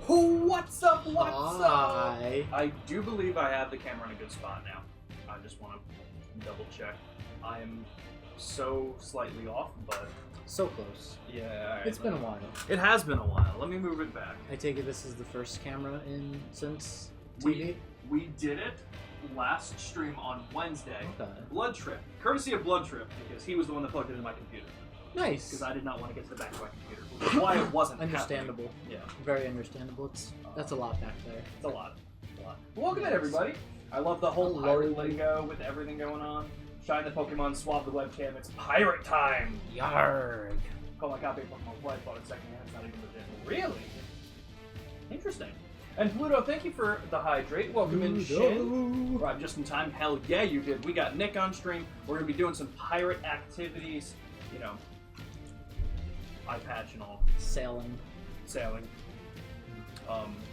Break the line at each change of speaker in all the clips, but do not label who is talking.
What's up? What's
Hi.
up? I do believe I have the camera in a good spot now. I just want to double check. I am so slightly off, but
So close.
yeah. All right,
It's been a while.
It has been a while. Let me move it back.
I take it this is the first camera in since TV?
We did it last stream on Wednesday.
Okay.
Blood Trip, courtesy of Blood Trip, because he was the one that plugged it into my computer.
Nice.
Because I did not want to get to the back of my computer. Which is why it wasn't
Understandable.
happening. Yeah.
Very understandable. That's a lot back there.
It's a lot. Welcome in, everybody. I love the whole pirate lingo with everything going on. Shine the Pokemon, swab the webcam. It's pirate time.
Yarg.
Call my copy of Pokemon Play. Bought it secondhand. It's not even legit. Really? Interesting. And Pluto, thank you for the hydrate. Welcome in, Shin. Arrived just in time. Hell yeah, you did. We got Nick on stream. We're gonna be doing some pirate activities. You know, eye patch and all.
Sailing.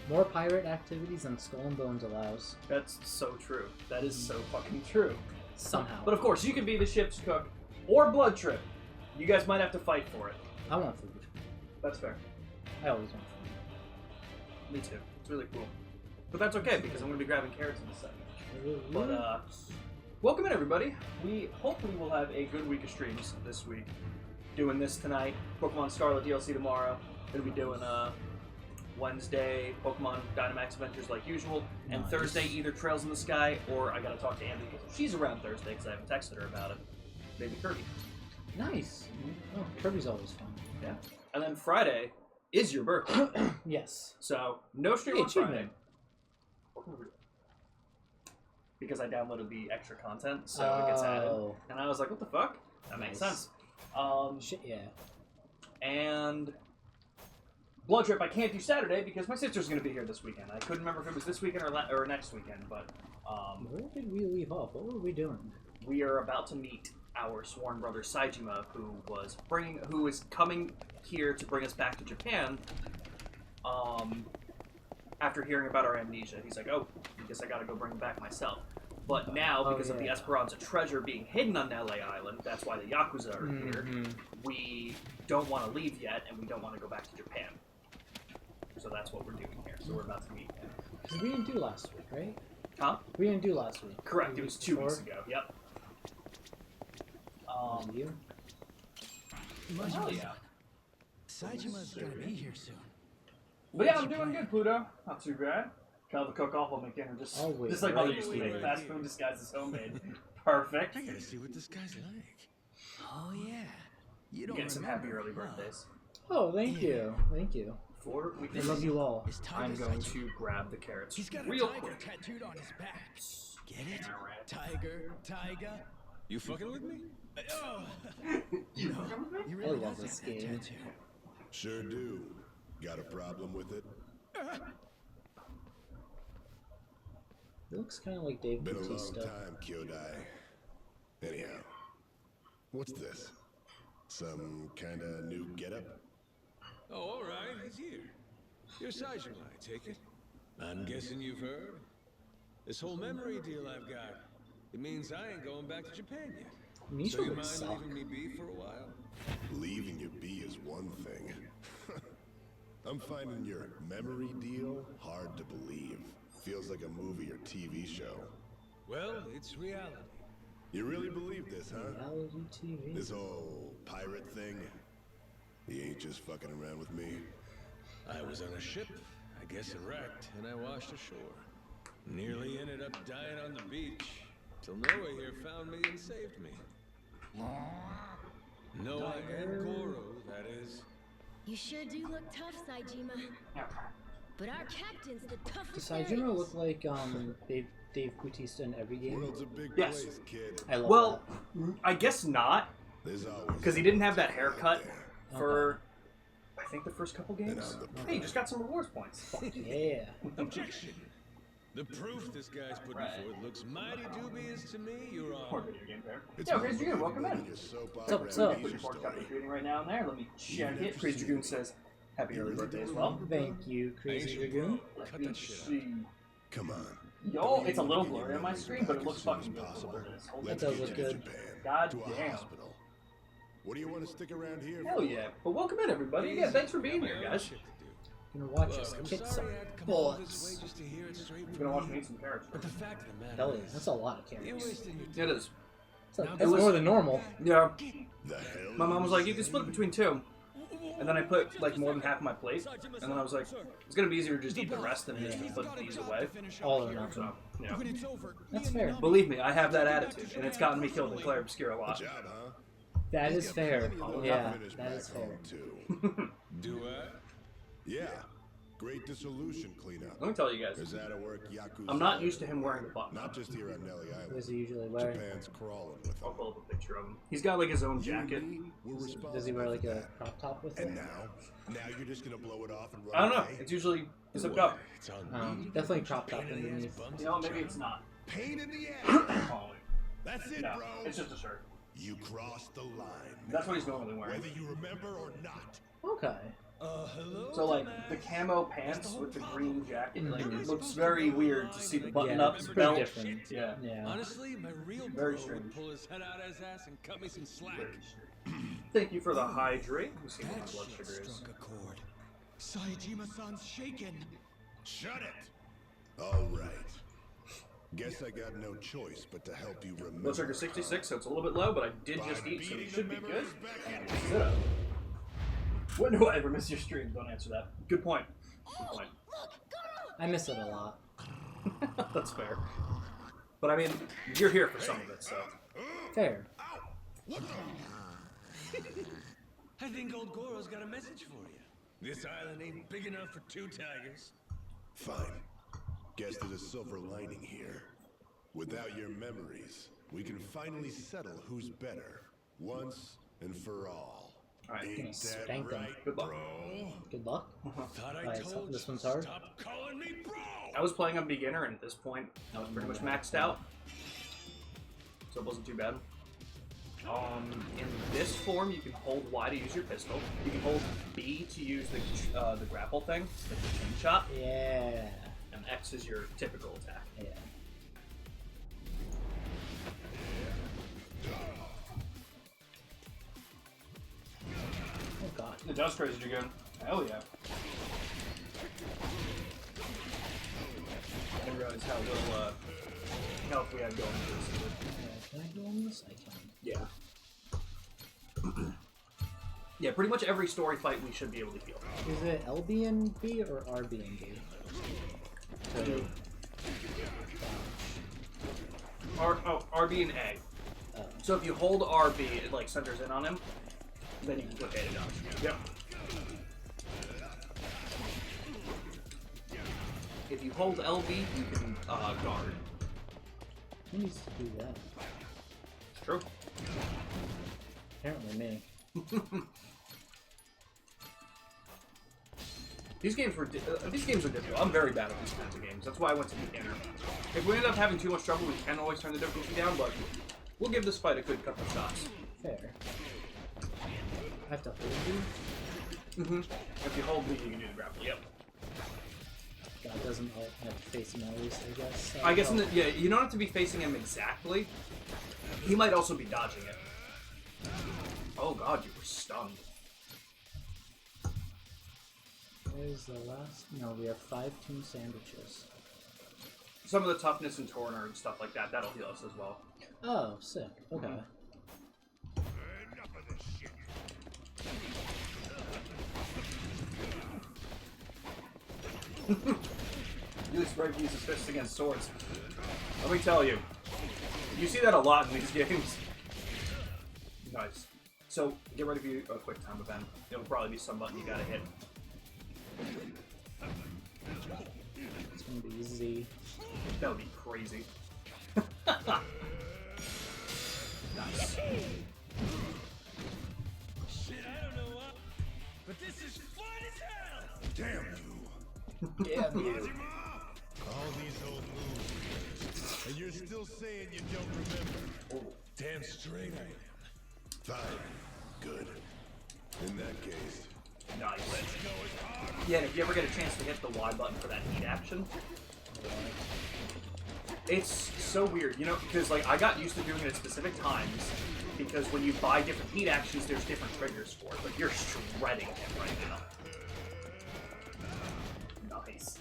More pirate activities than Skull and Bones allows.
That's so true. That is so fucking true.
Somehow.
But of course, you can be the ship's cook or Blood Trip. You guys might have to fight for it.
I want food.
That's fair.
I always want food.
Me too. It's really cool. But that's okay because I'm going to be grabbing carrots in a second. But welcome in, everybody. We hopefully will have a good week of streams this week. Doing this tonight. Pokemon Scarlet DLC tomorrow. Going to be doing Wednesday Pokemon Dynamax Adventures like usual, and Thursday either Trails in the Sky or I gotta talk to Andy because she's around Thursday because I haven't texted her about it. Maybe Kirby.
Nice. Oh, Kirby's always fun.
Yeah. And then Friday is your birthday.
Yes.
So no stream on Friday. Because I downloaded the extra content, so it gets added. And I was like, what the fuck? That makes sense.
Shit, yeah.
And Blood Trip I can't do Saturday because my sister's going to be here this weekend. I couldn't remember if it was this weekend or next weekend, but...
where did we leave off? What were we doing?
We are about to meet our sworn brother Saejima, who is coming here to bring us back to Japan. After hearing about our amnesia, he's like, "Oh, I guess I got to go bring him back myself." But now, because of the Esperanza treasure being hidden on LA Island, that's why the Yakuza are here. We don't want to leave yet, and we don't want to go back to Japan. So that's what we're doing here. So we're about to meet him.
Because we didn't do last week, right?
Huh?
We didn't do last week.
Correct. It was 2 weeks ago. Yep.
You?
Hell yeah.
Saijima's gonna be here soon.
But yeah, I'm doing good, Pluto. Not too bad. Tell the cook off, I'll make dinner just like Mother used to make. Fast food disguised as homemade. Perfect.
I gotta see what this guy's like. Oh yeah. You don't
Get some happy
remember,
early
huh?
birthdays.
Oh, thank you. Thank you.
Before we
I love you all.
I'm going to grab the carrots
He's got a
real
tiger
quick.
tattooed on his back. Get it? Tiger. You fucking with me? Oh. You really
love
does
this
have that
game.
tattoo.
Sure do. Got a problem with it?
It looks kind of like Dave
Been a long
Bautista.
time, Kyodai. Anyhow, what's this? Some kinda new getup?
Oh, all right, he's here. You're Saejima, I take it. I'm guessing you've heard. This whole memory deal I've got, it means I ain't going back to Japan yet.
Misha
So you
would
mind
suck.
leaving me be for a while?
Leaving you be is one thing. I'm finding your memory deal hard to believe. Feels like a movie or TV show.
Well, it's reality.
You really believe this, huh?
Reality TV.
This whole pirate thing? You ain't just fucking around with me?
I was on a ship, I guess it wrecked, and I washed ashore. Nearly ended up dying on the beach, till Noah here found me and saved me. Noah and Goro, that is.
You sure do look tough, Saejima. But our captain's the toughest.
Does
there
Saejima
is.
look like Dave Bautista in every game?
World's a big
Yes.
place, kid.
I love
Well, I guess not,
There's always
because he didn't have that haircut
that.
for, I think, the first couple games.
And I'm the
Hey, you just got some rewards points.
Yeah.
Objection! The proof this guy's putting forth looks mighty dubious to me, Your
Poor
Honor.
video game player.
It's
Yo,
hard
Crazy
to
Dragoon, welcome
believe
in.
your soap
What's up,
opera
what's up?
amnesia
Report
story.
copy shooting right now and there. Let me check it. Crazy Dragoon says, happy early birthday as well.
Thank you, Crazy Dragoon.
Let
Cut
me
that shit out.
see.
Come on.
Yo, it's a little blurry on my screen, but it looks fucking good.
That does look good.
God
To a
damn.
hospital. What do you want to stick around here
Hell
for?
yeah. But welcome in, everybody. Yeah, thanks for being here, guys.
Shit to do.
Gonna watch us
Look, I'm
kick some
sorry I had to come all this way
bullets.
just to hear it straight
I'm
from
gonna watch
you.
me eat some carrots.
But the fact of the matter
Hell yeah,
is,
that's a lot of
you're
carrots.
wasting your
It is.
That's more than normal.
Yeah.
The hell?
My mom was like, you can split it between two. And then I put like more than half of my plate. And then I was like, it's gonna be easier to just eat the rest than just put these away.
All or nothing.
So, yeah.
When it's over,
That's fair.
Believe me, I have that attitude, and it's gotten me killed in Claire Obscura a lot.
Good job, huh?
That is fair.
I'll
Yeah,
finish
that
back
is fair.
home, too.
do I?
Yeah. Great dissolution cleanup.
Let me tell you guys,
Is that a work Yakuza?
I'm not used to him wearing the button.
Not just here on Nelly
What
Island.
does he usually wear?
Japan's crawling with
I'll
them.
pull up a picture of him. He's got like his own jacket.
We're responsible
Does he wear like
for
a
that.
crop top with it?
And now you're just gonna blow it off and run
I don't know.
away?
It's usually zipped
What?
up.
It's on me.
Definitely cropped up underneath.
You know, maybe it's not.
Pain in the ass.
Oh,
That's it,
no,
bro.
it's just a shirt.
You crossed the line.
That's what he's normally wearing.
Whether you remember or not.
Okay.
Hello,
So like
dumbass.
the camo pants with the green jacket, like it looks very weird to see the button
Yeah,
up
it's
the
pretty
belt.
different.
Yeah.
Yeah.
Honestly, my real
Very
bro
strange.
would pull his head out of his ass and cut me some slack.
Very strange. Thank you for the hydrate. Let me see what my blood sugar is.
struck a chord. Saejima-san's shaken.
Shut it. All right. Guess I got no choice but to help you remember.
Blood sugar 66, so it's a little bit low, but I did
By
just eat, so
beating
it should
the
be good.
memories back
And
into
sit up. When do I ever miss your stream? Don't answer that. Good point. Good point.
I miss it a lot.
That's fair. But I mean, you're here for some of it, so.
Fair.
I think old Goro's got a message for you. This island ain't big enough for two tigers.
Fine. Guess there's a silver lining here. Without your memories, we can finally settle who's better, once and for all.
Alright.
Ain't
Gonna
that
spank them.
right,
Good luck.
bro?
Good luck.
Thought I
Alright,
told
this
you.
one's hard.
Stop calling me bro.
I was playing on beginner, and at this point, I was pretty much maxed out. So it wasn't too bad. In this form, you can hold Y to use your pistol. You can hold B to use the grapple thing, like the chin shot,
Yeah.
and X is your typical attack.
Yeah. Oh god.
It does crazy again. Hell yeah. I didn't realize how little health we had going into this.
Can I go on this? I can.
Yeah. Yeah, pretty much every story fight we should be able to heal.
Is it LB and B or RB and B? So,
RB and A.
oh.
So if you hold RB, it like centers in on him, then you can click A to dodge. Yep. If you hold LB, you can guard.
Who needs to do that?
It's true.
Apparently me.
These games are difficult. I'm very bad at these kinds of games. That's why I went to beginner. If we end up having too much trouble, we can always turn the difficulty down, but we'll give this fight a good couple shots.
Fair. I have to hold you?
Mm-hmm. If you hold B, you can do the grapple. Yep.
God doesn't have to face him at least, I guess.
I guess yeah, you don't have to be facing him exactly. He might also be dodging it. Oh god, you were stunned.
Where's the last? No, we have 5 tune sandwiches.
Some of the toughness and Torner and stuff like that, that'll heal us as well.
Oh, sick. Okay.
Enough of this shit.
You expect to use his fists against swords. Let me tell you. You see that a lot in these games. Nice. So, get ready for your quick time event. It'll probably be some button you gotta hit.
It's gonna be Z.
That would be crazy. Nice.
Shit, I don't know what, but this is fun as hell.
Damn you.
Damn you.
All these old movies. And you're still saying you don't remember.
Damn straight I am.
Fine. Good. In that case,
Nice. Yeah, and if you ever get a chance to hit the Y button for that heat action, it's so weird, you know, because like I got used to doing it at specific times, because when you buy different heat actions, there's different triggers for it. Like you're shredding him right now. Nice.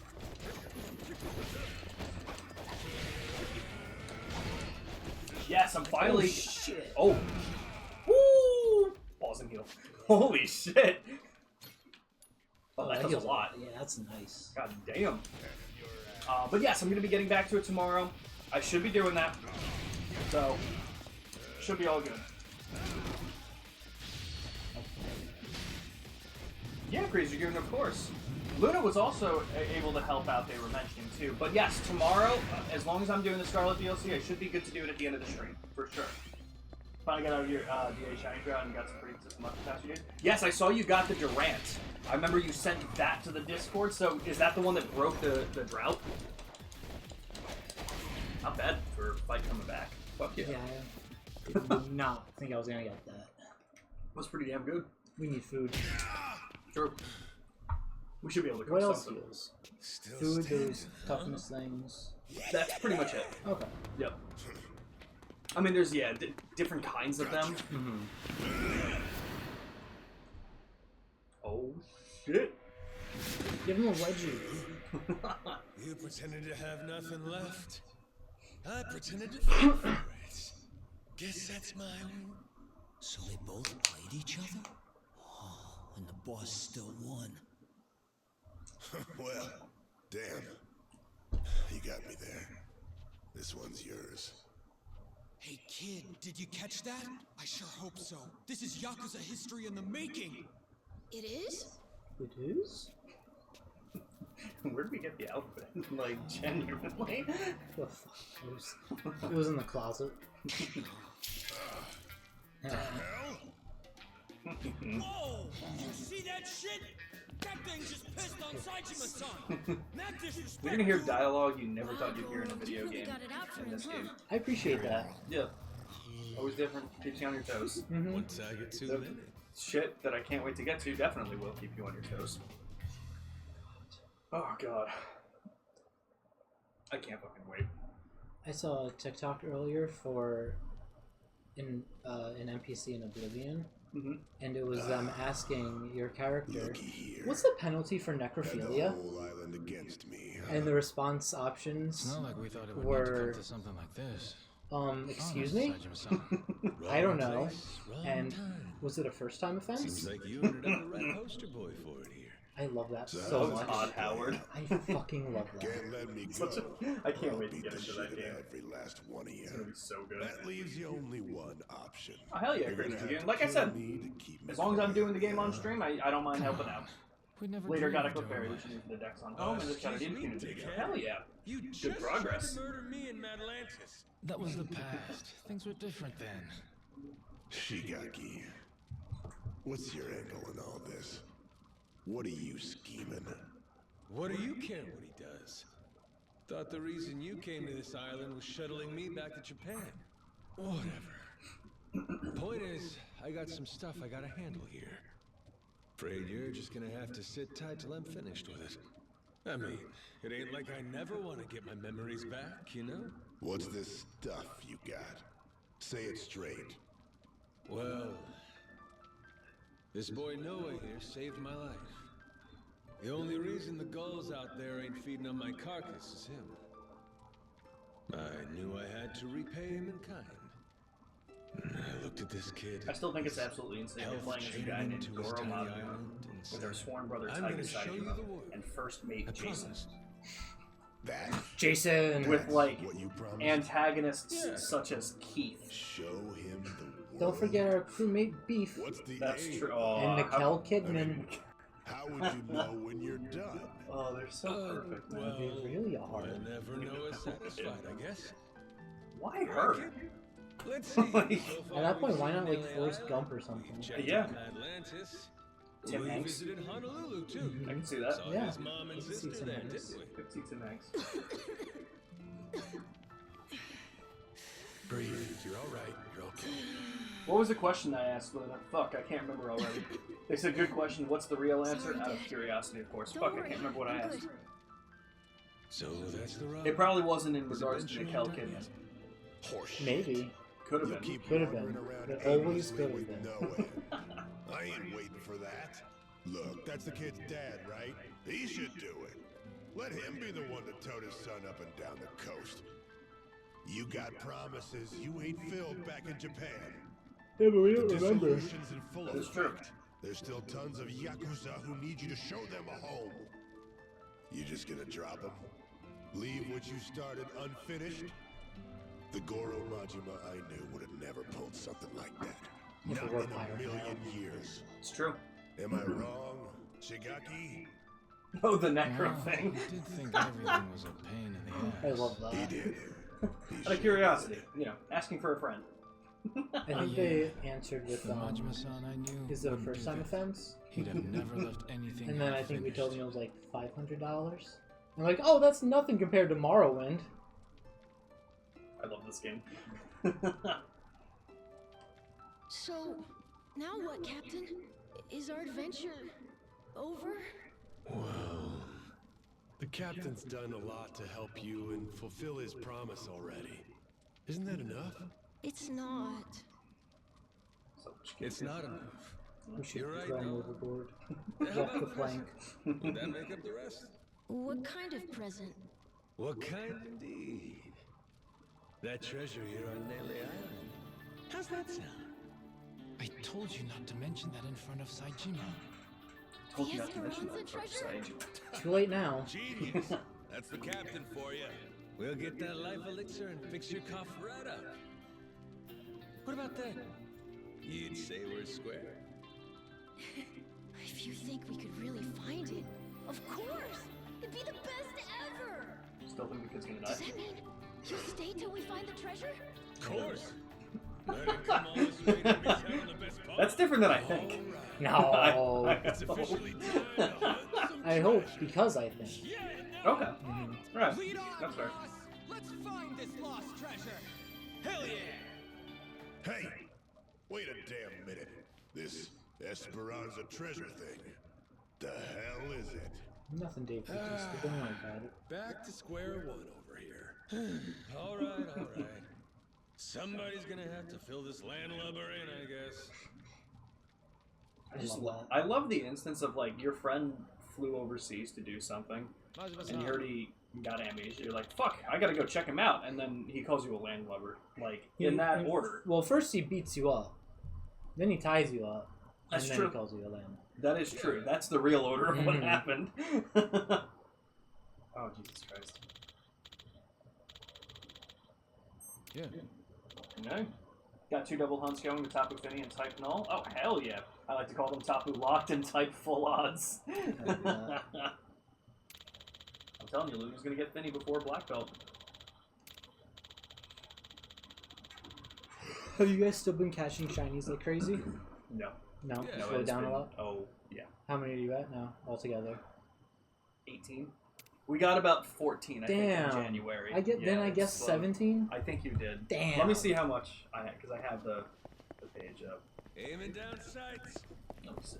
Yes, I'm finally.
Oh, shit.
Oh. Woo! Pause and heal. Holy shit. Oh, that does a
heals
lot.
Yeah, that's nice.
God damn. But yes, I'm going to be getting back to it tomorrow. I should be doing that. So, should be all good. Yeah, Crazy Goon, of course. Luna was also able to help out, they were mentioning too. But yes, tomorrow, as long as I'm doing the Scarlet DLC, I should be good to do it at the end of the stream, for sure. Finally got out of your DA Shiny Ground and got some pretty consistent months past you did. Yes, I saw you got the Durant. I remember you sent that to the Discord, so is that the one that broke the drought? Not bad for Fight coming back. Fuck yeah.
Yeah, I did not think I was gonna get that.
That's pretty damn good.
We need food.
Sure. We should be able to cook
What else
something.
heals?
Still
Food, those
standing,
toughness things.
That's pretty much it.
Okay.
Yep. I mean, there's, yeah, different kinds of them. Oh, shit.
Give him a wedgie.
You pretended to have nothing left. I pretended to fight for it. Guess that's my own.
So they both played each other? Oh, and the boss still won.
Well, damn. You got me there. This one's yours.
Hey kid, did you catch that? I sure hope so. This is Yakuza history in the making.
It is?
It is?
Where did we get the outfit? Like, genuinely?
The fuck? It was in the closet.
Whoa! You see that shit? That thing just pissed on Saijima-san. Not disrespect.
You're gonna hear dialogue you never thought you'd hear in a video
Really
game.
got it out for
In
him,
this
huh?
game.
I appreciate that.
Yeah. Always different. Keeps you on your toes.
One tiger, two
So,
minutes.
shit that I can't wait to get to definitely will keep you on your toes. Oh, God. I can't fucking wait.
I saw a TikTok earlier for an NPC in Oblivion, and it was them asking your character,
Looky here.
"What's the penalty for
Had the
necrophilia?"
whole island against me. Huh?
And the response options
It's not like we thought it would need to
were,
come to something like this.
excuse me?
Sajima-san.
I don't
Wrong
know.
place, wrong
And
time.
was it a first time offense?
Seems like you ended up the right poster boy for it here.
I love that so
Oh,
much.
Todd Howard.
I fucking love that.
Can't let me go.
Such a- I can't
or I'll
wait to
beat
get
the
into
shit
that
out of
game.
Every last one of you.
It's gonna be so good.
That leaves you only one option.
Oh, hell yeah,
You're
Crazy
gonna have
Goon.
to
Like I
kill
said,
me to keep me
as long as I'm
from
doing the
you.
game on stream, I don't mind helping out.
We never
Later got a
dreamed of
Clefairy,
doing
which
that.
is the decks on home, and just got an
Excuse me,
Infinity video.
dickhead.
Hell yeah.
You just
progress.
tried to murder me in Atlantis.
That was the past. Things were different then.
Shigaki, what's your angle in all this? What are you scheming?
What do you care what he does? Thought the reason you came to this island was shuttling me back to Japan. Whatever. Point is, I got some stuff I gotta handle here. Afraid you're just gonna have to sit tight till I'm finished with it. I mean, it ain't like I never want to get my memories back, you know?
What's this stuff you got? Say it straight.
Well, this boy Noah here saved my life. The only reason the gulls out there ain't feeding on my carcass is him. I knew I had to repay him in kind. I looked at this kid.
I still think it's absolutely insane
Elf
playing as a
chained
guy
him
named
to his
Goro
tiny
Mabu
island and
with their
said,
sworn brother
"I'm
Tiger
gonna show you
Saijima
the world.
and first mate
I
Jason.
promise."
That
Jason!
With, like,
what you promised?
antagonists
Yeah.
such as Keith.
Show him the world.
Don't forget our crewmate Beef
What's the
That's
aim?
true. Oh,
and
how-
Nicole Kidman.
How would you know when you're done?
Oh, they're so perfect, man.
Well,
They really are.
I never know is satisfied, I guess.
Why her?
Let's see.
Like,
So far
At that point,
we've
why
seen
not, like,
Lily
Forrest
Island,
Gump or
we
something?
checked
Yeah.
out Atlantis.
Tim
We
Hanks.
visited Honolulu too.
I can see that.
Saw
Yeah.
his mom and
I can see
sister
Tim
there,
Hanks.
didn't we?
Could see Tim Hanks.
Breathe. You're all right. You're okay.
What was the question I asked, Luna? Fuck, I can't remember already. They said, good question, what's the real answer?
Sorry,
Out of
Dad.
curiosity, of course.
Don't
Fuck, I
worry,
can't remember what I
I'm
asked.
good.
So that's the rub.
It probably wasn't in
Is
regards to
eventually
Nicole
done
Kidman.
yet?
Horseshit.
Maybe.
Could have
You
been.
keep
Could have
wandering
been.
around
It always
aimlessly
could have
with
been.
no end. I ain't waiting for that. Look, that's the kid's dad, right? He should do it. Let him be the one to tote his son up and down the coast. You got promises you ain't filled back in Japan.
Yeah, but we
The
don't remember.
dissolution's in full
That's true.
effect. There's still tons of Yakuza who need you to show them a home. You just gonna drop them? Leave what you started unfinished? The Goro Majima I knew would have never pulled something like that.
With
Not
the word
in a
pirate
million years.
It's true.
Am I wrong, Shigaki?
Oh, the necro
Well,
thing.
I did think everything was a pain in the
I
ass.
love that.
He did.
Out of curiosity, you know, asking for a friend.
I think they answered with
The Majima-san I knew
is it a
wouldn't do
first time
that.
offense?
He'd have never left anything
And then I think we
half-finished.
told him it was like $500. I'm like, oh, that's nothing compared to Morrowind.
I love this game.
So, now what, Captain? Is our adventure over?
Well, the captain's done a lot to help you and fulfill his promise already. Isn't that enough?
It's not.
It's not enough.
We should
You're right,
throw him
no.
overboard.
How
Drop the
about
plank.
Would that make up the rest?
What kind of present?
What kind indeed? That treasure here on Nele Island. How's that sound?
I told you not to mention that in front of Saijima.
Told
The
you not to mention that
Esperanza
first,
treasure?
Sage.
Too late now.
Genius. That's the captain for you. We'll get that life elixir and fix your cough right up. What about that? You'd say we're square?
If you think we could really find it, of course! It'd be the best ever!
Still think the kid's gonna
Does
die.
that mean you'll stay till we find the treasure?
Of course. Let it come all this way to be telling the best part.
That's different than I think.
No.
It's officially time to hunt some
I hope
treasure.
because I think.
Okay.
Mhm.
Alright.
Lead on,
That's fair.
boss. Let's find this lost treasure. Hell yeah!
Hey! Wait a damn minute. This Esperanza treasure thing. The hell is it?
Nothing, Dave. Just don't worry about it.
Back to square one over here. All right. Somebody's gonna have to fill this landlubber in, I guess.
I just
love
love.
that.
I love the instance of like your friend flew overseas to do something, and you heard he got amnesia. You're like, "Fuck, I gotta go check him out," and then he calls you a landlubber, like in that order.
Well, first he beats you up, then he ties you up,
That's
and then
true.
he calls you a lamb.
That is true. That's the real order of what
Mhm.
happened. Oh Jesus Christ!
Yeah.
Okay. Got two double hunts going, the Tapu Fini and Type Null. Oh, hell yeah. I like to call them Tapu Locked and Type Full Odds. I'm telling you, Luna's going to get Fini before Black Belt.
Have you guys still been catching shinies like crazy?
No.
No,
Yeah,
slow
it's
down
been-
a lot.
Oh, yeah.
How many are you at now altogether?
18? We got about 14, I think,
Damn.
in January.
I get
Yeah,
then I
it's
guess
slow.
17.
I think you did.
Damn.
Let me see how much I had, because I have the page up.
Aiming down sights.
Let me see.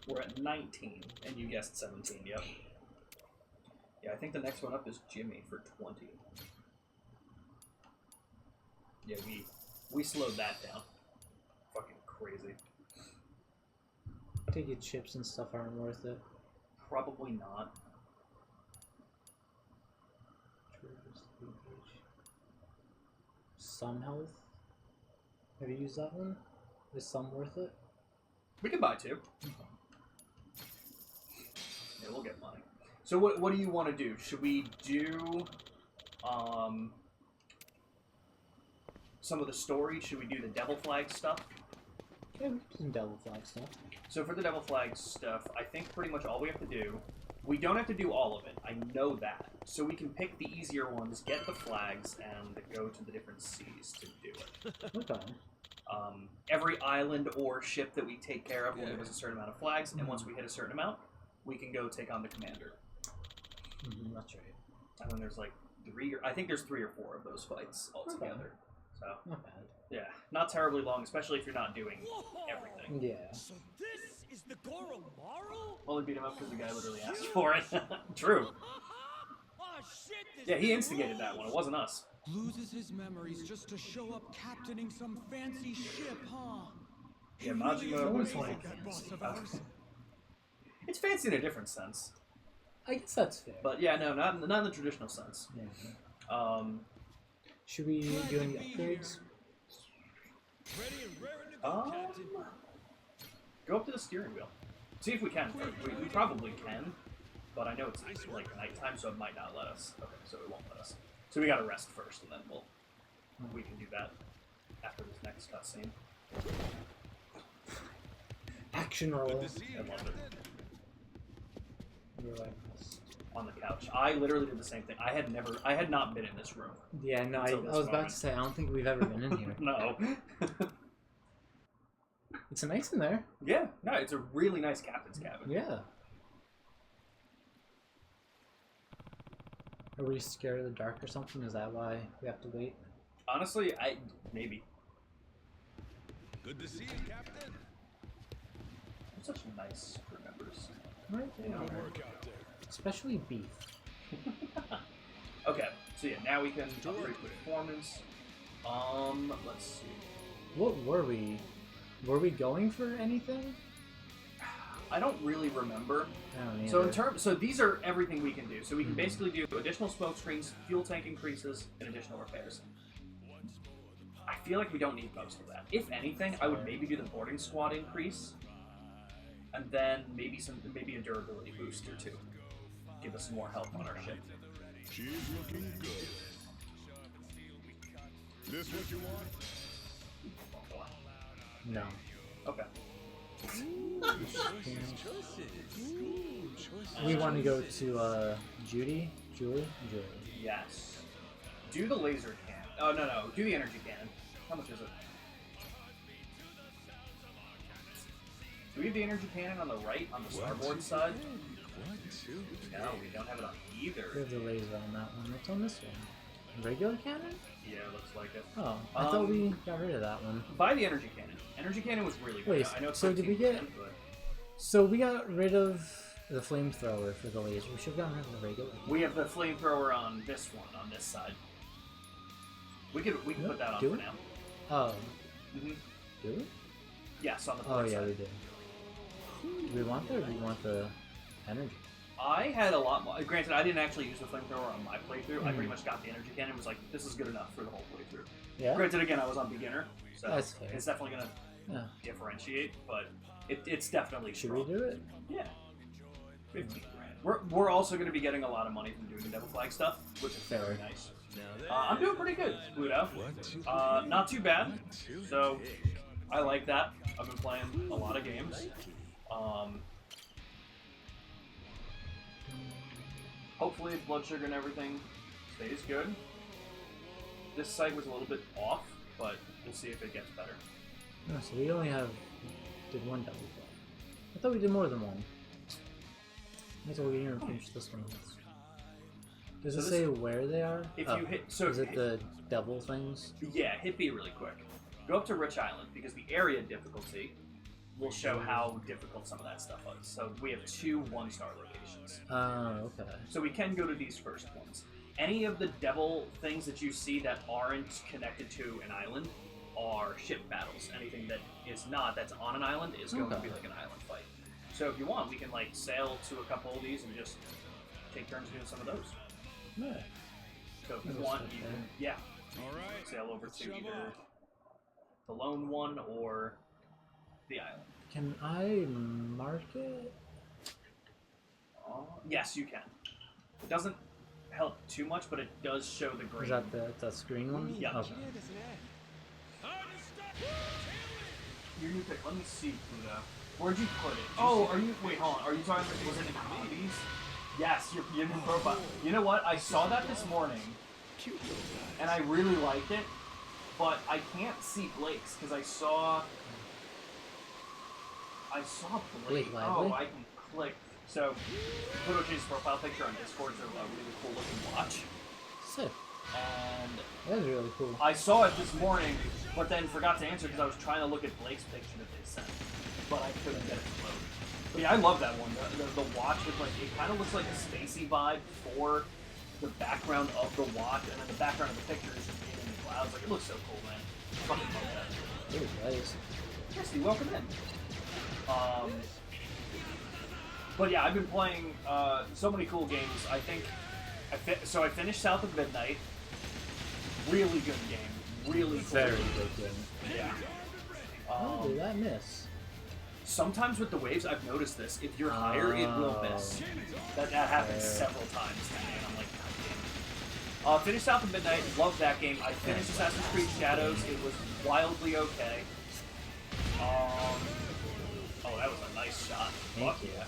We're at 19, and you guessed 17, yep. Yeah, I think the next one up is Jimmy for 20. Yeah, we slowed that down. Fucking crazy.
I take it chips and stuff aren't worth it.
Probably not.
Some health. Have you used that one? Is some worth it?
We can buy two. Yeah, we'll get money. So what do you want to do? Should we do some of the story? Should we do the Devil Flag stuff?
Yeah, we can do some devil flag stuff.
So for the Devil Flag stuff, I think pretty much all we have to do, we don't have to do all of it. I know that. So we can pick the easier ones, get the flags, and go to the different seas to do it.
Okay.
Every island or ship that we take care of will
Yeah.
give us a certain amount of flags, and once we hit a certain amount, we can go take on the commander.
That's right.
And then there's like I think there's 3 or 4 of those fights altogether. So
Not bad.
yeah, not terribly long, especially if you're not doing
Whoa!
everything.
Yeah.
So this is the Goromaru?
Only beat him up because the guy literally asked for it. True.
Oh shit! This
Yeah, he instigated that one. It wasn't us.
Loses his memories just to show up captaining some fancy ship, huh?
Yeah, Majima was like...
That boss of ours.
It's fancy in a different sense.
I guess that's fair.
But yeah, no, not in the traditional sense.
Yeah. Should we do any upgrades?
Ready and raring to go, Captain.
Go up to the steering wheel. See if we can. We probably can, but I know it's like nighttime, so it might not let us. Okay, so it won't let us. So we gotta rest first, and then we can do that after this next cutscene.
Action roll.
I love it. On the couch. I literally did the same thing. I had not been in this room.
Yeah, no, I was about to say, I don't think we've ever been in here.
No.
It's nice in there.
Yeah, no, it's a really nice captain's cabin.
Yeah. Are we scared of the dark or something? Is that why we have to wait?
Honestly, maybe.
Good to see you, Captain.
I'm such nice crew members.
Right?
You know,
Work out there.
Especially beef.
Okay, so yeah, now we can upgrade performance. Let's see.
What were we? Were we going for anything?
I don't really remember.
I don't either.
So in terms, so these are everything we can do. So we can basically do additional smoke screens, fuel tank increases, and additional repairs. I feel like we don't need most of that. If anything, I would maybe do the boarding squad increase, and then maybe a durability boost or two. Give us some more health on our ship.
She's looking good. This what you want?
No.
Okay.
We want to go to Julie.
Yes. Do the laser cannon. Oh no. Do the energy cannon. How much is it? Do we have the energy cannon on the right, on the starboard side? No, we don't have it on either.
We have the laser on that one. What's on this one? Regular cannon?
Yeah, it looks like it.
Oh, I thought we got rid of that one.
Buy the energy cannon. Energy cannon was really good.
Wait,
I know it's
so did we get?
13%, but
So we got rid of the flamethrower for the laser. We should have gotten rid of the regular.
we have the flamethrower on this one, on this side. We could put that on
Do
for
it?
now.
Oh,
Mm-hmm.
do we?
Yes, on the
Oh
port
yeah,
side.
we did. Do we want that, or do we want the energy?
I had a lot more. Granted, I didn't actually use the flamethrower on my playthrough. I pretty much got the energy cannon and was like, this is good enough for the whole playthrough.
Yeah.
Granted, again, I was on beginner, so
That's fair.
it's definitely going to differentiate, but it's definitely
Should
strong.
we do it?
Yeah. 15 grand. We're also going to be getting a lot of money from doing the double flag stuff, which is very
Fair.
nice. I'm doing pretty good, Pluto. Not too bad. So I like that. I've been playing a lot of games. Hopefully blood sugar and everything stays good. This site was a little bit off, but we'll see if it gets better.
No, so we only did one double flag. I thought we did more than one. I thought we didn't finish this one. Does
So
it
this-
say where they are?
If you hit, so
is it the double things?
Yeah, hit B really quick. Go up to Rich Island because the area difficulty will show how difficult some of that stuff is. So we have 2 1-star locations.
Oh, okay.
So we can go to these first ones. Any of the devil things that you see that aren't connected to an island are ship battles. Anything that is not, that's on an island, is going to be like an island fight. So if you want, we can like sail to a couple of these and just take turns doing some of those.
Yeah.
So if you
That's
want,
okay.
you can, yeah, sail over to either the lone one or the island.
Can I mark it?
Yes, you can. It doesn't help too much, but it does show the green.
Is that the screen one?
Yeah.
Okay.
Your new pick. Let me see, Pluto. Where'd you put it? Oh, are you? Wait, hold on. Are you talking? Was it in commodities? Yes, your new profile. You know what? I saw that this morning, and I really liked it, but I can't see Blake's because I saw Blake.
Blake Lively?
Oh, I can click. So, Pluto changed his profile picture on Discord. It's a really cool looking watch,
Sick.
and
That is really cool.
I saw it this morning, but then forgot to answer because I was trying to look at Blake's picture that they sent, but I couldn't get it to load. But yeah, I love that one. The watch with like, it kind of looks like a spacey vibe for the background of the watch, and then the background of the picture is just being in the clouds. Like, it looks so cool, man. I fucking love that.
Ooh, nice.
Christy, welcome in. But yeah, I've been playing so many cool games. I think I finished South of Midnight. Really good game. Really cool.
Very good game.
Yeah.
Oh, did that miss?
Sometimes with the waves, I've noticed this. If you're higher, it will miss. That happens several times to me, and I'm like, God damn it. Finished South of Midnight. Loved that game. I finished Assassin's Creed Shadows. It was wildly okay. Oh, that was a nice shot. Fuck yeah.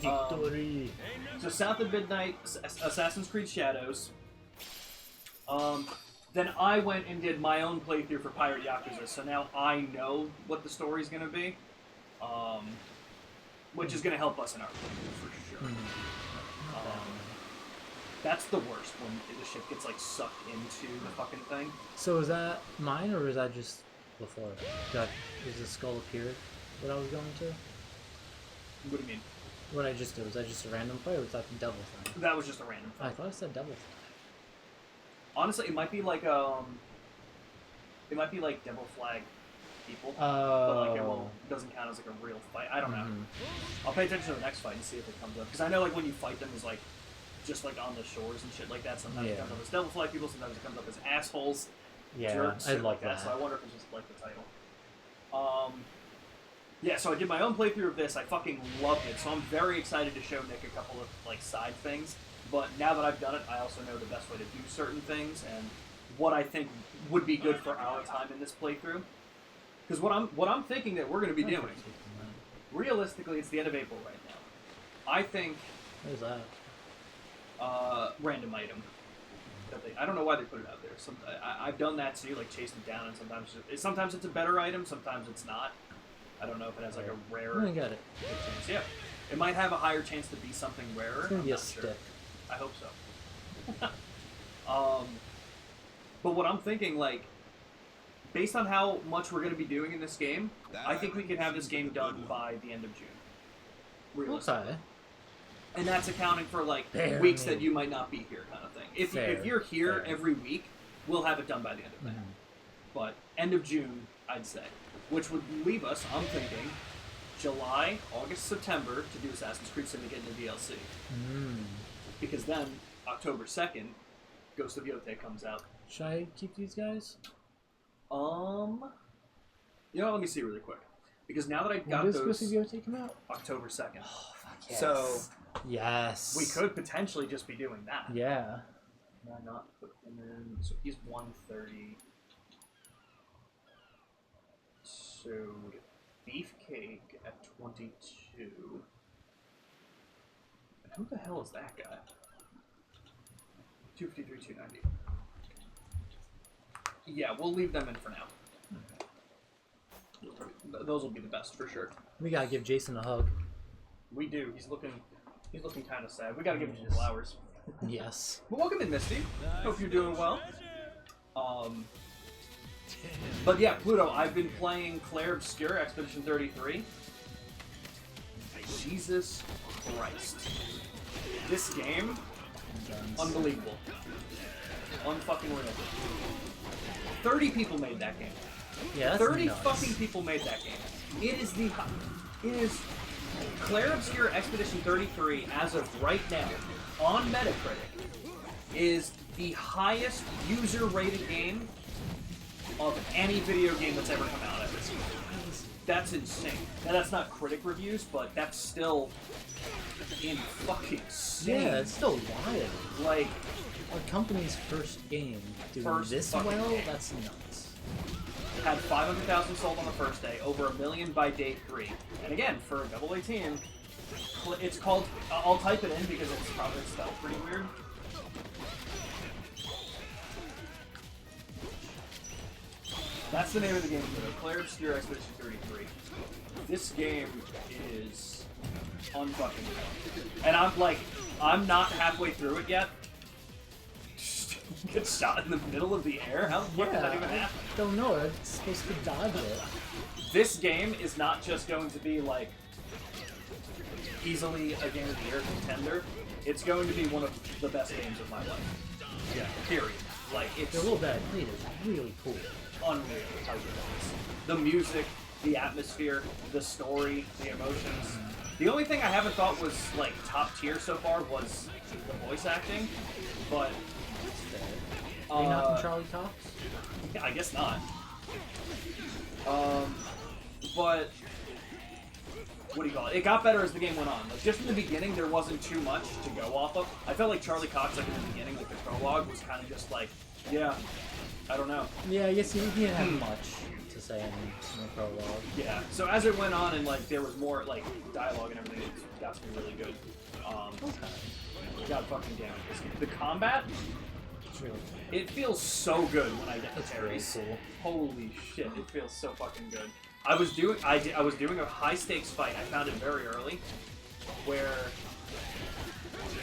Victory.
So South of Midnight, Assassin's Creed Shadows. Then I went and did my own playthrough for Pirate Yakuza, so now I know what the story's going to be, which is going to help us in our playthrough for sure. That's the worst, when the ship gets like sucked into the fucking thing.
So is that mine, or was that just before? Was the skull appear what I was going to?
What do you mean?
What I just did, was that just a random play, or was that the devil thing?
That was just a random thing.
I thought it said devil thing.
Honestly, it might be like Devil Flag people,
Oh.
but like it doesn't count as like a real fight. I don't know. I'll pay attention to the next fight and see if it comes up, because I know like when you fight them is like just like on the shores and shit like that. Sometimes it comes up as Devil Flag people. Sometimes it comes up as assholes, jerks,
I
shit like that. So I wonder if it's just like the title. Yeah, so I did my own playthrough of this. I fucking loved it. So I'm very excited to show Nick a couple of like side things. But now that I've done it, I also know the best way to do certain things and what I think would be good for our time in this playthrough. Because what I'm thinking that we're going to be doing, realistically, it's the end of April right now. I think.
What is that?
Random item. I don't know why they put it out there. I've done that too, like chasing it down, and sometimes it's a better item, sometimes it's not. I don't know if it has like a rare.
I got it.
Chance. Yeah, it might have a higher chance to be something rarer.
It's gonna be a
stick.
stick.
I hope so. But what I'm thinking, like, based on how much we're going to be doing in this game, I think we can have this game done by the end of June. Realistically.
Okay.
And that's accounting for, like, weeks that you might not be here kind of thing. If you're here every week, we'll have it done by the end of May. But end of June, I'd say. Which would leave us, I'm thinking, July, August, September to do Assassin's Creed Syndicate and the DLC. Because then, October 2nd, Ghost of Yotei comes out.
Should I keep these guys?
You know what, let me see really quick. Because now that I've got
when
those...
When does Ghost of Yotei come out?
October 2nd.
Oh, fuck yes.
So...
Yes.
We could potentially just be doing that.
Yeah.
Why not put him in... So he's 130. So... Beefcake at 22. And who the hell is that guy? 253, 290. Yeah, we'll leave them in for now. Those will be the best for sure.
We gotta give Jason a hug.
We do. He's looking kind of sad. We gotta give him some flowers.
Yes.
Well, welcome in, Misty. Hope you're doing well. But yeah, Pluto, I've been playing Claire Obscure Expedition 33. Jesus Christ. This game, unbelievable. Unfucking real. 30 people made that game.
Yeah, that's
30
nuts.
fucking people made that game. It is Claire Obscure Expedition 33, as of right now, on Metacritic, is the highest user-rated game of any video game that's ever come out ever. That's insane. Now, that's not critic reviews, but that's still fucking insane.
Yeah, it's still wild.
Like,
a company's first game doing this well, that's nuts.
Had 500,000 sold on the first day, over 1 million by day 3. And again, for a double A team, it's called, I'll type it in because it's probably spelled pretty weird. That's the name of the game, Claire Obscure Expedition 33. This game is unfucking real. And I'm not halfway through it yet. Get shot in the middle of the air? How the fuck did that even happen?
I don't know. It's supposed to dodge it.
This game is not just going to be like easily a game of the year contender. It's going to be one of the best games of my life. Yeah. Period. Like, it's
the little bit I played is really cool.
Unreal how good it is. The music, the atmosphere, the story, the emotions. The only thing I haven't thought was like top tier so far was the voice acting, but
Are you not from Charlie Cox?
I guess not. But what do you call it? It got better as the game went on. Like just in the beginning, there wasn't too much to go off of. I felt like Charlie Cox, like in the beginning, like the prologue, was kind of just like, yeah, I don't know.
Yeah, I guess he didn't have much to say in the prologue.
Yeah. So as it went on and like there was more like dialogue and everything, it got to be really good. God fucking damn it! The combat.
It's really cool.
It feels so good when I get the
It's
parries.
really cool.
Holy shit! It feels so fucking good. I was doing a high stakes fight. I found it very early, where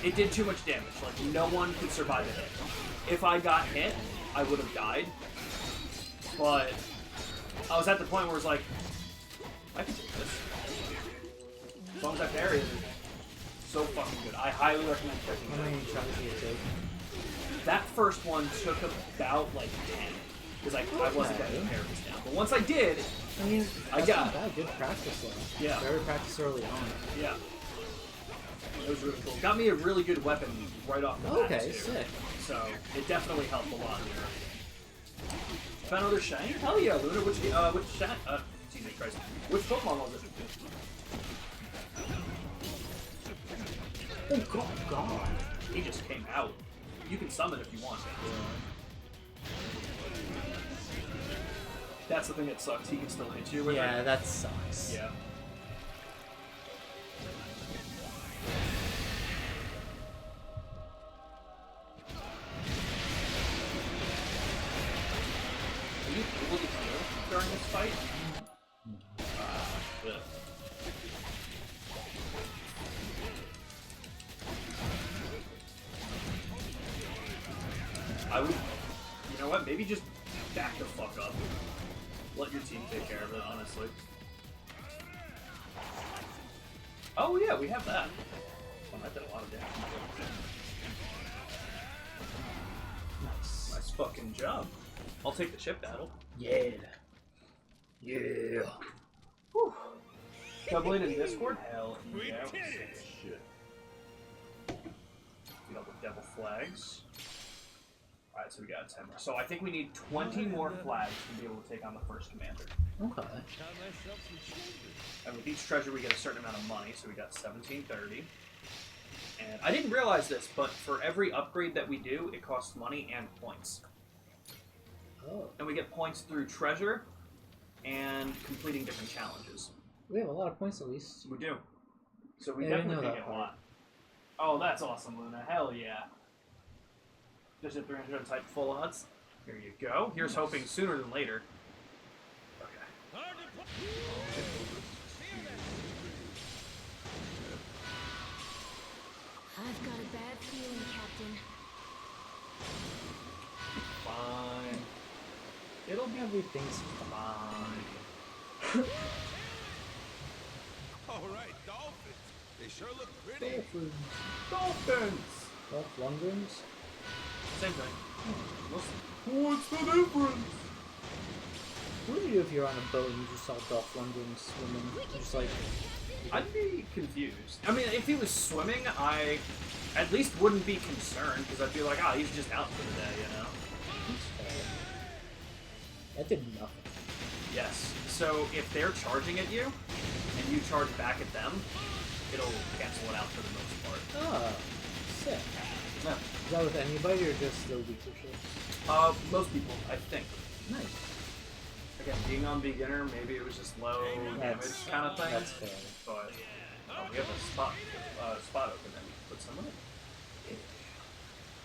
it did too much damage. Like no one could survive a hit. If I got hit, I would have died. But I was at the point where it's like, I can take this. As long as I parry it, so fucking good. I highly recommend checking it
How
out.
many tries do you take?
That first one took about like 10. Because I wasn't getting the parries down. But once I did,
I mean,
I got
not bad. Good practice though.
Yeah.
Better practice early on.
yeah. It was really cool. Got me a really good weapon right off the bat,
Okay,
too.
sick.
So it definitely helped a lot here. Found another shiny? Hell yeah, Luna. Which shiny? Jesus Christ. Which Pokemon was it? Oh God. He just came out. You can summon if you want. That's the thing that sucks. He can still hit you with
Yeah,
it.
that sucks.
Yeah. Are you able to heal during this fight? Ugh. I would, you know what, maybe just back the fuck up. Let your team take care of it, honestly. Oh yeah, we have that. Oh, that did a lot of damage.
Nice.
Nice fucking job. I'll take the ship battle.
Yeah.
Yeah. Whew. Doubling in Discord? Hell yeah. Shit. You know, with devil flags. Alright, so we got 10 more. So I think we need 20 more flags to be able to take on the first commander.
Okay.
And with each treasure we get a certain amount of money, so we got 1730. And I didn't realize this, but for every upgrade that we do, it costs money and points.
Oh.
And we get points through treasure and completing different challenges.
We have a lot of points at least.
We do. So we
Yeah, I didn't
definitely
know
get
that
a
part.
lot. Oh, that's awesome, Luna. Hell yeah. Just a 300 type full odds. Here you go. Here's hoping sooner than later. Okay.
I've got a bad feeling, Captain.
Fine. It'll be
Everything's
fine.
All right, dolphins. They sure look pretty.
Dolphins.
Dolphins!
Dolph Lundgrens?
Same thing. What's the difference?
What do you do if you're on a boat and you just saw Dolph Lundgren swimming? Just like...
I'd be confused. I mean, if he was swimming, I at least wouldn't be concerned, because I'd be like, ah, he's just out for the day, you know?
That did nothing.
Yes. So if they're charging at you, and you charge back at them, it'll cancel it out for the most part.
Ah, sick.
Yeah.
Is that with anybody or just the weaker ships?
Most people, I think.
Nice.
Again, being on beginner, maybe it was just low damage kind of thing.
That's fair.
But we have a spot open and put someone in.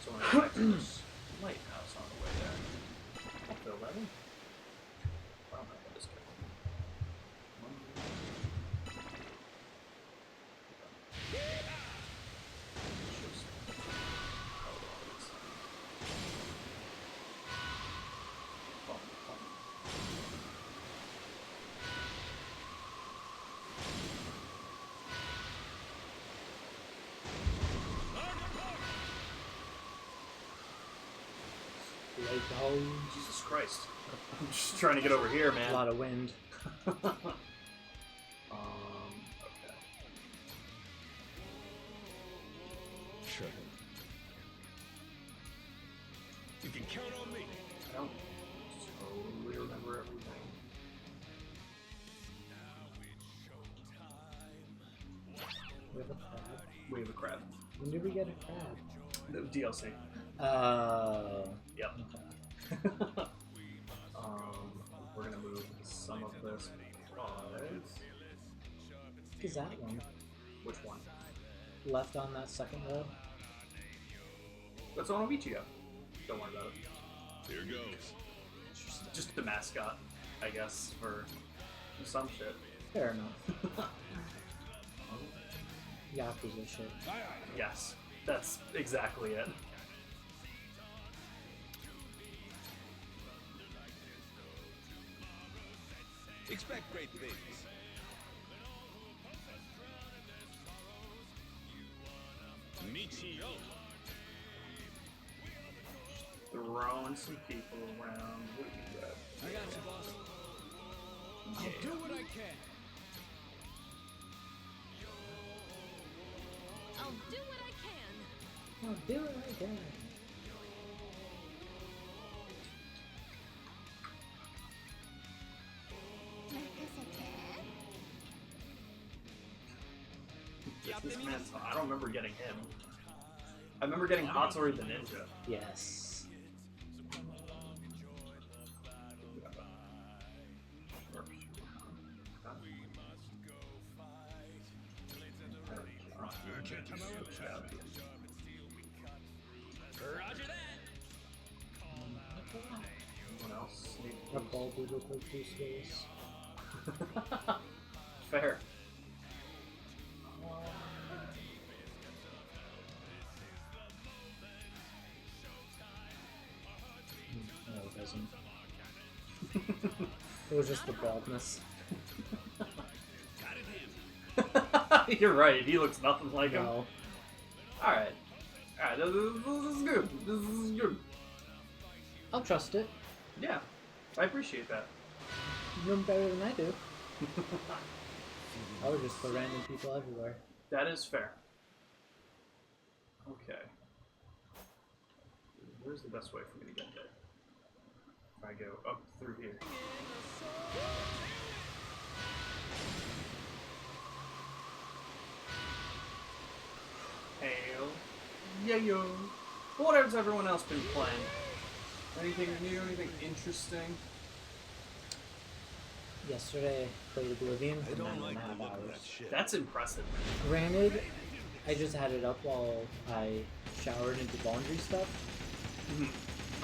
So we're going back to this lighthouse on the way there. Up to 11. Wow, that is good.
Like, oh,
Jesus Christ. I'm just trying to get over here, man.
a lot of wind.
Okay.
Sure. You can count on me.
I don't totally remember everything.
We have a crab.
We have a crab.
When did we get a crab?
The DLC.
Yep.
Okay. We're gonna move some of this.
Is that one?
Which one?
Left on that second row?
That's on Oichio. Don't worry about it.
Here goes.
Just the mascot, I guess, for some shit.
Fair enough. Yakuza shit.
Yes, that's exactly it.
Expect great things. Michio.
Throwing some people around. What do you got?
I got you, boss. I'll do what I can.
I'll do what I can.
I'll do it again.
This man's, I don't remember getting him. I remember getting Hatsuri the Ninja.
Yes.
Roger that.
Anyone else?
A ball do look like two skills.
Fair.
No, it doesn't. It was just the baldness.
You're right, he looks nothing like him.
No.
Alright. Alright, this is good. This is good.
I'll trust it.
Yeah, I appreciate that.
You know better than I do. I would just put random people everywhere.
That is fair. Okay. Where's the best way for me to get there? If I go up through here. Hail. Yeah, yo. What has everyone else been playing? Anything new? Anything interesting?
Yesterday I played Oblivion
I
for
don't
9.5
like the look of
hours.
that shit.
That's impressive.
Granted, I just had it up while I showered and did laundry stuff.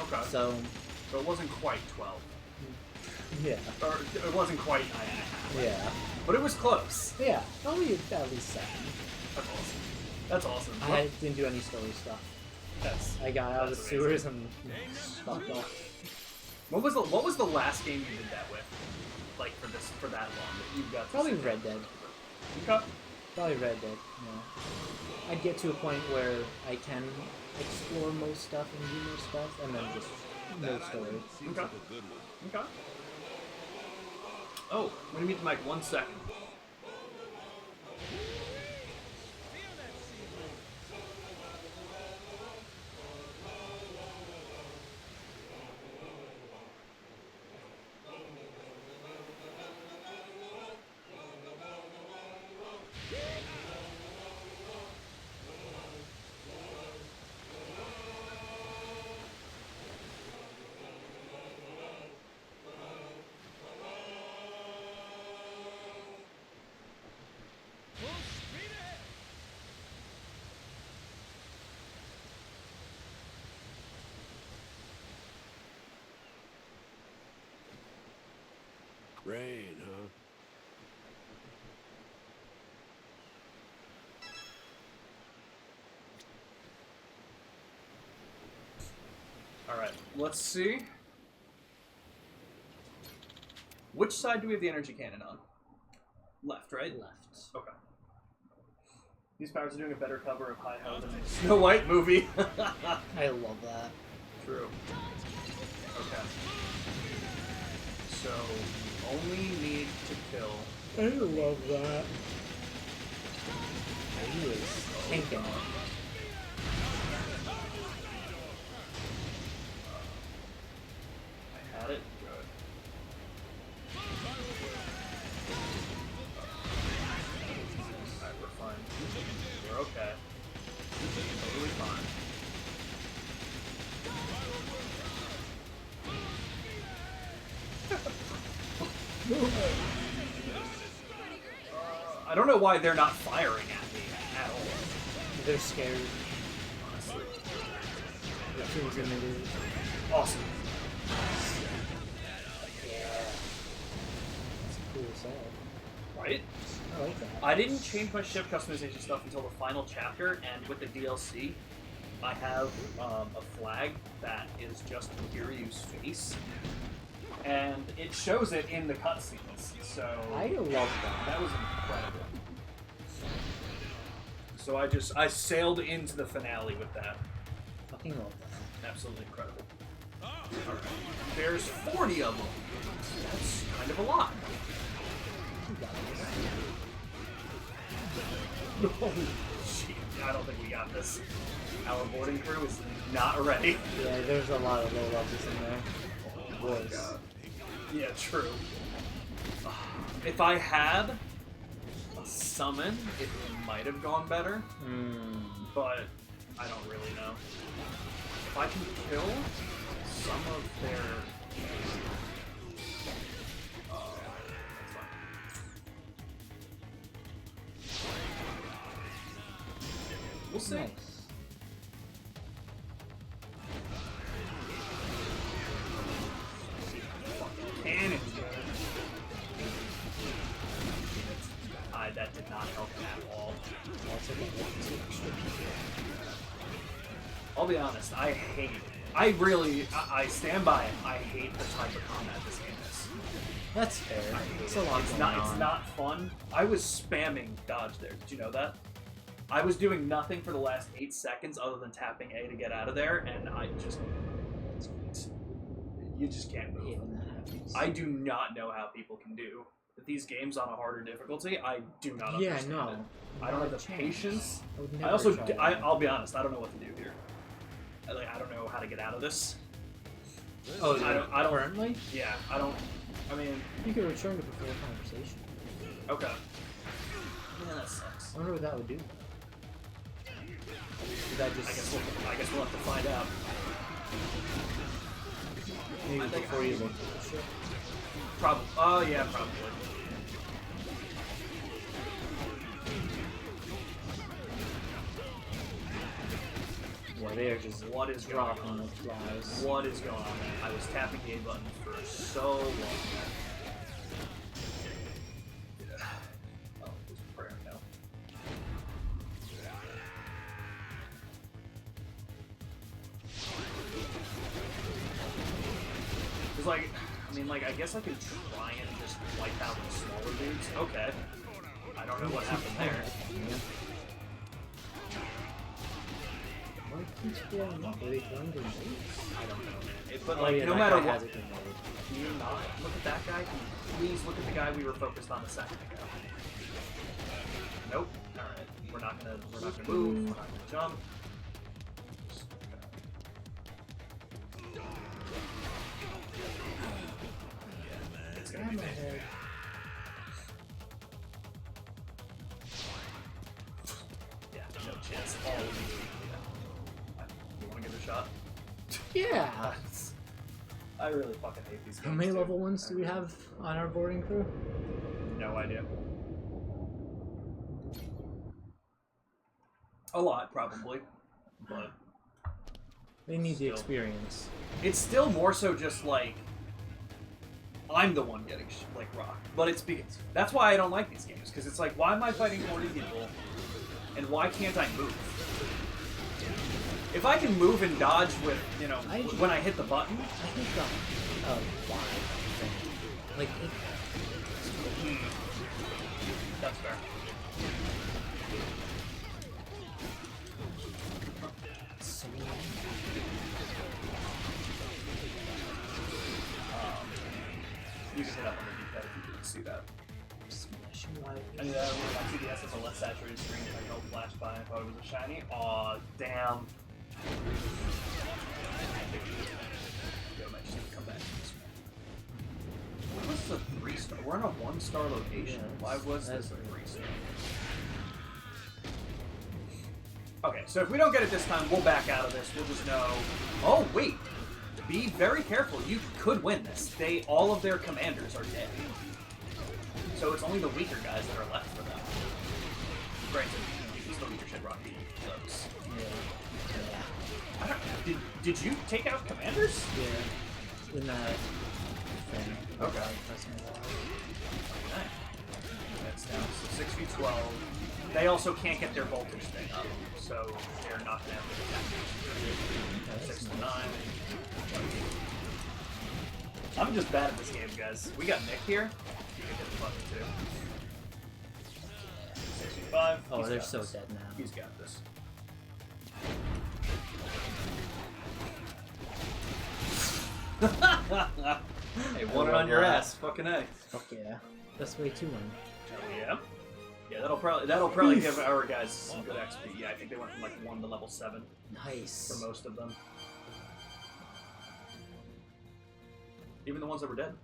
Okay.
So,
it wasn't quite 12.
yeah.
Or it wasn't quite 9.5.
Yeah.
But it was close.
Yeah. Only at least 7.
That's awesome. That's awesome.
I didn't do any story stuff. I got out of the
that's
sewers and fucked off.
What was the last game you did that with? Like for that long that you got to
Probably
sit down?
Red Dead.
Okay.
Probably Red Dead, yeah. I'd get to a point where I can explore most stuff and do most stuff, and then just no story.
Seems
Okay.
like a good one.
Okay. Oh, I'm gonna mute the mic 1 second.
Full speed ahead.
Rain, huh?
Alright, let's see. Which side do we have the energy cannon on? Left, right?
Left.
Okay. These powers are doing a better cover of Hi-Ho than a Snow White movie.
I love that.
True. you only need to kill.
I love that. He was tanking it.
I had it. Good. Alright, we're fine. We're okay. Totally fine. I don't know why they're not firing at me at all.
They're scared.
Honestly.
They're intimidated.
Awesome.
Yeah. That's a cool set.
Right?
I like that.
I didn't change my ship customization stuff until the final chapter, and with the DLC, I have a flag that is just Kiryu's face, and it shows it in the cutscenes. So
I love that.
that was incredible. So I sailed into the finale with that.
Fucking love that.
Absolutely incredible. Alright. There's 40 of them. That's kind of a lot.
You got this.
Shit, I don't think we got this. Our boarding crew is not ready.
Yeah, there's a lot of low levels in there. Boys.
Yeah, true. If I had a summon, it might have gone better, but I don't really know. If I can kill some of their... that's fine. We'll see.
Nice.
Cannon. That did not help at all. I'll be honest, I stand by it. I hate the type of combat this game is.
That's fair.
It's a lot. It's not fun. I was spamming dodge there. Did you know that? I was doing nothing for the last 8 seconds other than tapping A to get out of there, and you just can't move. I do not know how people can do these games on a harder difficulty. I do not understand it. I don't have the patience. I'll be honest, I don't know what to do here. I don't know how to get out of this.
Oh,
I don't
currently?
Yeah, I don't. I mean,
you could return to before conversation.
Okay. Yeah, that sucks.
I wonder what that would do. Would that just...
I guess we'll have to find out.
Maybe before you look at the ship.
Probably. Oh yeah, probably.
Yeah, they are just
what is
dropping
going on?
the flies.
What is going on? I was tapping the A button for so long. Oh, there's a prayer now. It's like, I guess I could try and just wipe out the smaller dudes. Okay. I don't know what happened there.
Why keeps blowing up? Are they trying to move?
I don't know. But no matter what, can you not look at that guy? Can you please look at the guy we were focused on a second ago? Nope. All right. We're not gonna move. We're not gonna jump. It's gonna be bad. Yeah, no chance. All of you. You want to give it a shot?
Yeah.
I really fucking hate these games.
How many level 1s do we have on our boarding crew?
No idea. A lot, probably. But
they need the experience.
It's still more so just like I'm the one getting rocked. But it's because that's why I don't like these games, because it's like, why am I fighting 40 people and why can't I move? If I can move and dodge with, when I hit the button.
I think why thing. Like it.
That's fair. You can hit up on the D-pad if you didn't see that.
Smashing light.
I knew that when my TDS is a less saturated screen, I go flash by and I thought it was a shiny. Aw, damn. Yo, man, just come back to this one. Why was this a 3-star? We're in a 1-star location.
Yeah,
Why was this a
weird.
3-star? Okay, so if we don't get it this time, we'll back out of this. We'll just know. Oh, wait. Be very careful. You could win this. All of their commanders are dead. So it's only the weaker guys that are left for them. Granted, you can still get your shit rocked. Those.
Yeah.
I don't. Did you take out commanders?
Yeah. In that thing.
Okay.
Pressing the wall.
That's down to 6v12. They also can't get their voltage thing up, so they're not going to have to attack. 6 to 9. I'm just bad at this game, guys. We got Nick here. You can hit the button too. 65.
Oh, they're so dead now.
He's got this. Hey, won it on your ass. Fucking A.
Fuck yeah. Best way to win.
Yeah. Yeah, that'll probably give our guys some good XP. Yeah, I think they went from like 1 to level 7
Nice.
for most of them. Even the ones that were dead,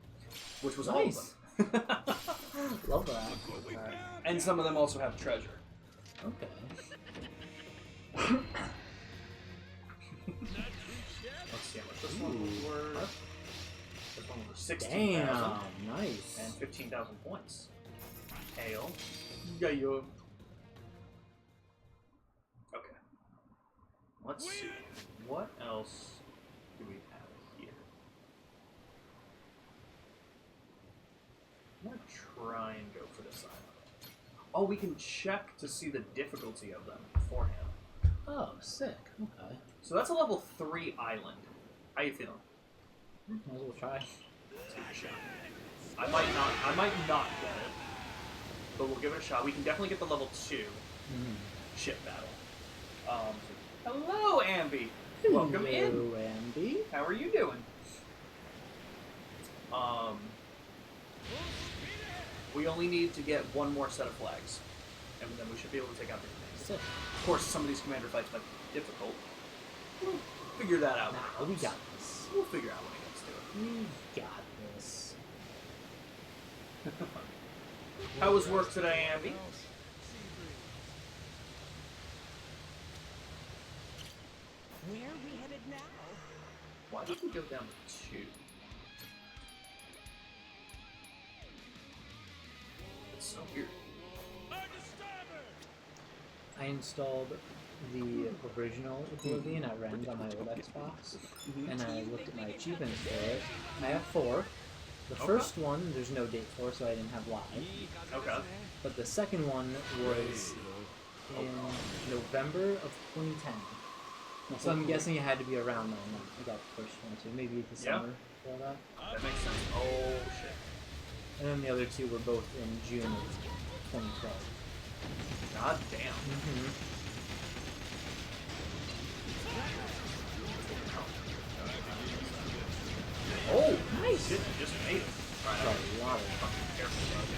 which was
Nice.
all of them.
Love that. Alright.
And some of them also have treasure.
Okay.
Let's see how much this one was worth. This one was 16,000
Damn, nice.
and 15,000 points. Hail. Yeah, you. Okay. Let's see. What else do we have here? I'm gonna try and go for this island. Oh, we can check to see the difficulty of them beforehand.
Oh, sick. Okay.
So that's a level 3 island. How you feeling?
Might as well try.
Let's give it a shot. I might not get it, but we'll give it a shot. We can definitely get the level 2 ship battle. Hello, Ambi. Welcome in.
Hello, Andy.
How are you doing? We only need to get one more set of flags, and then we should be able to take out the commanders.
Sick.
Of course, some of these commander fights might be difficult. We'll figure that out.
Nah, we got this.
We'll figure out when it gets to it.
We got this.
How was work today, Ambi?
Where are we headed now?
Why did we go down to 2? It's so weird.
I installed the original Oblivion at Rend on my old Xbox, and I looked at my achievements for it. I have 4. The first one, there's no date for, so I didn't have live.
Okay.
But the second one was in November of 2010. So I'm guessing it had to be around then. I got the first one too. Maybe the summer before that.
That makes sense. Oh, shit.
And then the other 2 were both in June of 2012.
God damn. Oh, nice! Shit, I just made it. Alright,
Got
I'm
a lot of
fucking careful about it.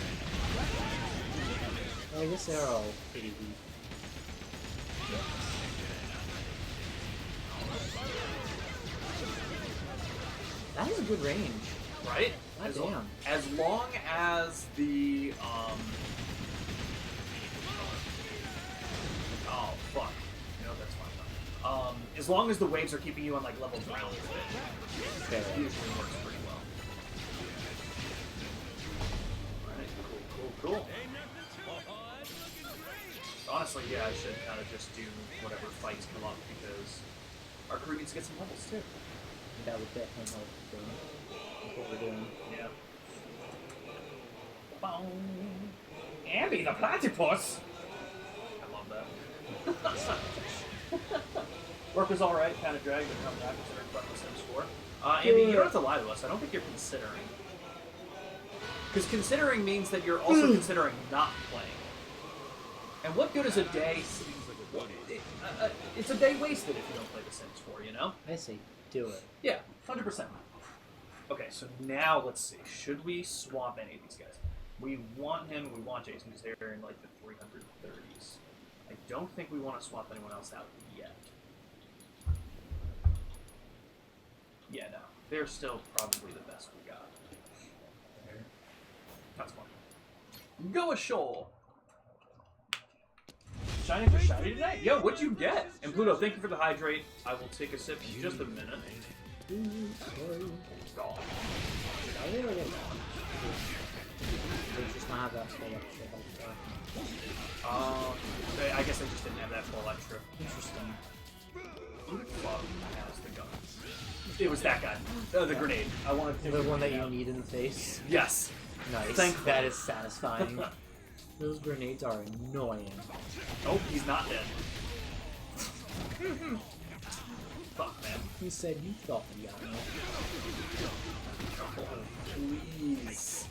Well, I guess they're all pretty weak. That is a good range.
Right?
God damn.
As long as the, oh, fuck. You know, that's fine. As long as the waves are keeping you on, like, level ground, it usually works pretty well. Alright, cool. Honestly, yeah, I should kind of just do whatever fights come up, because our crew needs to get some levels, too.
That would definitely help with what we're doing.
Yeah. Boom. Abby the platypus! I love that. Work was alright, kind of dragged, but come back considering fucking Sims 4. Abby, you don't have to lie to us. I don't think you're considering. Because considering means that you're also considering not playing. And what good is a day? It's a day wasted if you don't play The Sims 4, you know?
I say do it.
Yeah, 100%. Okay, so now let's see. Should we swap any of these guys? We want him, we want Jason, because they're in like the 330s. I don't think we want to swap anyone else out yet. Yeah, no. They're still probably the best we got. That's fun. Go ashore! Shiny for shiny tonight? Yo, what'd you get? And Pluto, thank you for the hydrate. I will take a sip in just a minute. God.
They just not have that full extra health bar.
I guess I just didn't have that full extra.
Interesting.
Who the fuck has the gun? It was that guy. The grenade. I wanted to.
The one that you need in the face?
Yes.
Nice.
Thankfully.
That is satisfying. Those grenades are annoying.
Oh, he's not dead. Fuck, man.
He said you thought you got me.
Please.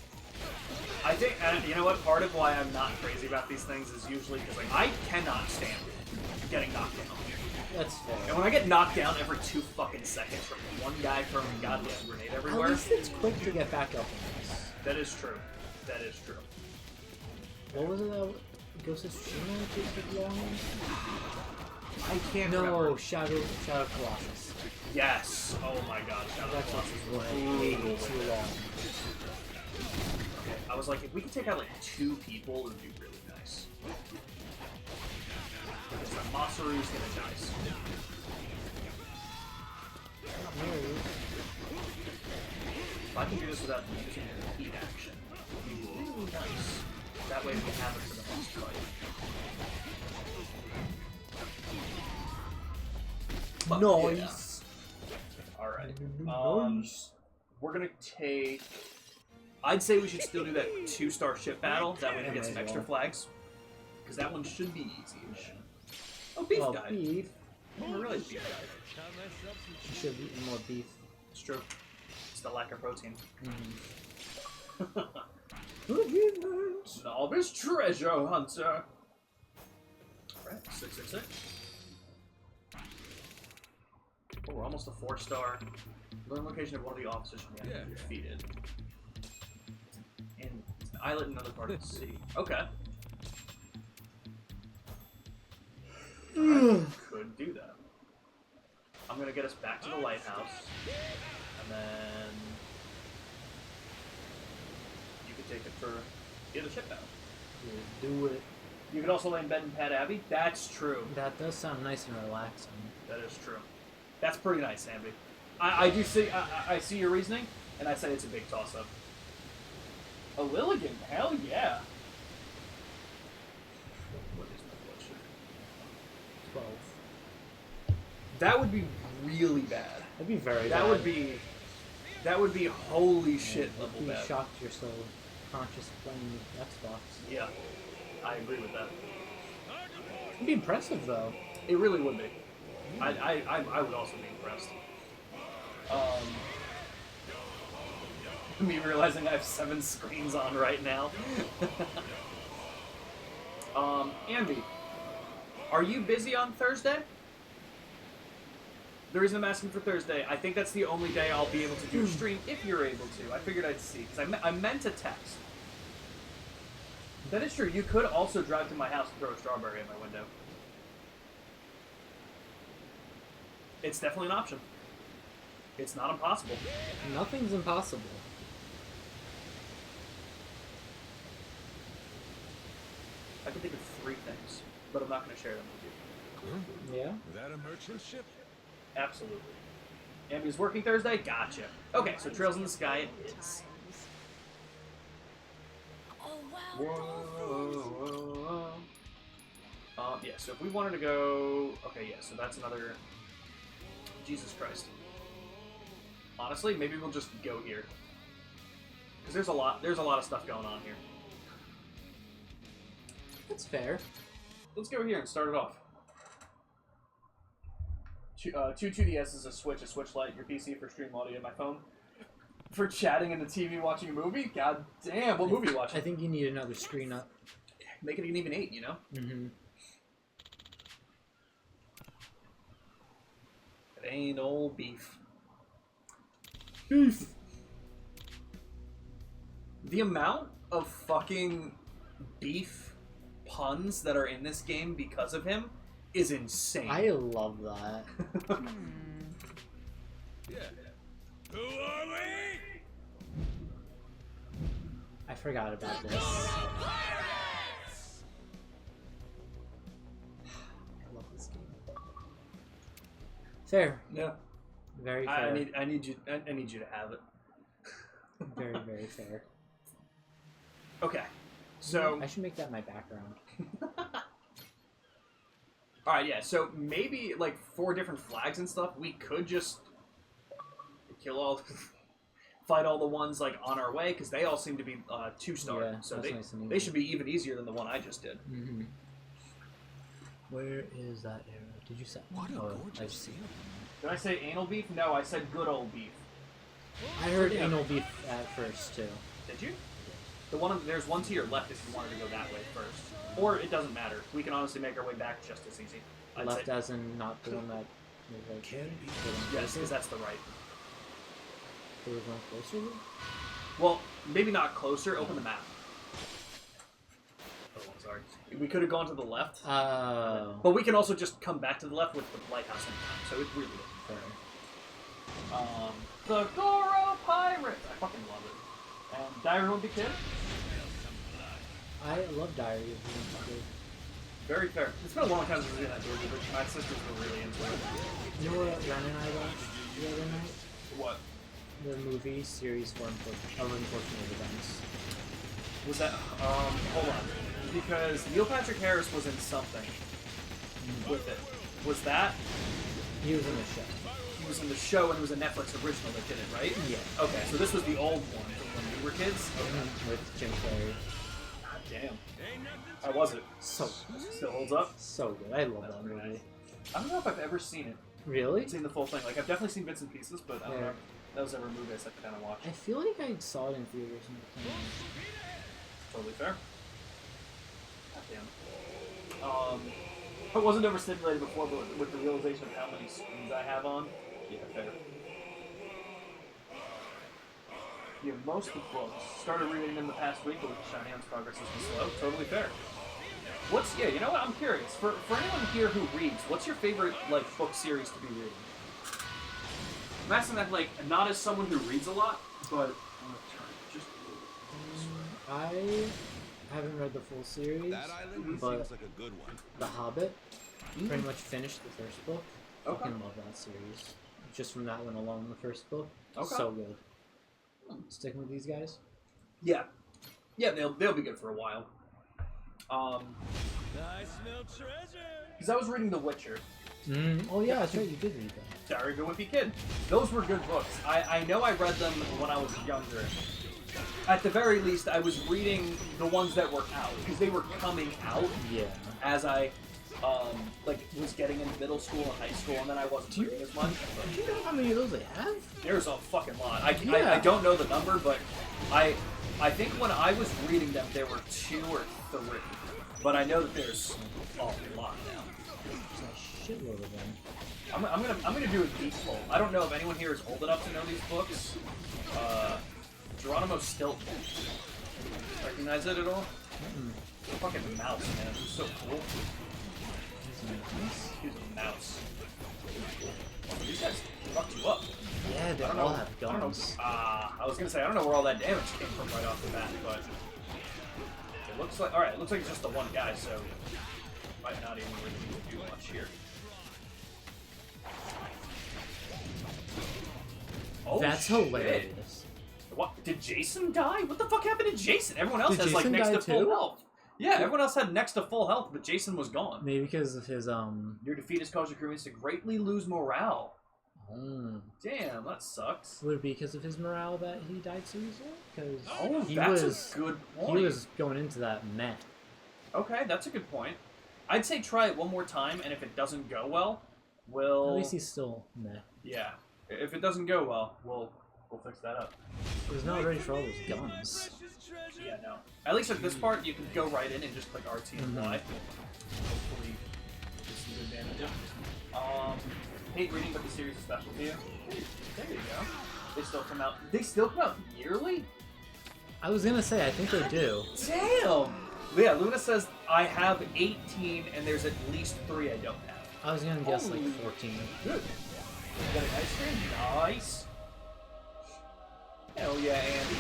I think, and you know what? Part of why I'm not crazy about these things is usually because like I cannot stand getting knocked down.
That's fair.
And when I get knocked down every 2 fucking seconds from one guy throwing a goddamn grenade everywhere,
at least it's quick to get back up in this.
that is true. That is true.
What was it that Ghost of Tsushima took long?
I can't
No,
remember.
Shadow Colossus.
Yes. Oh my god, Shadow
That
Colossus
was
was
way
brutal.
too long.
Okay, I was like, if we could take out like 2 people, it would be really nice. Because the Masaru's gonna die soon. If I can do this without using the heat action, it would be really nice. That way we can have it for the next fight.
Nice.
Yeah. Alright. We're gonna take... I'd say we should still do that 2-star ship battle. That way we get some extra flags. Because that one should be easy-ish. Oh, Beef died.
Beef.
I didn't realize Beef died.
You should have eaten more beef.
It's true. It's the lack of protein. Novice treasure hunter. Alright, 666. Oh, we're almost a 4-star. Learn location of one of the officers from the enemy defeated. And it's an islet in another part of the sea. Okay. I could do that. I'm gonna get us back to the lighthouse. And then you can take it for the other ship battle.
Do it.
You could also lay in bed in Pat Abbey. That's true.
That does sound nice and relaxing.
That is true. That's pretty nice, Amby. I do see. I see your reasoning, and I say it's a big toss-up. A Lilligan, hell yeah. What is my blood sugar?
12.
That would be really bad.
That'd be very
That
bad.
would be. That would be holy shit
I'd
level
be
bad.
shocked you're so conscious playing Xbox.
Yeah, I agree with that.
It'd be impressive though.
It really would be. I would also be impressed. Me realizing I have 7 screens on right now. Andy, are you busy on Thursday? The reason I'm asking for Thursday, I think that's the only day I'll be able to do a stream if you're able to. I figured I'd see, because I meant to text. That is true. You could also drive to my house and throw a strawberry in my window. It's definitely an option. It's not impossible.
Nothing's impossible.
I can think of 3 things, but I'm not going to share them with you.
Yeah?
That a merchant ship?
Absolutely. Ambi's working Thursday? Gotcha. Okay, so Trails in the Sky it is.
Oh wow.
Whoa. Yeah, so if we wanted to go... Okay, yeah, so that's another... Jesus Christ. Honestly, maybe we'll just go here. Because there's a lot of stuff going on here.
That's fair.
Let's go here and start it off. 2 2DS is a Switch Lite, your PC for stream audio, my phone for chatting and the TV watching a movie. God damn, what movie are you watching?
I think you need another screen up.
Make it an even 8, you know?
Mm-hmm.
It ain't old beef.
Beef!
The amount of fucking beef puns that are in this game because of him is insane.
I love that.
Yeah. Who are we?
I forgot about this. I love this game. Fair.
Yeah.
Very fair.
I need you to have it.
Very, very fair.
Okay. So
I should make that my background.
Alright, yeah, so maybe like 4 different flags and stuff, we could just kill all fight all the ones like on our way, because they all seem to be 2-star.
Yeah,
so
that's nice and
they
easy.
should be even easier than the one I just did.
Mm-hmm. Where is that arrow? Did you say?
What a
I
gorgeous
see.
scene.
Did I say anal beef? No, I said good old beef.
I heard anal beef at first too.
Did you? There's one to your left if you wanted to go that way first. Or it doesn't matter. We can honestly make our way back just as easy. I'd
Left
say.
as in not the one that was like
Can be.
Yes, because that's the right.
there was one closer.
Well, maybe not closer. Open the map. Oh, I'm sorry. We could have gone to the left. But we can also just come back to the left with the lighthouse anytime. So it really isn't fair. The Goro Pirates! I fucking love it. And Diary of a Wimpy Kid?
I love Diary of a Wimpy Kid.
Very fair. It's been a long time since we did that, Georgie, but my sisters were really into it.
You know what Ren and I watched the other night?
What?
The movie series for Unfortunate Events.
Was that, hold on. Because Neil Patrick Harris was in something with it. Was that?
He was in the show.
He was in the show and it was a Netflix original that did it, right?
Yeah.
Okay, so this was the old one from when we were kids?
With Jim Carrey.
God damn. How was it?
So
Still holds up?
so good. I love that movie.
Nice. I don't know if I've ever seen it.
Really?
Seen the full thing. Like, I've definitely seen bits and pieces, but I don't know if that was ever a movie I sat down and watched.
I feel like I saw it in theaters and
Totally fair. God damn. It wasn't overstimulated before, but with the realization of how many screens I have on, yeah, fair. Yeah, most of the books. Started reading them the past week, but with Shiny On's progress has been slow. Totally fair. You know what? I'm curious. For anyone here who reads, what's your favorite, like, book series to be reading? I'm asking that, like, not as someone who reads a lot, but
I haven't read the full series,
That island
but
seems like a good one.
The Hobbit pretty much finished the first book.
Okay.
Fucking love that series. Just from that one alone, the first book.
Okay.
So good. Sticking with these guys?
yeah. Yeah, they'll be good for a while.
I smell treasure.
Because I was reading The Witcher,
Oh yeah, that's right, you did read that.
Diary of a Wimpy Kid. Those were good books. I know I read them when I was younger. At the very least, I was reading the ones that were out, because they were coming out
Yeah.
as I, was getting into middle school and high school, and then I wasn't reading as much.
Do you know how many of those they have?
There's a fucking lot.
Yeah.
I don't know the number, but I think when I was reading them, there were 2 or 3. But I know that there's a lot now.
There's a shitload of them.
I'm gonna do a deep poll. I don't know if anyone here is old enough to know these books. Geronimo Stilton. Recognize it at all? Fucking mouse, man. He's so cool. He's a mouse. These guys fucked you up.
Yeah, they
I don't
all
know.
have
I don't know.
guns.
I was gonna say I don't know where all that damage came from right off the bat, but it looks like it looks like it's just the one guy, so might not even really need to do much here. Oh,
That's
shit.
hilarious.
What? Did Jason die? What the fuck happened to Jason? Everyone else
Did
has like
Jason
next
die
to full
too?
health. Yeah, everyone else had next to full health, but Jason was gone.
Maybe because of his
Your defeat has caused your crewmates to greatly lose morale. Damn, that sucks.
Would it be because of his morale that he died so easily? Because
That's a good point.
He was going into that meh.
Okay, that's a good point. I'd say try it one more time, and if it doesn't go well, we'll...
At least he's still meh.
Yeah. If it doesn't go well, we'll fix that up.
He's not ready for all those guns.
Yeah, no. At least at this part, you can go right in and just click RT and Y. Hopefully, get some good damage. Hate reading, but the series is special to you. There you go. They still come out yearly?
I was gonna say, I think they do.
Damn! Yeah, Luna says I have 18 and there's at least 3 I don't have.
I was gonna guess like 14.
Good. Got an ice cream? Nice. Hell yeah, Andy.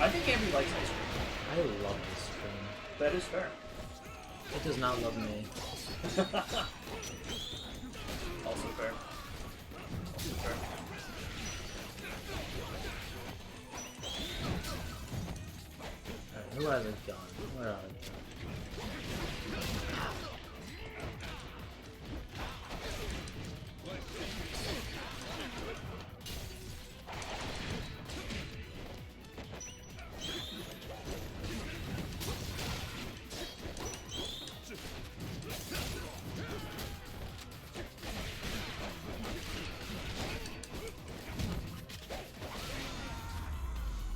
I think Andy likes ice cream.
I love ice cream.
That is fair.
It does not love me.
Also fair. Also fair.
Alright, who has a gun? Where are they?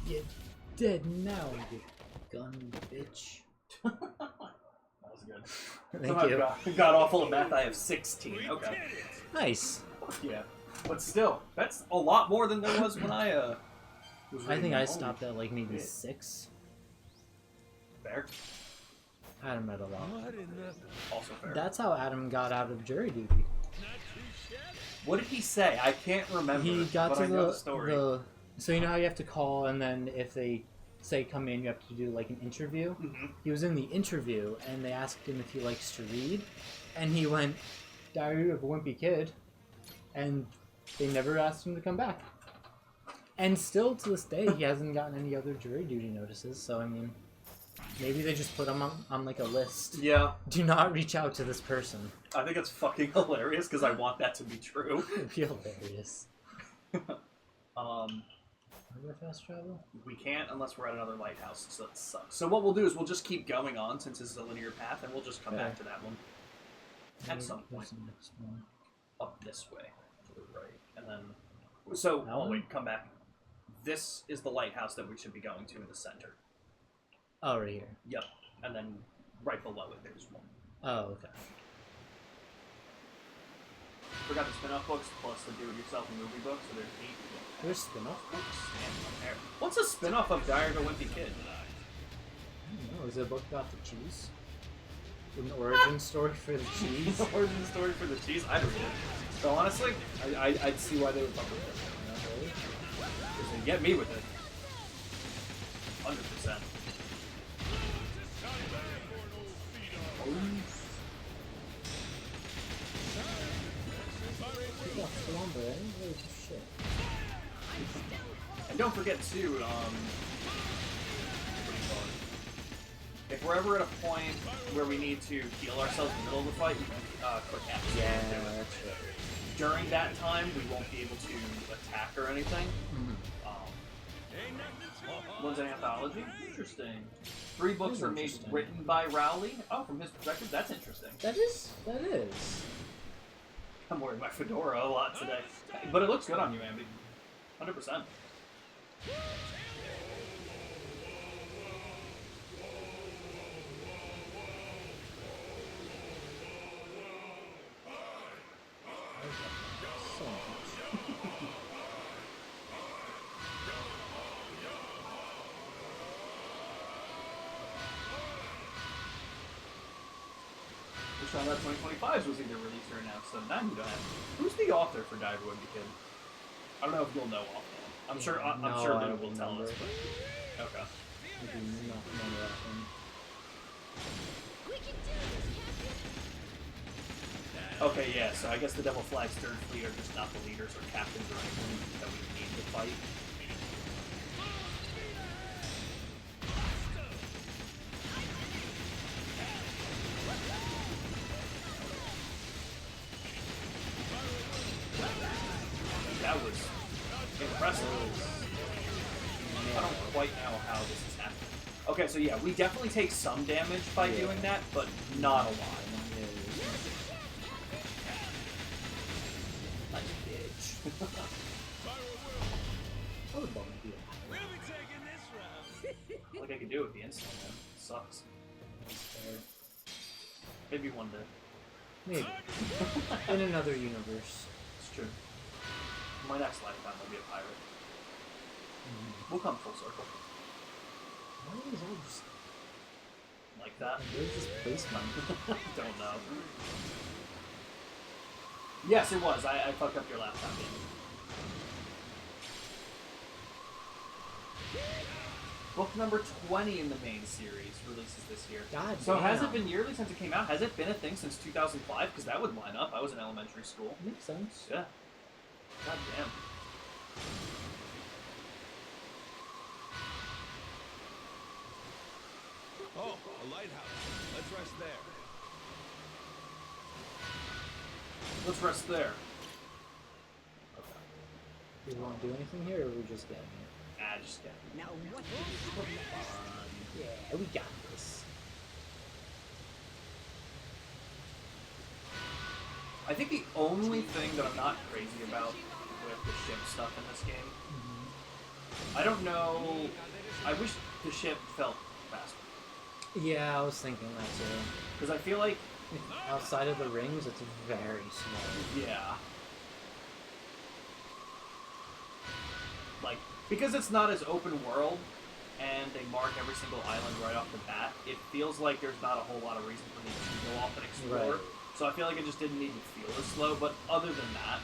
You're dead now, you gun bitch.
That was good.
Thank you.
Got awful at math. I have 16. Okay.
Nice.
Yeah. But still, that's a lot more than there was when I was
I think I
reading.
stopped at like maybe
Yeah.
6.
Fair.
Adam read a lot.
Also fair.
That's how Adam got out of jury duty.
What did he say? I can't remember.
He got
but
to
I know the story.
So you know how you have to call, and then if they say come in, you have to do like an interview. He was in the interview, and they asked him if he likes to read, and he went, "Diary of a Wimpy Kid," and they never asked him to come back. And still to this day, he hasn't gotten any other jury duty notices. So I mean, maybe they just put him on like a list.
Yeah.
Do not reach out to this person.
I think it's fucking hilarious because I want that to be true.
It'd be hilarious. Remember fast travel?
We can't unless we're at another lighthouse, so that sucks. So what we'll do is we'll just keep going on since this is a linear path, and we'll just come back to that one at some point.
Where's the next one?
Up this way, to the right, and then. So
That
oh
one?
wait, come back. This is the lighthouse that we should be going to in the center.
Oh, right here.
Yep, and then right below it there's one.
Oh, okay.
Forgot the spin-off books plus the do-it-yourself movie books, so there's 8 books.
There's spin-off books?
What's a spin-off of Diary of a Wimpy Kid?
I don't know. Is it a book about the cheese? An origin story for the cheese?
An origin story for the cheese? I'd read it. So honestly, I'd see why they would publish it.
Not really.
Because they get me with it. 100%.
Pick up the lumber, eh? Holy shit.
And don't forget too, what do you call it? If we're ever at a point where we need to heal ourselves in the middle of the fight, we can click X.
Yeah, that's right.
During that time, we won't be able to attack or anything. One's an anthology. Interesting. 3 books are made written by Rowley. Oh, from his perspective, that's interesting.
That is.
I'm wearing my fedora a lot today. But it looks good on you, Ambi. 100%.
So much.
Which found out 2025's was either released or announced, so now you don't have. Who's the author for Diary of a Wimpy Kid? I don't know if you'll know offhand. I'm sure
No,
sure
I
Lou
don't
will tell us.
remember.
But... Okay.
I do not remember that one.
We can do this, Captain!
Okay, yeah, so I guess the Devil Flag's third fleet are just not the leaders or captains or anything that we need to fight. That was impressive. I don't quite know how this is happening. Okay, so yeah, we definitely take some damage by doing that, but not a lot. Like a bitch.
I would love to do it.
We'll be taking this round.
Like I could do it with the instant, man. Sucks. Maybe one day.
Maybe. In another universe.
It's true. My next lifetime I'll be a pirate.
Mm.
We'll come full circle.
Why is all just
Like that.
where's this placement?
Don't know. Yes, it was. I fucked up your last time. Book number 20 in the main series releases this year.
God
so
damn.
has it been yearly since it came out? Has it been a thing since 2005? Because that would line up. I was in elementary school.
Makes sense.
Yeah. God damn.
Oh, a lighthouse. Let's rest there.
Let's rest there.
Do we want to do anything here, or are we just getting it?
Ah, just get it.
Now what?
Yeah, we got this.
I think the only thing that I'm not crazy about with the ship stuff in this game, I don't know. I wish the ship felt faster.
Yeah, I was thinking that too.
Because I feel like,
Outside of the rings, it's very slow.
yeah. Like, because it's not as open world, and they mark every single island right off the bat, it feels like there's not a whole lot of reason for me to go off and explore.
Right.
So I feel like it just didn't need to feel as slow, but other than that,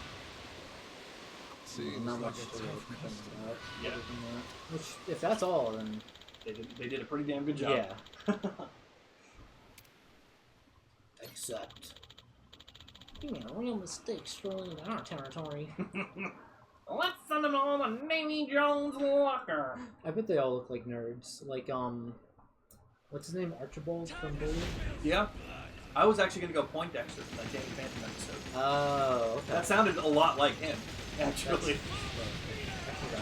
Seems
Not
like
much
a
to really
tough
complain
customer.
about.
Yeah.
other than that. Which, if that's all, then
they did a pretty damn good job.
yeah. Except, you made a real mistake strolling into our territory.
Let's send them all to Navy Jones Walker.
I bet they all look like nerds. Like, what's his name? Archibald from Bully?
Yeah. I was actually going to go Poindexter from that Danny Phantom episode.
Oh, okay.
That sounded a lot like him, actually.
Actually,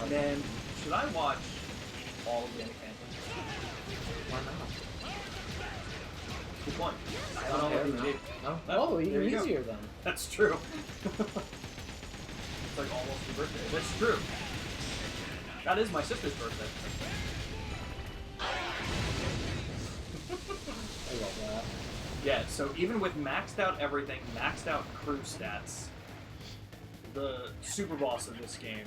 And then, should I watch all of Danny Phantom?
why not?
Good point. I
don't
don't know
care,
what you did.
No?
That-
Oh,
there
even
you go.
easier then.
That's true. It's like almost your birthday. That's true. That is my sister's birthday.
I love that.
Yeah, so even with maxed out everything, maxed out crew stats, the super boss of this game,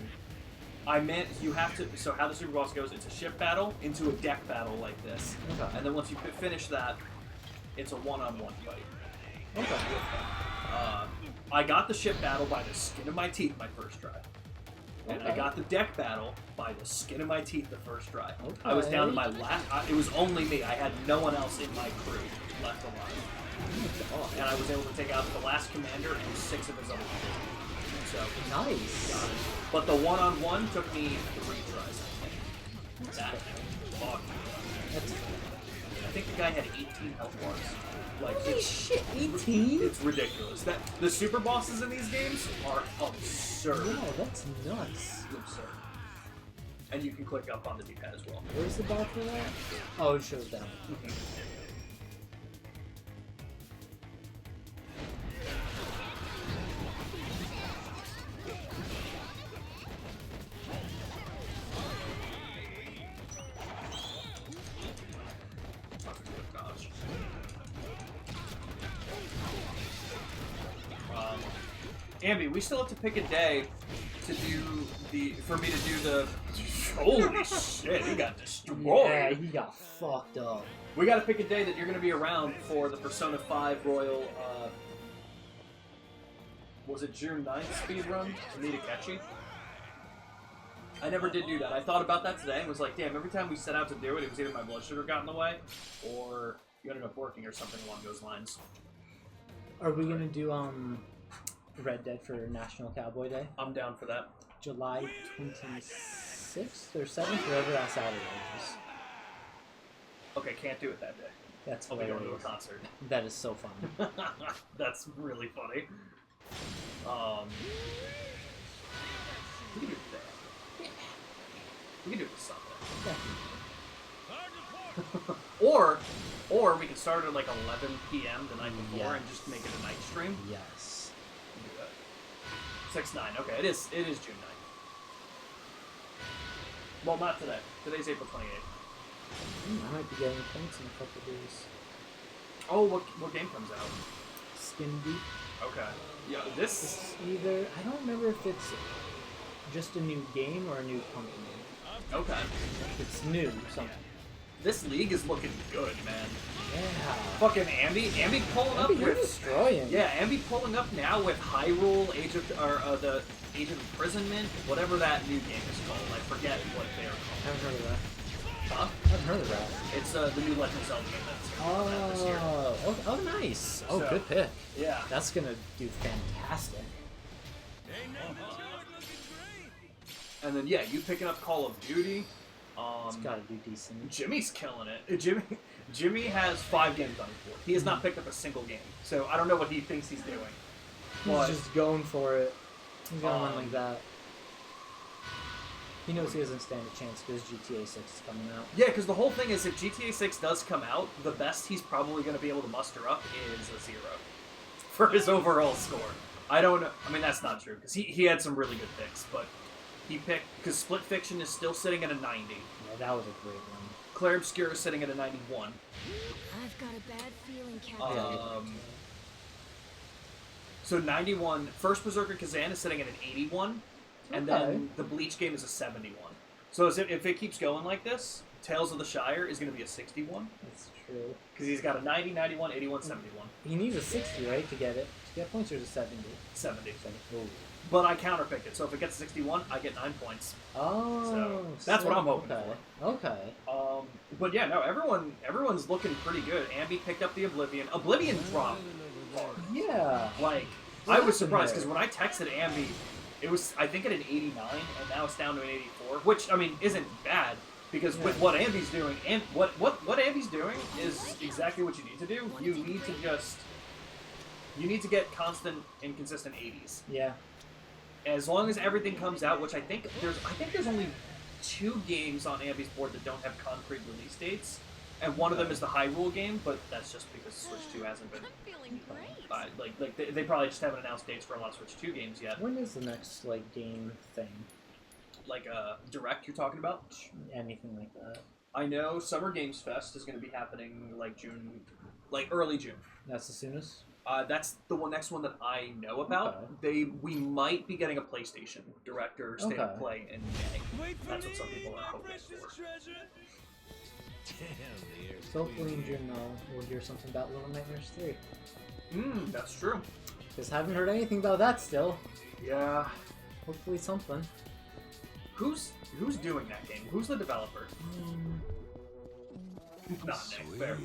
I meant you have to, so how the super boss goes, it's a ship battle into a deck battle like this.
Okay.
And then once you finish that, it's a one-on-one fight.
Okay.
I got the ship battle by the skin of my teeth my first try. And I
Okay.
got the deck battle by the skin of my teeth the first try. I was down to
Okay.
my last, it was only me. I had no one else in my crew left alive. And I was able to take out the last commander and 6 of his other crew. So,
Nice.
got it. But the one-on-one took me 3 tries, I think. That fucked me up.
That's
I think the guy had 18 health bars. Like,
holy
it's,
shit, 18?
it's ridiculous. That the super bosses in these games are absurd.
Wow, that's nuts.
Absurd. And you can click up on the D-pad as well.
Where's the bar for that? Oh, it shows down.
Gosh. Ambi, we still have to pick a day to do for me to do the. Holy shit, he got destroyed.
Yeah, he got fucked up.
We gotta pick a day that you're gonna be around for the Persona 5 Royal, was it June 9th speed run to meet Akechi? I never did do that. I thought about that today and was like, damn, every time we set out to do it, it was either my blood sugar got in the way, or you ended up working or something along those lines.
Are we gonna do, Red Dead for National Cowboy Day?
I'm down for that.
July 26th or 7th, wherever that Saturday is.
Okay, can't do it that day.
That's
I'll be going to a
hilarious.
concert.
That is so fun.
That's really funny. We can do it there. We can do it Sunday. Or we can start at like 11 p.m. the night before and just make it a night stream.
Yes.
We can do that. 6/9. Okay, it is June 9th. Well, not today. Today's April 28th.
I might be getting points in a couple days.
Oh, what game comes out?
Skin Deep.
Okay. Yeah, this.
It's either, I don't remember if it's just a new game or a new company.
Okay.
It's new, so
This league is looking good, man.
yeah.
Fucking Ambi pulling up
You're
with
destroying.
yeah, Ambi pulling up now with Hyrule, the Age of Imprisonment, whatever that new game is called. I forget what they're
I
called.
haven't heard of that.
Huh?
I haven't heard of that.
It's the new Legend of Zelda game that's coming out this year.
Oh, nice. Oh,
So,
good pick.
Yeah.
That's gonna do fantastic.
And then yeah, you picking up Call of Duty.
It's gotta do decent.
Jimmy's killing it. Jimmy has 5 games on his board. He has not picked up a single game, so I don't know what he thinks he's doing. But,
He's just going for it. He's gonna win like that. He knows he doesn't stand a chance because GTA 6 is coming out.
yeah, because the whole thing is if GTA 6 does come out, the best he's probably going to be able to muster up is a 0 for his overall score. I don't know. I mean, that's not true because he had some really good picks, but he picked because Split Fiction is still sitting at a 90.
Yeah, that was a great one.
Claire Obscura is sitting at a 91.
I've got a bad feeling, Captain.
So 91. First Berserker Kazan is sitting at an 81, and then the Bleach game is a 71. So if it keeps going like this, Tales of the Shire is going to be a 61.
That's true.
Because he's got a 90, 91, 81, 71.
He needs a 60, right, to get it. To get points, or is it 70?
70.
Oh.
But I counterpick it, so if it gets 61, I get 9 points.
Oh,
So, that's what I'm hoping
for. Okay.
But yeah, no, everyone's looking pretty good. Ambi picked up the Oblivion. Oblivion dropped hard.
Yeah.
Like,
What
I was
happened
surprised
there?
because when I texted Ambi, it was, I think, at an 89, and now it's down to an 84, which, I mean, isn't bad, because with what Ambi's doing, and what Ambi's doing is exactly what you need to do. You need to get constant and consistent 80s.
Yeah.
As long as everything comes out, which I think there's only 2 games on Ambi's board that don't have concrete release dates, and one of them is the Hyrule game, but that's just because Switch 2 hasn't been.
I'm feeling great.
They probably just haven't announced dates for a lot of Switch 2 games yet.
When is the next, like, game thing?
Like Direct you're talking about?
Anything like that?
I know Summer Games Fest is going to be happening like June, like early June.
That's the soonest?
That's the next one that I know about.
Okay.
We might be getting a PlayStation Direct or State of Play in May. That's what some people are hoping for.
So hopefully in June we'll hear something about Little Nightmares 3.
That's true.
Just haven't heard anything about that still.
Yeah.
Hopefully something.
Who's doing that game? Who's the developer? Not Nick. Fair.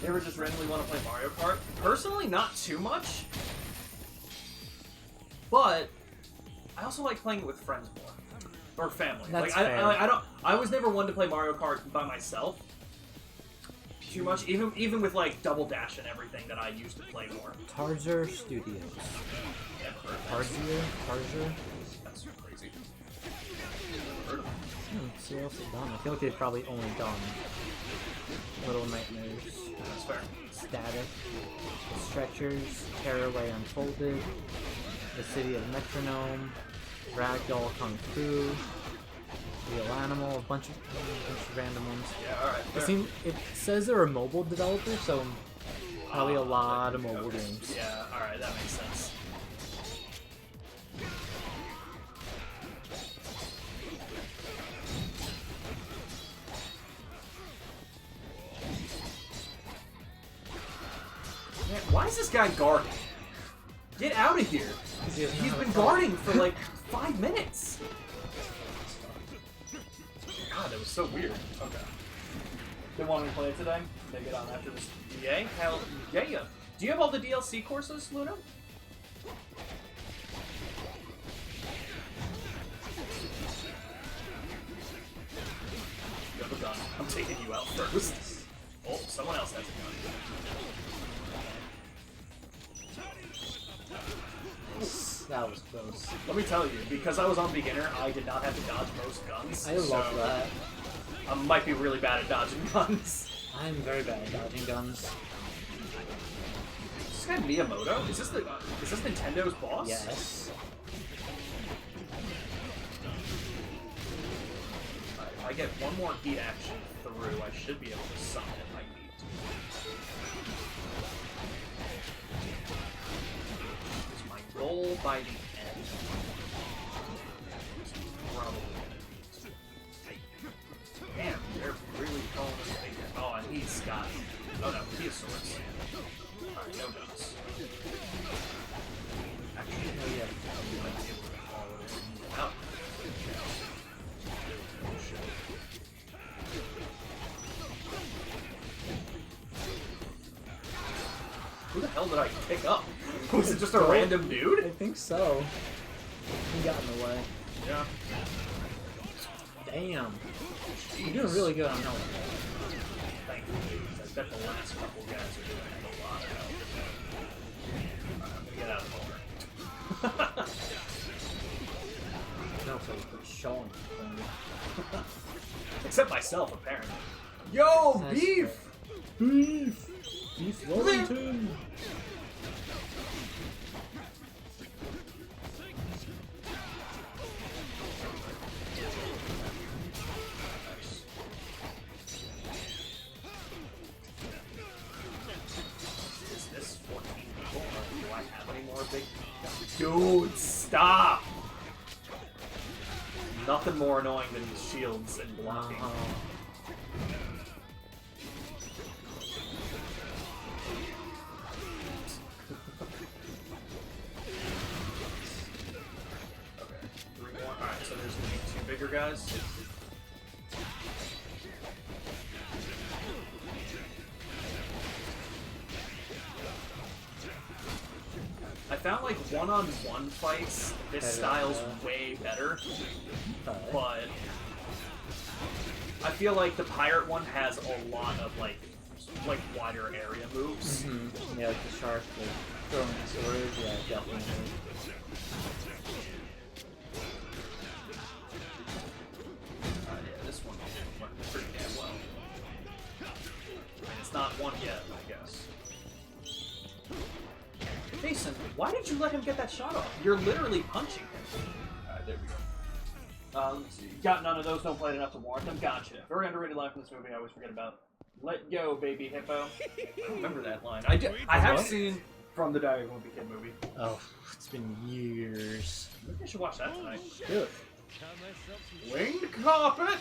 You ever just randomly want to play Mario Kart? Personally, not too much. But I also like playing it with friends more, or family.
That's
like
fair.
I was never one to play Mario Kart by myself too much. Even with like Double Dash and everything that I used to play more.
Tarzer Studios. Tarzer?
That's crazy.
Let's see what else they've done. I feel like they've probably only done Little Nightmares.
That's fair.
Static. Stretchers. Tearaway Unfolded. The City of Metronome. Ragdoll Kung Fu. Real Animal. A bunch of random ones.
Yeah, alright.
It says they're a mobile developer, so probably a lot of mobile games.
Yeah, alright, that makes sense. Man, why is this guy guarding? Get out of here! He's been guarding for like 5 minutes! God, that was so weird. Okay. They want me to play it today? They get on after this. Yay? Hell yeah! Do you have all the DLC courses, Luna? You have a gun. I'm taking you out first. Oh, someone else has a gun.
That was close.
Let me tell you, because I was on beginner, I did not have to dodge most guns.
I love that.
I might be really bad at dodging guns.
I'm very bad at dodging guns.
Is this guy Miyamoto? Is this Nintendo's boss?
Yes.
If I get one more heat action through, I should be able to summon if I need to. Is my goal by the end? It's probably gonna be to hell did I pick up? Was it just a random
I
dude?
think so. He got in the way.
Yeah.
Damn. You're doing really good on health.
Thank you. I bet the last couple guys are doing a lot of health. Alright, I'm gonna get out of the water.
No, so it's showing.
Except myself, apparently. Yo,
Nice.
beef!
Beef! Beef Wellington!
Is this 14 people? Do I have any more big... Dude, stop! Nothing more annoying than these shields and blocking. Okay, 3 more. Alright, so there's gonna be 2 bigger guys. I found like one-on-one fights, this style's way better, but I feel like the pirate one has a lot of like wider area moves.
Yeah, like the shark, like throwing the swords, yeah, definitely.
Yeah, this one went pretty damn well. I mean, it's not one yet, I guess. Jason, why did you let him get that shot off? You're literally punching him. Alright, there we go. Let's see. Got none of those, don't play it enough to warrant them. Gotcha. Very underrated line from this movie I always forget about. Let go, baby hippo. I don't remember that line. I have seen from the Diary of a Wimpy Kid movie.
Oh, it's been years.
Maybe I should watch that tonight.
Do it.
Winged carpet!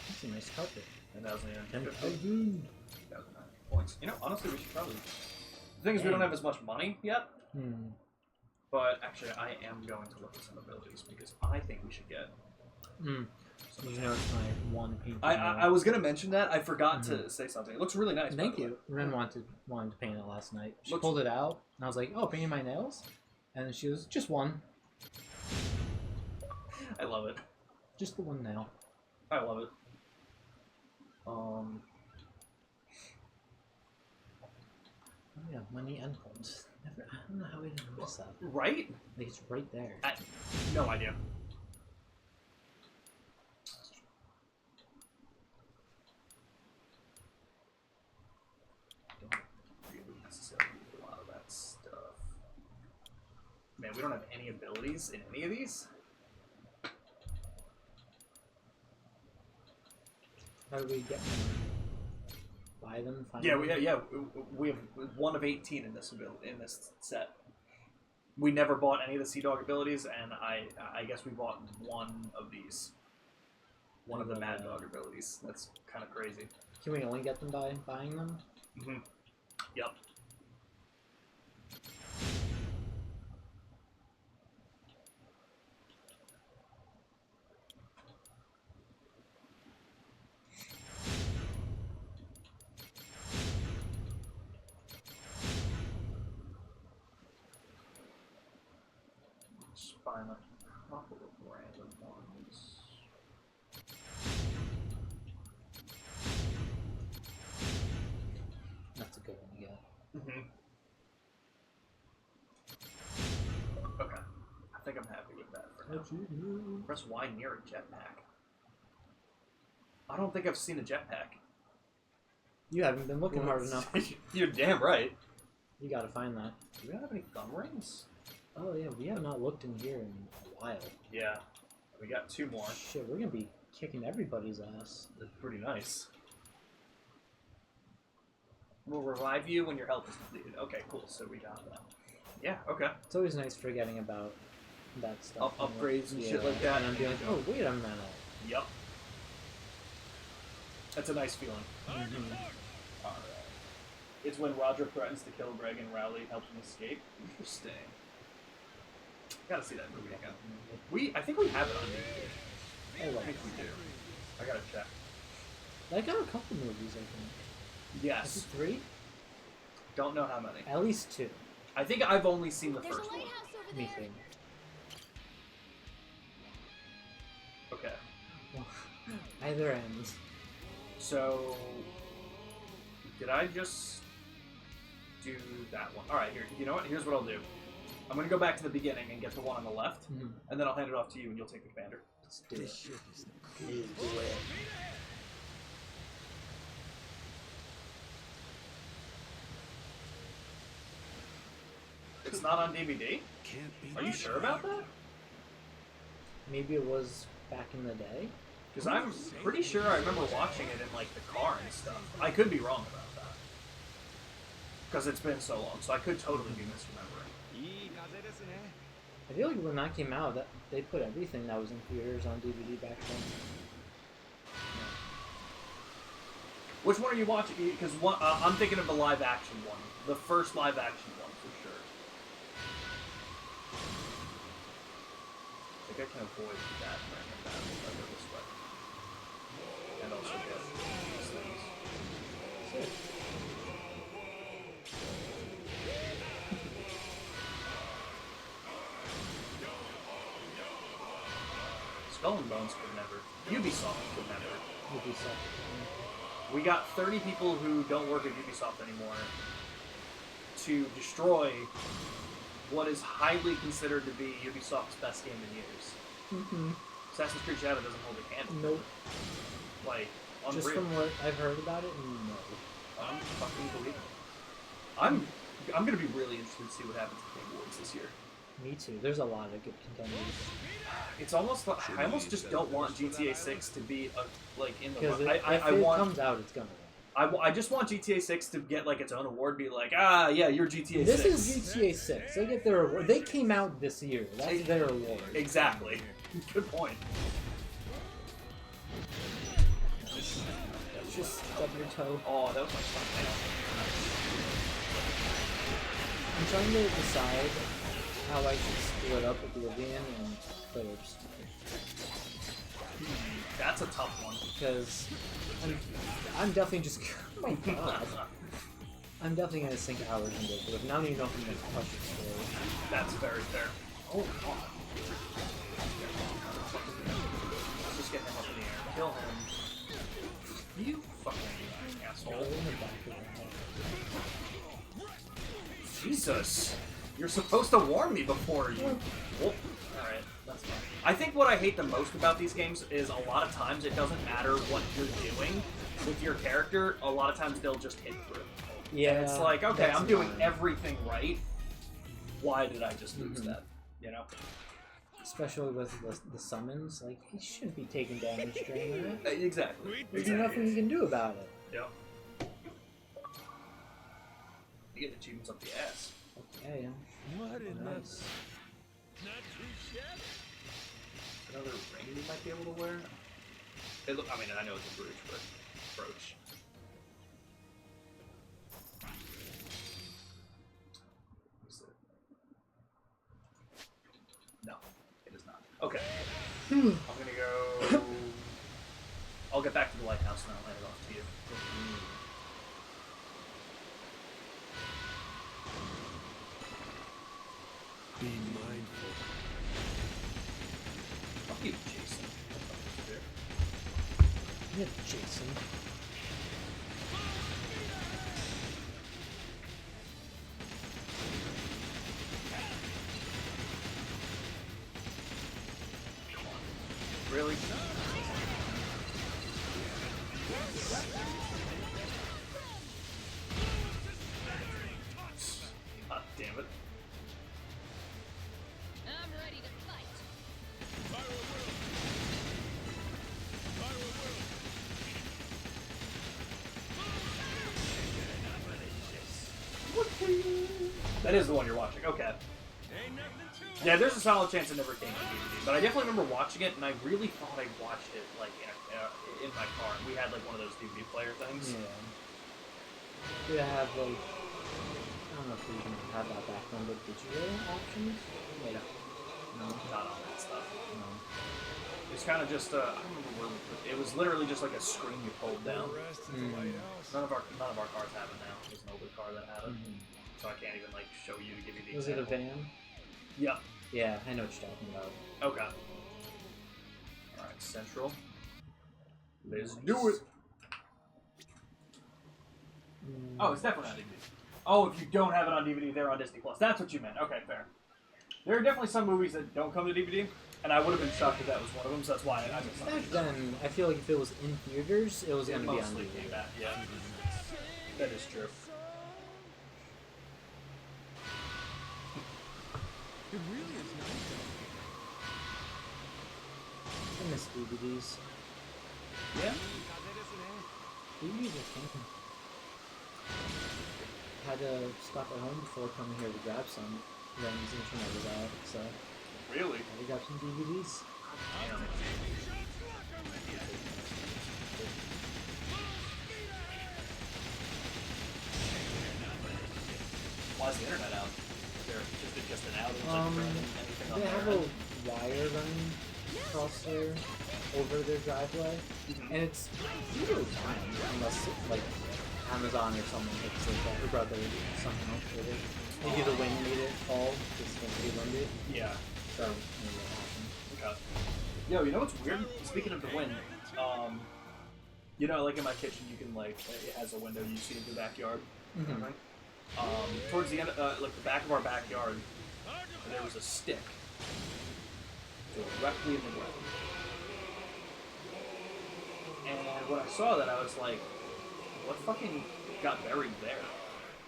That's a nice carpet.
10,000 points. You know, honestly, we should probably... The thing is, we don't have as much money yet. But actually, I am going to look at some abilities because I think we should get.
You know, it's my one painting.
I was gonna mention that. I forgot to say something. It looks really nice.
Thank you. Ren wanted to paint it last night. She pulled it out, and I was like, "Oh, painting my nails," and she was just one.
I love it.
Just the one nail.
I love it.
Oh yeah, money endpoints. I don't know how we didn't miss that.
Right?
Like it's right there.
No idea. Don't really necessarily need a lot of that stuff. Man, we don't have any abilities in any of these.
How do we get them? Buy them? Find
Yeah,
them?
we have 1 of 18 in this set. We never bought any of the Sea Dog abilities, and I guess we bought 1 of these. 1 of the Mad Dog abilities. That's kind of crazy.
Can we only get them by buying them?
Yep. Find a couple of random ones.
That's a good one to get.
Okay. I think I'm happy with that for now. Press Y near a jetpack. I don't think I've seen a jetpack.
You haven't been looking hard enough.
You're damn right.
You gotta find that.
Do we have any thumb rings?
Oh yeah, we have not looked in here in a while.
Yeah. We got 2 more.
Shit, we're gonna be kicking everybody's ass.
That's pretty nice. We'll revive you when your health is depleted. Okay, cool. So we got that. Yeah, okay.
It's always nice forgetting about that stuff.
Upgrades and shit like that.
And I'm being like, oh, wait a minute.
Yep. That's a nice feeling. Alright. It's when Roger threatens to kill Greg and Rowley helps him escape. Interesting. Gotta see that movie again. I think we have it on DVD. I think we do. I gotta check.
I got a couple movies, I think.
Yes.
Is it 3?
Don't know how many.
At least 2.
I think I've only seen the
There's a
first one.
lighthouse over
Me
there.
too.
Okay.
Well, either ends.
So, did I just do that one? All right, here. You know what? Here's what I'll do. I'm gonna go back to the beginning and get the one on the left, and then I'll hand it off to you, and you'll take the commander.
Let's do
This
it.
ship is the
Please do it.
It's not on DVD.
can't be.
Are you sure about that?
Maybe it was back in the day.
Because I'm pretty sure I remember watching it in like the car and stuff. I could be wrong about that. Because it's been so long, so I could totally be misremembering.
I feel like when that came out, that they put everything that was in theaters on DVD back then.
Which one are you watching? Because I'm thinking of the live action one, the first live action one for sure. I think I can avoid that random battle if I go this way, and also get these things.
Sick.
Skull and Bones could never. Ubisoft could never.
Ubisoft.
We got 30 people who don't work at Ubisoft anymore to destroy what is highly considered to be Ubisoft's best game in years. Assassin's Creed Shadow doesn't hold a candle.
Nope.
Like, unreal.
Just from what I've heard about it, no.
I'm fucking believing it. I'm gonna be really interested to see what happens at the Game Awards this year.
Me too. There's a lot of good contenders.
It's almost like, I almost just don't want GTA 6 to be like in the
Because
run.
if
I
it
want.
comes out, it's gonna win.
I just want GTA 6 to get like its own award. Be like, ah, yeah, you're GTA 6.
This is GTA 6. They get their award. They came out this year. That's their award.
Exactly. Good point.
Just stub your toe.
Oh, that was my fun.
I'm trying to decide how I should split up Oblivion and First.
That's a tough one.
Because I'm definitely just. Oh my god. I'm definitely gonna sink hours into it, but now you know if I'm gonna crush it story.
That's very fair. Oh god. Let's just get him up in the air. Kill him. You fucking asshole.
In the back of the head.
Jesus. You're supposed to warn me before you. Oh, alright, that's fine. I think what I hate the most about these games is a lot of times it doesn't matter what you're doing with your character. A lot of times they'll just hit through.
Yeah.
And it's like, okay,
that's
I'm doing
annoying.
everything right. Why did I just lose that? You know?
Especially with the summons, like, he shouldn't be taking damage during that.
Exactly.
There's nothing you can do about it.
Yep. You get achievements up the ass.
Okay,
What in
nice.
Not too shabby.
Another ring you might be able to wear? It look, I mean, I know it's a brooch, but brooch. Is it? No, it is not. Okay. I'm gonna go. I'll get back to the lighthouse and I'll hand it off to you.
Be mindful.
Fuck you, Jason.
Yeah, Jason.
Really? God damn it.
I'm ready to fight.
That is the one you're watching. Okay. Yeah, there's a solid chance it never came on DVD, but I definitely remember watching it, and I really thought I watched it like in my car. And we had like one of those DVD player things.
Yeah. Do you have like, I don't know if you can have that back then, but digital options? Like, no.
Not on that stuff.
No.
It's kind of just I don't remember where we put it. It was literally just like a screen you pulled down. None of our cars have it now. There's an older car that had it, so I can't even like show you to give you the
Was
example.
it a van?
Yeah.
Yeah, I know what you're talking about.
Okay. All right, Central. Let's do it. Oh, it's definitely on DVD. Oh, if you don't have it on DVD, they're on Disney Plus. That's what you meant. Okay, fair. There are definitely some movies that don't come to DVD, and I would have been shocked if that was one of them. So that's why I missed
Back then, I feel like if it was in theaters, it was going to be on
mostly
DVD.
came back. Yeah, that is true.
It really is nice.
I miss DVDs.
Yeah.
DVDs are fun. Had to stop at home before coming here to grab some. Then the internet was out, so
Really?
I had to grab some DVDs.
Why is the internet out? Is there just an outage? Anything on
They have
their
a
end?
wire running across there, over their driveway, and it's usually fine unless like Amazon or someone hits it, or brother somehow hit it. Maybe the wind made it fall, just when they windy.
Yeah.
So maybe that happened.
Okay. Yo, you know what's weird? Speaking of the wind, you know, like in my kitchen, you can like it has a window you see in the backyard. Towards the end, like the back of our backyard, there was a stick directly in the ground. And when I saw that, I was like, "What fucking got buried there?"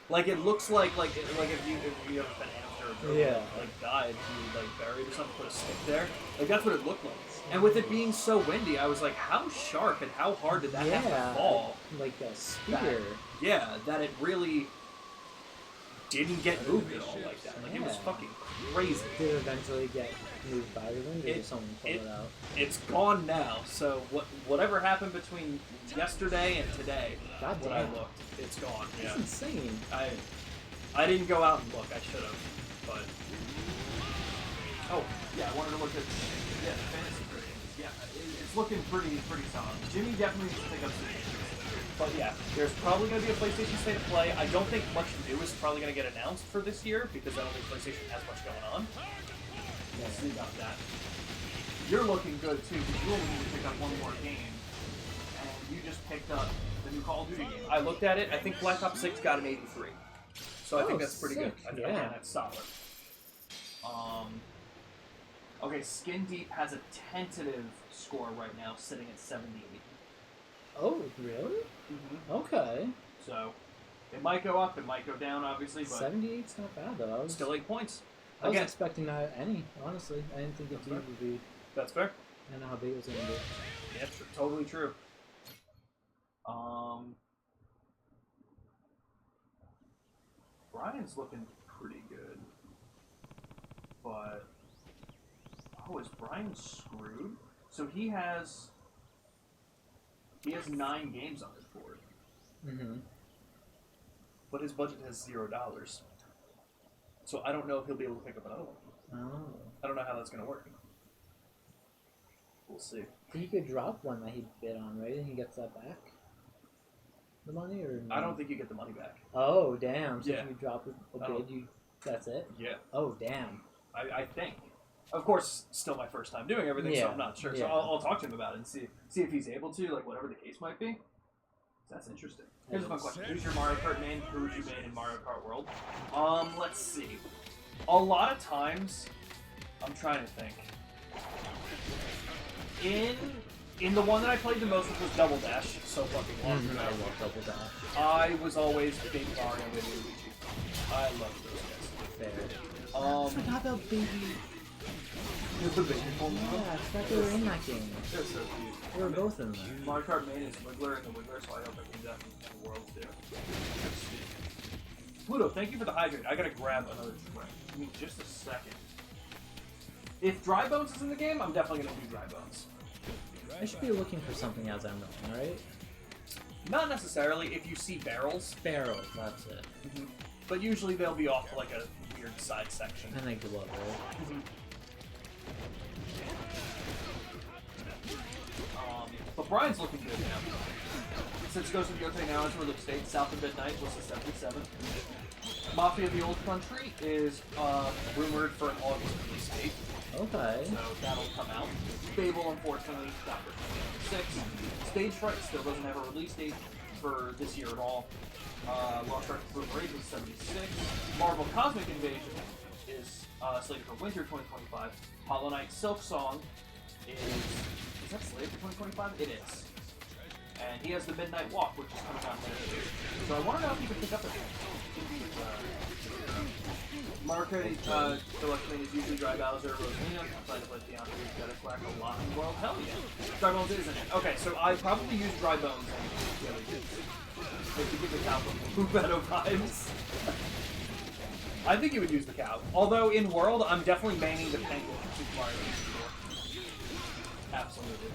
Like it looks like if you ever been hamster or like died, you like buried or something, put a stick there. Like that's what it looked like. And with it being so windy, I was like, how sharp and how hard did that have to fall?
Like a spear.
That it really didn't get moved at all like that. Like it was fucking crazy.
Did it eventually get moved by the wind, or did someone pull it out?
It's gone now. So whatever happened between yesterday and today, when I looked, it's gone.
That's insane.
I didn't go out and look. I should have, but I wanted to look at the fantasy ratings. Yeah, it's looking pretty solid. Jimmy definitely needs to pick up some games. But yeah, there's probably going to be a PlayStation State of Play. I don't think much new is probably going to get announced for this year because I don't think PlayStation has much going on. We'll see about that. You're looking good too because you only need to pick up one more game, and you just picked up the new Call of Duty game. I looked at it. I think Black Ops 6 got an 83, so I think that's pretty good. Again, that's solid. Okay, Skin Deep has a tentative score right now, sitting at 78.
Oh, really? Okay.
So, it might go up, it might go down, obviously, but
78's not bad though.
Still 8 points.
I was expecting not any, honestly. I didn't think it would be.
That's fair.
I don't know how big it was going to be.
Yeah, totally true. Brian's looking pretty good, but is Brian screwed? So he has 9 games on his board. But his budget has $0. So I don't know if he'll be able to pick up another one.
Oh.
I don't know how that's going to work. We'll see.
He could drop one that he bid on, right? And he gets that back? The money, or no?
I don't think you get the money back.
Oh, damn. So if you drop a bid, that's it?
Yeah.
Oh, damn.
I think. Of course, still my first time doing everything, so I'm not sure. So I'll talk to him about it and see if he's able to, like, whatever the case might be. That's interesting. Here's a fun question. Who's your Mario Kart main? Who would you main in Mario Kart World? Let's see. A lot of times, I'm trying to think. In the one that I played the most, which was Double Dash, so fucking long ago.
I love Double Dash.
I was always Baby Mario and Baby Luigi. I love those guys.
Fair.
I
forgot about Baby.
The baby
I forgot they were in that game.
They're so cute.
They were both in there.
Mario Kart main is Wiggler and the Wiggler, so I hope I can definitely in the world too. Pluto, thank you for the hydrate. I gotta grab another drink. Give me just a second. If Dry Bones is in the game, I'm definitely gonna do Dry Bones.
I should be looking for something as I'm going, right?
Not necessarily. If you see barrels.
Barrels, that's it.
But usually they'll be off to like a weird side section.
And they glow, right?
But Brian's looking good now. Since Ghost of Yotei now has release date, South of Midnight was the 77th. Mafia of the Old Country is rumored for an August release date.
Okay.
So that'll come out. Fable, unfortunately, got for 2026. Stage Fright still doesn't have a release date for this year at all. Lost Ark of Rage is 76. Marvel Cosmic Invasion is slated for winter 2025. Hollow Knight Silk Song is that slated for 2025? It is. And he has the Midnight Walk, which is coming out next year. So I want to know if you can pick up the Mario Kart Deluxe Mania is usually Dry Bowser, Rosalina. I'm trying to play Beyond Who's got a quack a lot. Well, hell yeah. Dry Bones isn't it? Okay, so I probably use Dry Bones and if you get the cow from Beto vibes. I think you would use the cow. Although in World, I'm definitely maining the penguin in Super Mario 64. Absolutely.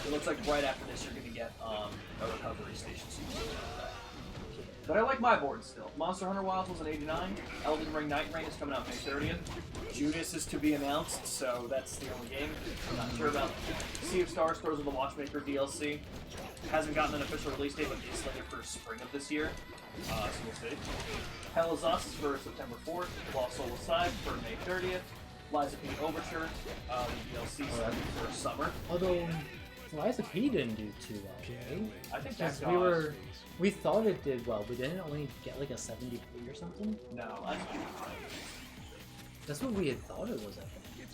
It looks like right after this you're going to get a recovery station. But I like my board still. Monster Hunter Wilds was an 89. Elden Ring Night Rain is coming out May 30th. Judas is to be announced, so that's the only game I'm not sure about. Sea of Stars, Scrolls of the Watchmaker DLC. Hasn't gotten an official release date, but is slated for spring of this year. So we'll see. Hell is Us is for September 4th. Lost Soul Aside for May 30th. Liza P. Overture, the DLC set for summer.
Although Liza P didn't do too well, right?
I think that's
we thought it did well, but didn't it only get like a 73 or something?
No,
that's what we had thought it was, I think.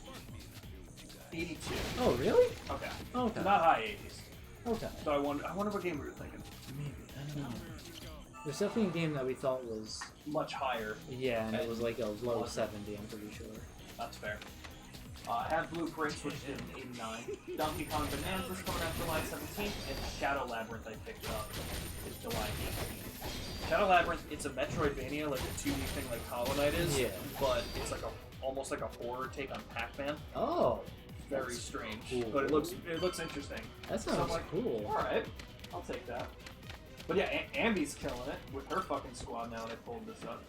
82.
Oh, really?
Okay.
Okay.
Not high 80s.
Okay.
So I wonder what game we were thinking.
Maybe, I don't know. There's definitely a game that we thought was
much higher.
Yeah, and it was like a low 70, I'm pretty sure.
That's fair. I have Blueprints, which did an 89. Donkey Kong Bonanza is coming out July 17th, and Shadow Labyrinth I picked up is July 18th. Shadow Labyrinth, it's a Metroidvania, like a 2D thing like Hollow Knight is, but it's like almost like a horror take on Pac-Man.
Oh,
very strange,
cool.
But it looks interesting.
That sounds cool.
All right, I'll take that. But yeah, Ambi's killing it with her fucking squad now. When I pulled this up.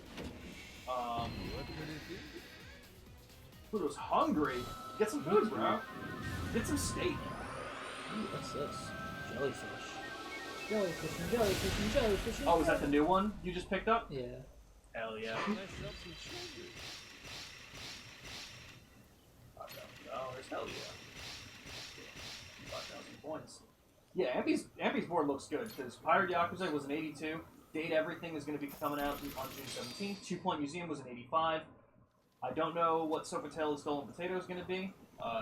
Pluto's hungry. Get some food, bro. Get some steak.
Ooh, what's this? Jellyfish. Jellyfish and jellyfish and jellyfish and
Oh, is that the new one you just picked up?
Yeah.
Hell yeah. $5,000. Hell yeah. 5,000 points. Yeah, Ambi's board looks good because Pirate Yakuza was an 82. Date Everything is going to be coming out on June 17th. 2 Point Museum was an 85. I don't know what Sofitel Stolen Potato is going to be.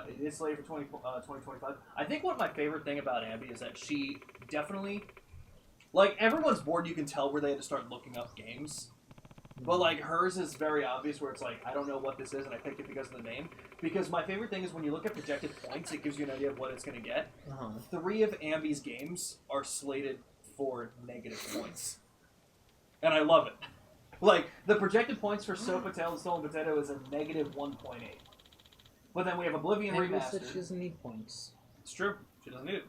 It is slated for 2025. I think one of my favorite thing about Ambi is that she definitely, like everyone's board, you can tell where they had to start looking up games. But like hers is very obvious where it's like, I don't know what this is and I picked it because of the name. Because my favorite thing is when you look at projected points, it gives you an idea of what it's going to get. 3 of Ambi's games are slated for negative points. And I love it. Like, the projected points for Sofitel and Stolen Potato is a negative 1.8. But then we have Oblivion Remastered.
She doesn't need points.
It's true. She doesn't need it.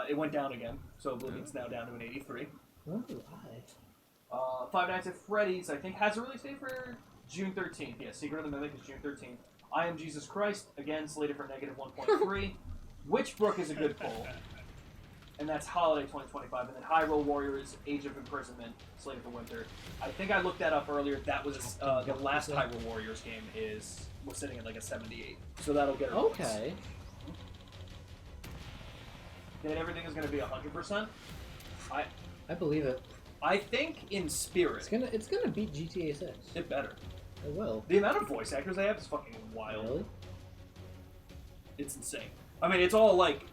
It went down again, so Oblivion's now down to an 83.
Oh, right.
Five Nights at Freddy's, I think, has a release date for June 13th. Yeah, Secret of the Mimic is June 13th. I Am Jesus Christ, again, slated for negative 1.3. Witchbrook is a good pull. And that's Holiday 2025. And then Hyrule Warriors, Age of Imprisonment, slated for winter. I think I looked that up earlier. That was the last Hyrule Warriors game was sitting at like a 78. So that'll get a release.
Okay.
Then everything is going to be 100%.
I believe it.
I think in spirit.
It's gonna beat GTA 6.
It better.
It will.
The amount of voice actors they have is fucking wild.
Really?
It's insane. I mean, it's all like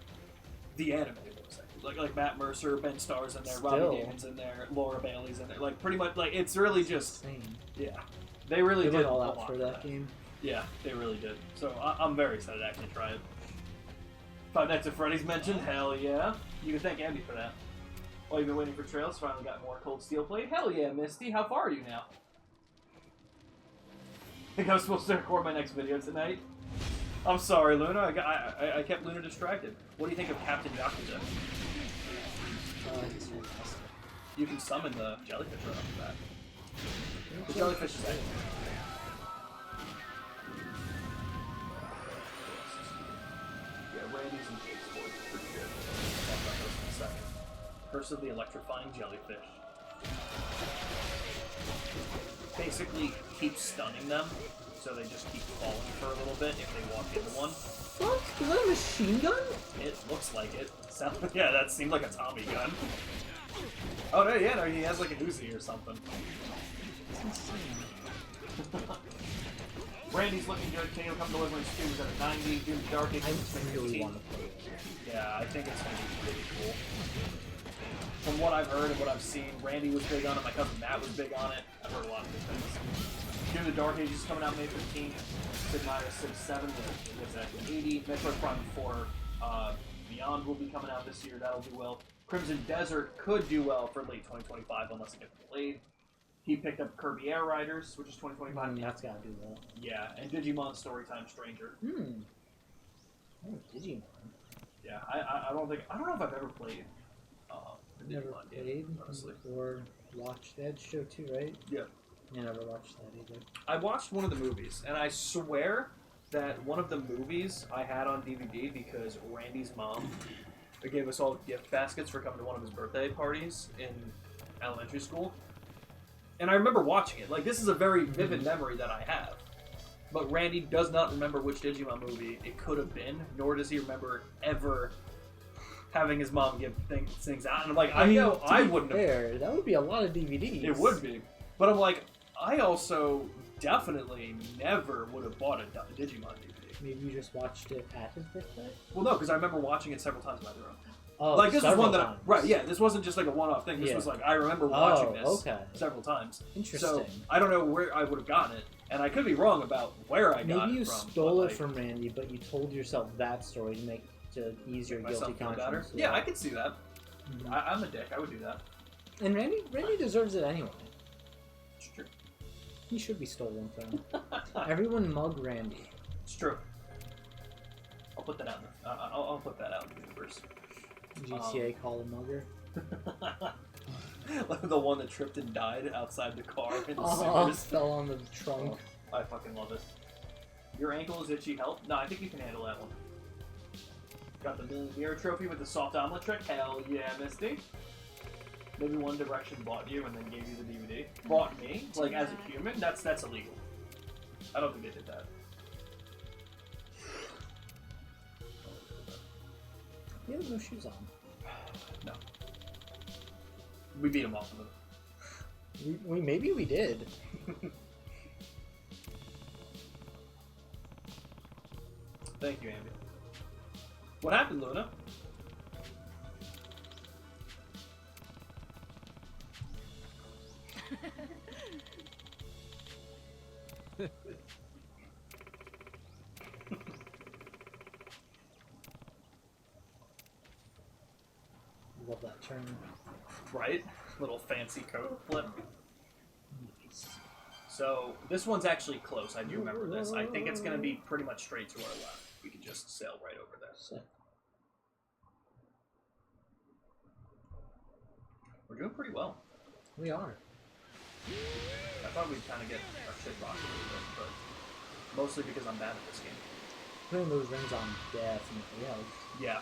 the anime voice actors. Like Matt Mercer, Ben Starr's in there, Robbie Damon's in there, Laura Bailey's in there. Like pretty much, like it's really just
insane.
Yeah. They really did
went all
a
out
lot
for that game.
Yeah, they really did. So I'm very excited to actually try it. Five Nights at Freddy's mentioned, hell yeah. You can thank Andy for that. While you've been waiting for trails, finally got more Cold Steel Blade. Hell yeah, Misty. How far are you now? I think I was supposed to record my next video tonight. I'm sorry, Luna. I kept Luna distracted. What do you think of Captain Yakuza?
He's fantastic.
You can summon the jellyfish right off the bat. The jellyfish is Curse of the Electrifying Jellyfish. Basically, keep stunning them, so they just keep falling for a little bit if they walk into one.
What? Is that a machine gun?
It looks like it. Yeah, that seemed like a Tommy gun. Oh no, yeah, no, he has like an Uzi or something.
That's insane.
Randy's looking good. Kano come delivering students at a 90. Doom Dark Age.
I really want to play it.
Yeah, I think it's going to be pretty cool. From what I've heard and what I've seen, Randy was big on it. My cousin Matt was big on it. I've heard a lot of good things. Doom the Dark Age is coming out May 15th. Sid Meier's Civ 7 is at 80. Metroid Prime 4 Beyond will be coming out this year. That'll do well. Crimson Desert could do well for late 2025 unless it gets delayed. He picked up Kirby Air Riders, which is 2025.
That's gotta do well.
Yeah, and Digimon Storytime Stranger.
Oh, Digimon.
Yeah, I don't know if I've ever played.
I've never played,
honestly,
or watched that show too, right?
Yeah.
I never watched that either.
I watched one of the movies, and I swear that one of the movies I had on DVD because Randy's mom gave us all gift baskets for coming to one of his birthday parties in elementary school. And I remember watching it. Like, this is a very vivid memory that I have. But Randy does not remember which Digimon movie it could have been, nor does he remember ever having his mom give things out. And I'm like, I know I wouldn't have.
That would be a lot of DVDs.
It would be. But I'm like, I also definitely never would have bought a Digimon DVD.
Maybe you just watched it at his birthday?
Well, no, because I remember watching it several times in my room.
Oh,
like, this is one that...
times.
Right, yeah, this wasn't just like a one-off thing. This was like, I remember watching this several times.
Interesting.
So, I don't know where I would have gotten it, and I could be wrong about where I got it from.
Maybe you stole it from Randy, but you told yourself that story to ease your guilty conscience.
Yeah, I could see that. Mm-hmm. I'm a dick. I would do that.
And Randy deserves it anyway.
It's true.
He should be stolen from. Everyone mug Randy.
It's true. I'll put that out. I'll put that out in the universe.
GTA call a mugger.
Like the one that tripped and died outside the car in the sewers.
Fell on the trunk.
Oh, I fucking love it. Your ankle is itchy. Help? No, I think you can handle that one. Got the Million Beer trophy with the soft omelet trick. Hell yeah, Misty. Maybe One Direction bought you and then gave you the DVD. Bought me, like as a human. That's illegal. I don't think they did that.
He has no shoes on.
No. We beat him off of them.
Maybe we did.
Thank you, Andy. What happened, Luna?
Love that turn.
Right? Little fancy coat flip. So, this one's actually close. I do remember this. I think it's going to be pretty much straight to our left. We can just sail right over there.
Sick.
We're doing pretty well.
We are.
I thought we'd kind of get our shit rocked a little bit, but mostly because I'm bad at this game.
Putting those rings on definitely helps.
Yeah.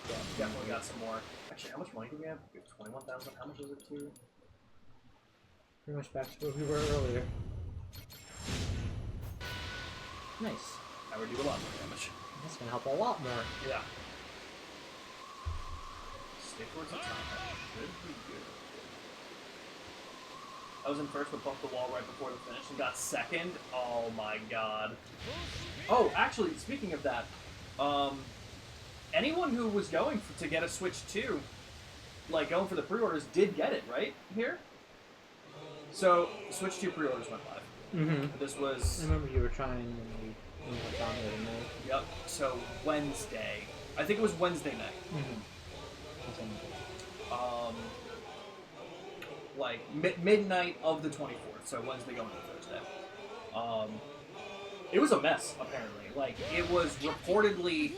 Yeah, definitely got some more. Actually, how much money do we have? We have 21,000. How much is it to?
Pretty much back to where we were earlier. Nice.
Now we're doing a lot more damage.
That's gonna help a lot more.
Yeah. Stay towards the top. Good. I was in first, but bumped the wall right before the finish and got second. Oh my god. Oh, actually, speaking of that, anyone who was going to get a Switch 2, like going for the pre-orders, did get it, right? Here? So, Switch 2 pre-orders went live.
Mm-hmm.
This was...
I remember you were trying when we went down there tonight.
Yep. So, Wednesday. I think it was Wednesday night.
Mm-hmm.
Like, midnight of the 24th. So, Wednesday going to Thursday. It was a mess, apparently. Like, it was reportedly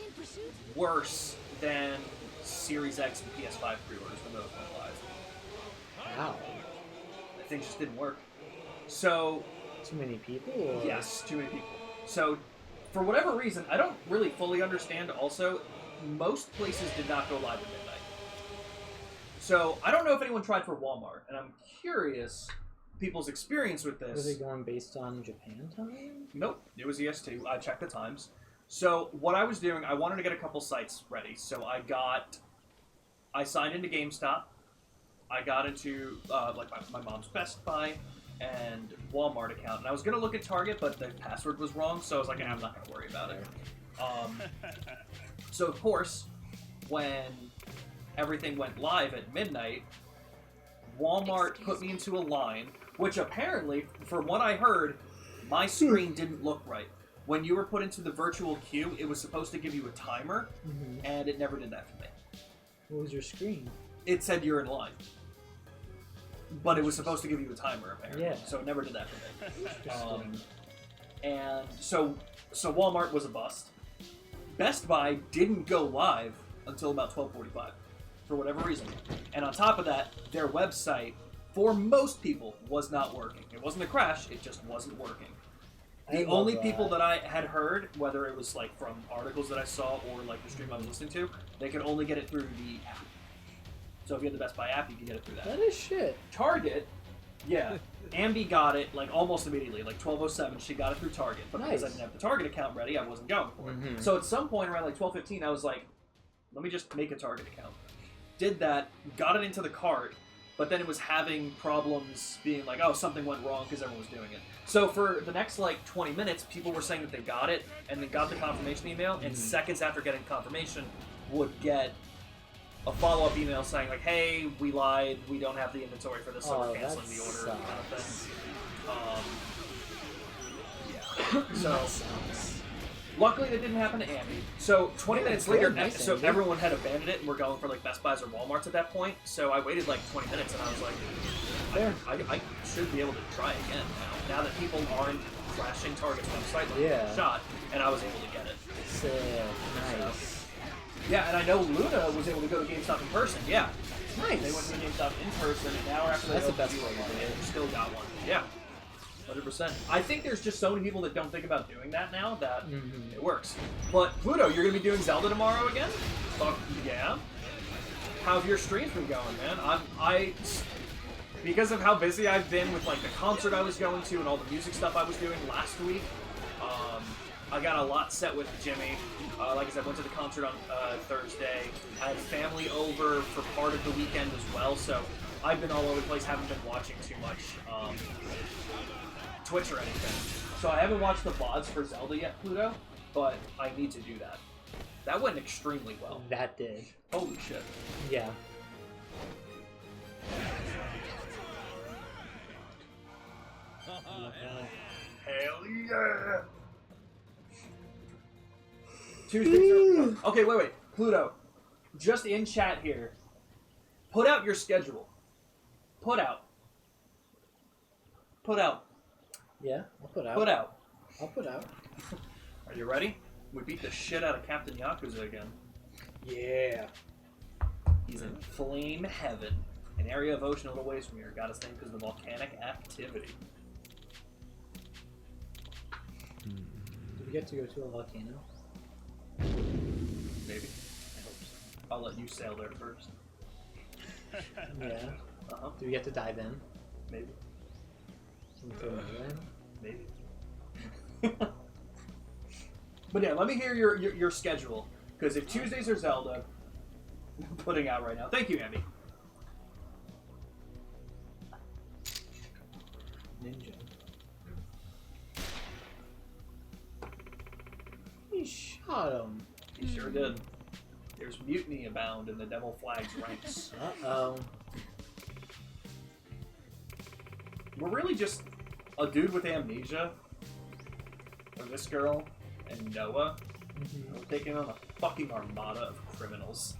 worse than Series X and PS5 pre-orders when those went live.
Wow.
Things just didn't work. So...
Too many people? Or?
Yes, too many people. So, for whatever reason, I don't really fully understand also, most places did not go live at midnight. So I don't know if anyone tried for Walmart, and I'm curious people's experience with this.
Were they going based on Japan time?
Nope, it was EST. I checked the times. So what I was doing, I wanted to get a couple sites ready. So I signed into GameStop. I got into like my mom's Best Buy and Walmart account, and I was gonna look at Target, but the password was wrong, so I was like, I'm not gonna worry about it. So of course, when everything went live at midnight, Walmart put me into a line, which apparently, from what I heard, my screen didn't look right. When you were put into the virtual queue, it was supposed to give you a timer, and it never did that for me.
What was your screen?
It said you're in line. But it was supposed to give you a timer, apparently.
Yeah.
So it never did that for me. And so Walmart was a bust. Best Buy didn't go live until about 12:45, for whatever reason. And on top of that, their website, for most people, was not working. It wasn't a crash, it just wasn't working. The only people that I had heard, whether it was like from articles that I saw or like the stream I was listening to, they could only get it through the app. So if you had the Best Buy app, you could get it through that.
That is shit.
Target, yeah. Ambi got it like almost immediately, like 12:07. She got it through Target, but because I didn't have the Target account ready, I wasn't going for it. So at some point around like 12:15, I was like, let me just make a Target account. Did that, got it into the cart, but then it was having problems being like, oh, something went wrong because everyone was doing it. So for the next like 20 minutes, people were saying that they got it and then got the confirmation email, and seconds after getting confirmation, would get a follow-up email saying like, hey, we lied, we don't have the inventory for this, so we're canceling the order, kind of thing. So luckily that didn't happen to Ambi. So 20 minutes later, so everyone had abandoned it and we're going for like Best Buys or Walmarts at that point. So I waited like 20 minutes and I was like, I should be able to try again now that people aren't crashing Target's website like shot, and I was able to get it.
Sick. Nice.
Yeah, and I know Luna was able to go to GameStop in person. Yeah.
Nice.
They went to GameStop in person an hour after they opened and still got one. Yeah. 100%. I think there's just so many people that don't think about doing that now that it works. But Pluto, you're going to be doing Zelda tomorrow again? Fuck yeah. How have your streams been going, man? Because of how busy I've been with like the concert I was going to and all the music stuff I was doing last week, I got a lot set with Jimmy. Like I said, went to the concert on Thursday. I had family over for part of the weekend as well, so I've been all over the place, haven't been watching too much Twitch or anything. So I haven't watched the VODs for Zelda yet, Pluto, but I need to do that. That went extremely well.
That did.
Holy shit.
Yeah.
Hell yeah! Tuesdays are... Okay, wait. Pluto, just in chat here, put out your schedule. Put out.
Yeah, I'll put out. I'll put out.
Are you ready? We beat the shit out of Captain Yakuza again.
Yeah.
He's in flame heaven. An area of ocean a little ways from here. Got his name because of the volcanic activity.
Did we get to go to a volcano?
Maybe. I hope so. I'll let you sail there first.
Yeah.
Uh-huh.
Do we get to dive in?
Maybe. Maybe. But yeah, let me hear your schedule. Because if Tuesdays are Zelda, I'm putting out right now. Thank you, Andy.
Ninja. He shot him.
He sure did. There's mutiny abound in the Devil Flag's ranks.
Uh-oh.
We're really just a dude with amnesia, or this girl, and Noah. We're taking on a fucking armada of criminals.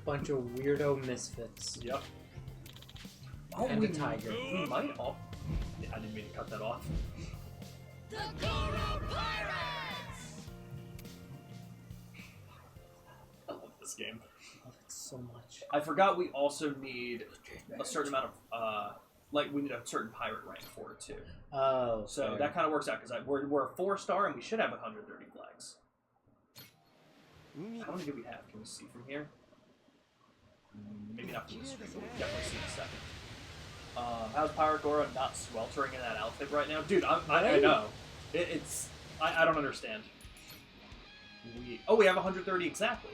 Bunch of weirdo misfits.
Yep. Oh,
and a tiger.
We might all... Yeah, I didn't mean to cut that off.
The Goro Pirates!
I love this game.
I love it so much.
I forgot we also need a certain amount of... like, we need a certain pirate rank for it, too.
Oh,
so
fair.
that kind of works out, because we're a 4-star, and we should have 130 flags. How many do we have? Can we see from here? Maybe not from the stream, but we'll definitely see in a second. How's Pirate Gora not sweltering in that outfit right now? Dude, I know. I don't understand. We have 130 exactly.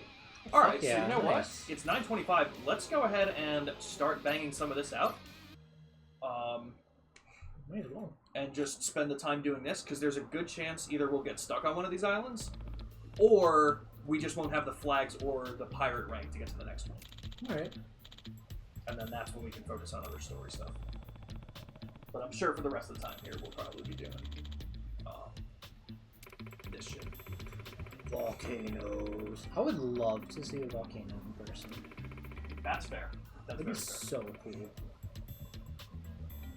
Alright,
yeah,
so you know
nice.
what? It's 9:25. Let's go ahead and start banging some of this out.
Might as well.
And just spend the time doing this, because there's a good chance either we'll get stuck on one of these islands, or we just won't have the flags or the pirate rank to get to the next one.
Alright.
And then that's when we can focus on other story stuff. But I'm sure for the rest of the time here, we'll probably be doing this shit.
Volcanoes. I would love to see a volcano in person.
That's fair. That's
That'd be
very fair.
so cool.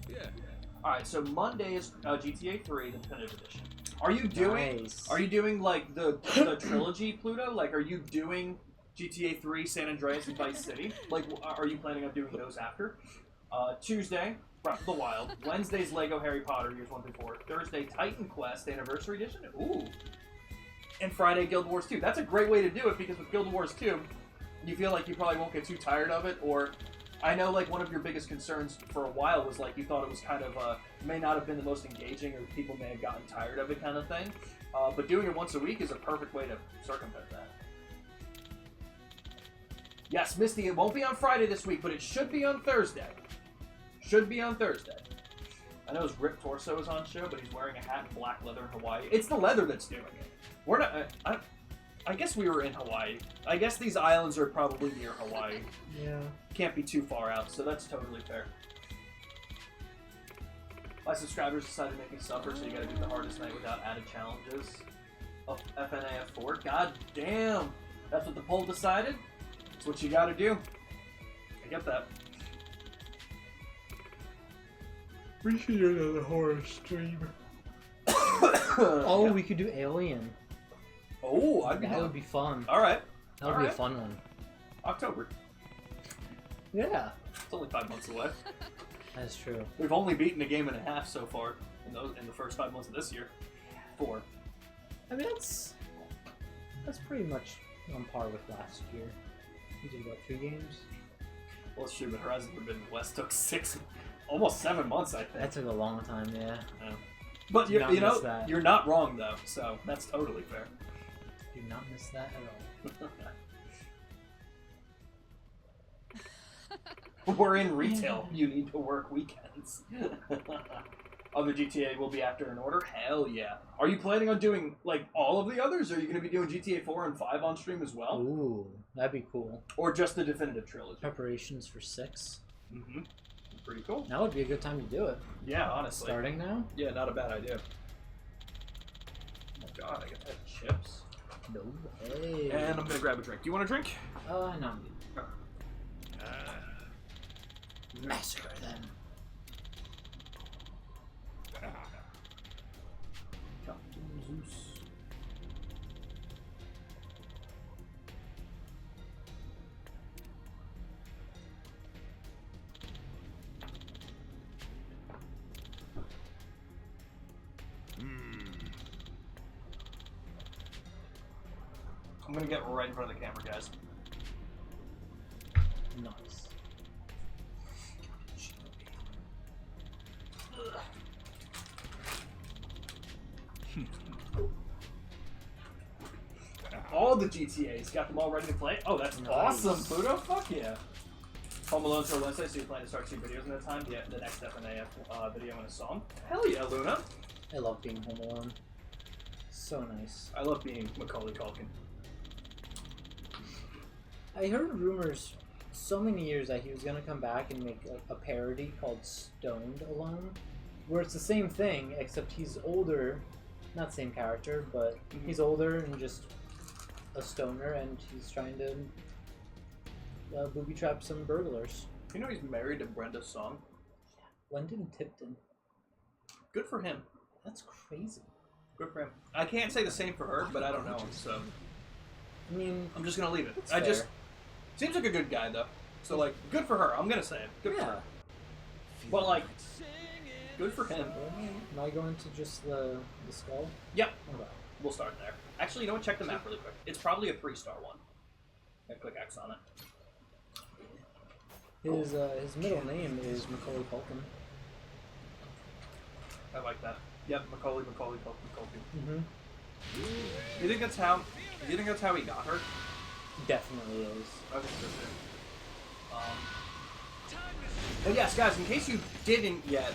Yeah.
Alright, so Monday is GTA 3, the Definitive Edition. Are you doing
Nice.
Are you doing like the trilogy, Pluto? Like, are you doing GTA 3, San Andreas, and Vice City? Like, are you planning on doing those after? Tuesday, Breath of the Wild. Wednesday's Lego Harry Potter, years 1 through 4. Thursday, Titan Quest Anniversary Edition. Ooh. And Friday, Guild Wars 2. That's a great way to do it, because with Guild Wars 2, you feel like you probably won't get too tired of it, or I know like one of your biggest concerns for a while was like you thought it was kind of may not have been the most engaging, or people may have gotten tired of it kind of thing. But doing it once a week is a perfect way to circumvent that. Yes, Misty, it won't be on Friday this week, but it should be on Thursday. Should be on Thursday. I know his Rip Torso is on show, but he's wearing a hat and black leather in Hawaii. It's the leather that's doing it. We're not. I guess we were in Hawaii. I guess these islands are probably near Hawaii.
Yeah.
Can't be too far out, so that's totally fair. My subscribers decided to make me suffer, so you gotta do the hardest night without added challenges of FNAF 4. God damn! That's what the poll decided? That's what you gotta do. I get that.
We should do another horror stream. Oh,
yeah.
we could do Alien.
Oh, I'd be
That
down.
would be fun.
Alright.
That would be a fun one.
October.
Yeah.
It's only 5 months away.
That's true.
We've only beaten a game and a half so far in the first 5 months of this year. 4.
I mean, that's pretty much on par with last year. We did what, 3 games?
Well, it's true, but Horizon Forbidden West took almost 7 months, I think.
That took a long time, yeah.
Yeah. But
Do not
you know,
miss that.
you're not wrong though, so that's totally fair.
Do not miss that at all.
We're in retail. You need to work weekends. Other GTA will be after an order? Hell yeah. Are you planning on doing, like, all of the others? Or are you going to be doing GTA 4 and 5 on stream as well?
Ooh, that'd be cool.
Or just the definitive trilogy?
Preparations for 6.
Mm-hmm. Pretty cool.
That would be a good time to do it.
Yeah, honestly.
Starting now?
Yeah, not a bad idea. Oh god, I got that chips.
No way.
And I'm going to grab a drink. Do you want a drink?
No. Massacre them. Captain Zeus.
I'm going to get right in front of the camera, guys.
Nice.
All the GTAs, got them all ready to play? Oh, that's
Nice.
awesome, Pluto. Fuck yeah. Home Alone for Wednesday, so you plan to start 2 videos in that time? Yeah, the next FNAF video and a song. Hell yeah, Luna.
I love being home alone. So nice.
I love being Macaulay Culkin.
I heard rumors so many years that he was gonna come back and make a parody called Stoned Alone, where it's the same thing except he's older, not same character, but he's older and just a stoner, and he's trying to booby trap some burglars.
You know he's married to Brenda Song?
Lyndon Tipton.
Good for him.
That's crazy.
Good for him. I can't say the same for her, but I don't know him, so
I mean,
I'm just gonna leave it.
it's
I
fair.
just seems like a good guy though. So like, good for her. I'm gonna say it. Good for
Yeah.
her. But like, good for him.
Am I going to just the skull?
Yep.
Okay.
We'll start there. Actually, you know what? Check the map really quick. It's probably a 3-star one. I click X on it.
His middle name is Macaulay Culkin.
I like that. Yep, Macaulay Culkin.
Mm-hmm.
You think that's how he got her?
Definitely is.
I think so too. But yes, guys, in case you didn't yet,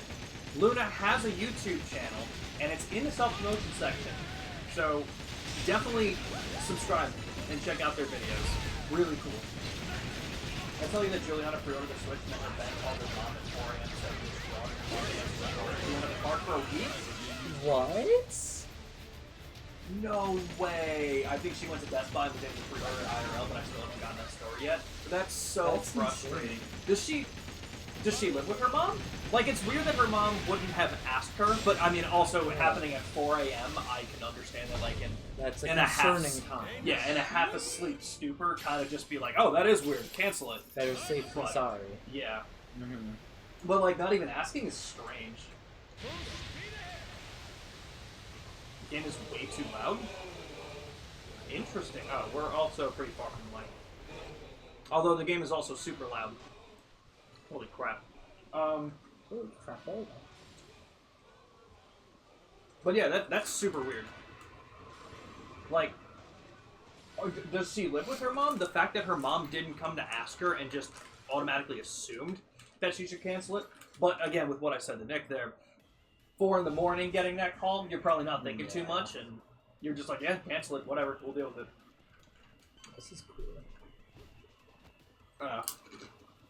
Luna has a YouTube channel, and it's in the self-promotion section. So definitely subscribe and check out their videos. Really cool. I tell you that Juliana pre-ordered the Switch and then her bank called her mom at 4 a.m. and said she was doing the park for a week?
What?
No way! I think she went to Best Buy the day we pre-ordered IRL, but I still haven't gotten that story yet. That's so frustrating.
Insane.
Does she live with her mom? Like, it's weird that her mom wouldn't have asked her, but I mean, also happening at 4 a.m., I can understand that, like,
that's a
in
concerning time.
Yeah, in a half-asleep stupor, kind of just be like, oh, that is weird, cancel it.
Better safe than sorry.
Yeah.
Mm-hmm.
But, like, not even asking is strange. The game is way too loud? Interesting. Oh, we're also pretty far from the light. Although the game is also super loud. Holy crap.
Holy crap,
But yeah, that's super weird. Like, does she live with her mom? The fact that her mom didn't come to ask her and just automatically assumed that she should cancel it. But again, with what I said to Nick there, 4 in the morning getting that call, you're probably not thinking too much, and you're just like, yeah, cancel it, whatever, we'll deal with it.
This is cool.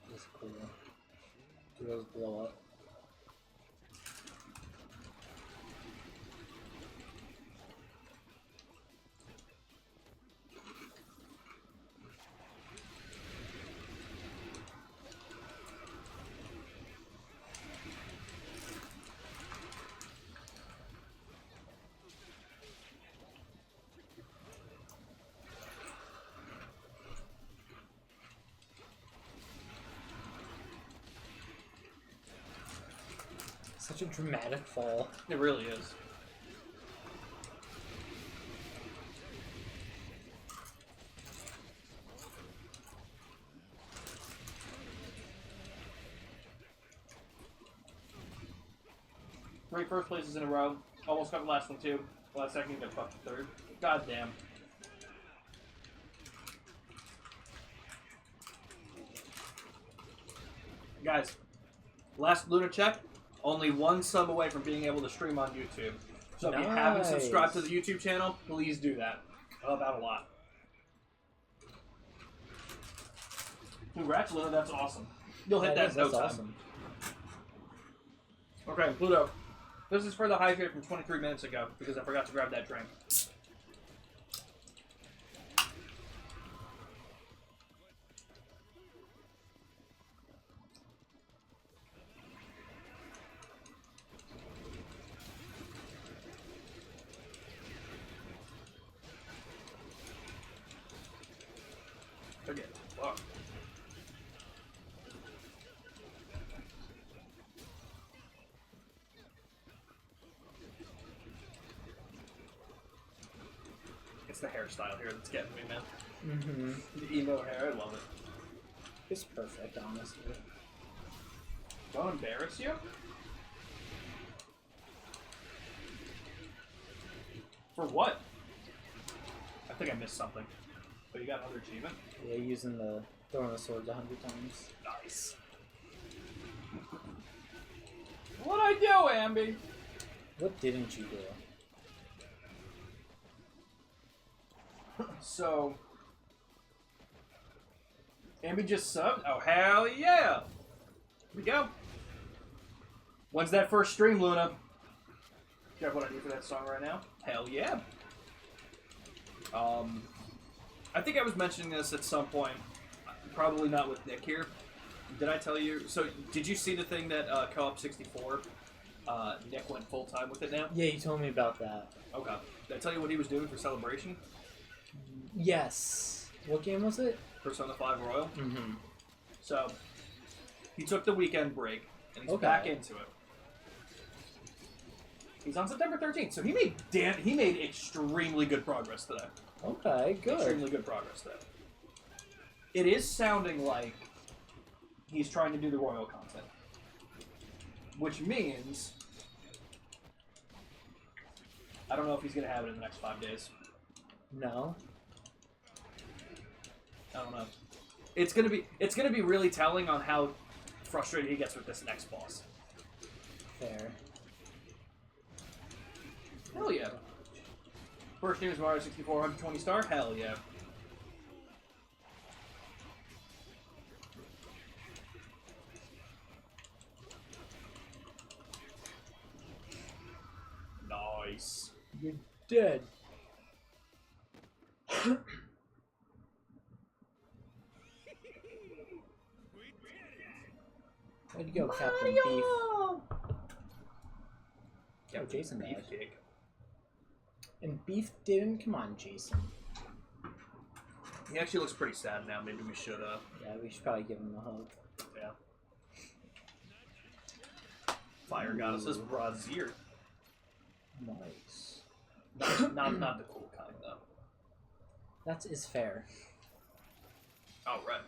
This is cool. Do those blow up? Such a dramatic fall.
It really is. Three first places in a row. Almost got the last one too. Last second, got fucked third. God damn. Guys, last Luna check. Only 1 sub away from being able to stream on YouTube. So if you haven't subscribed to the YouTube channel, please do that. It'll help out a lot. Congrats, Luna. That's awesome. You'll hit that in no time.
Awesome.
Okay, Pluto. This is for the hydrate from 23 minutes ago because I forgot to grab that drink. Forget it. Fuck. It's the hairstyle here that's getting me, man.
Mm-hmm.
The emo hair, I love it.
It's perfect, honestly.
Don't embarrass you? For what? I think I missed something. Oh, you got another achievement?
Yeah, using the throwing the swords 100 times.
Nice. What'd I do, Ambi?
What didn't you do?
So, Ambi just subbed? Oh, hell yeah! Here we go. When's that first stream, Luna? Do you have what I need for that song right now? Hell yeah. I think I was mentioning this at some point. Probably not with Nick here. Did I tell you? So, did you see the thing that Co-op 64, Nick went full-time with it now?
Yeah, you told me about that.
Okay. Did I tell you what he was doing for Celebration?
Yes. What game was it?
Persona 5 Royal.
Mm-hmm.
So, he took the weekend break, and he's back into it. He's on September 13th, so he made extremely good progress today.
Okay, good.
Extremely good progress today. It is sounding like he's trying to do the royal content. Which means... I don't know if he's going to have it in the next 5 days.
No.
I don't know. It's gonna be really telling on how frustrated he gets with this next boss.
Fair.
Hell yeah. First game is Mario 64, 120 star? Hell yeah. Nice.
You're dead. Where'd you go, Captain Beef?
Yeah,
Jason died.
Beefcake.
And Beef didn't? Come on, Jason.
He actually looks pretty sad now. Maybe we should,
Yeah, we should probably give him a hug.
yeah. Fire Goddesses Brazier.
Nice.
Not the cool kind, though.
That is fair.
Alright.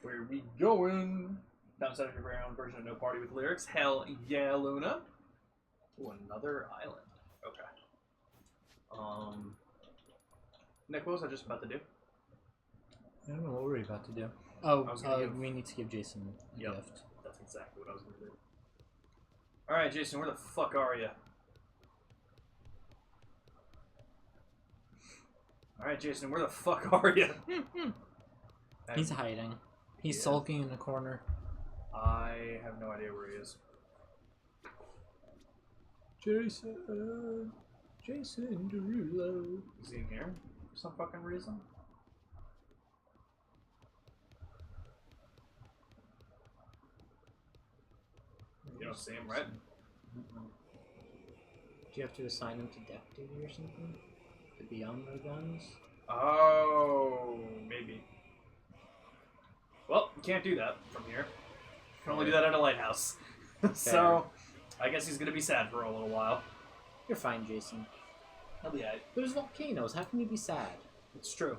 Where we going? Downside of your very own version of No Party with Lyrics. Hell yeah, Luna. Ooh, another island. Okay. Nick, what was I just about to do?
I don't know what we're about to do. Oh,
give...
we need to give Jason a gift.
That's exactly what I was going to do. Alright, Jason, where the fuck are you? Alright, Jason, where the fuck are you?
He's hiding. He's sulking in the corner.
I have no idea where he is.
Jason. Jason Derulo.
Is he in here for some fucking reason? You don't see him, right?
Do you have to assign him to death duty or something? To be on the guns?
Oh, maybe. Well, you can't do that from here. You can only do that at a lighthouse. So, I guess he's gonna be sad for a little while.
You're fine, Jason.
He'll be alright.
There's volcanoes. How can you be sad?
It's true.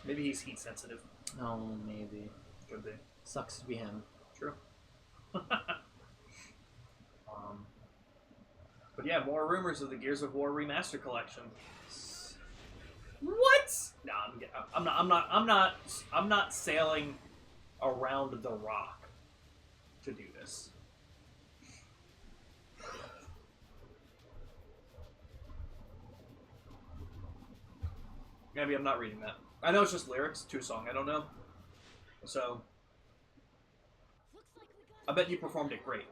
Maybe he's heat sensitive.
Oh, maybe.
Could be.
Sucks to be him.
True. But yeah, more rumors of the Gears of War Remaster Collection. What? No, I'm not sailing around the rock to do this. Maybe I'm not reading that. I know it's just lyrics to a song I don't know. So, I bet you performed it great.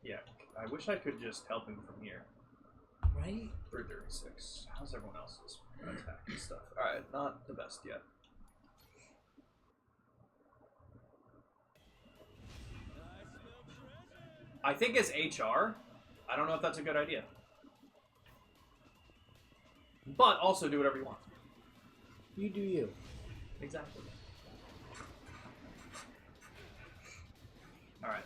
Yeah, I wish I could just help him from here.
Right?
336. How's everyone else's attack and stuff? Alright, not the best yet. I think as HR, I don't know if that's a good idea. But also do whatever you want.
You do you.
Exactly. Alright.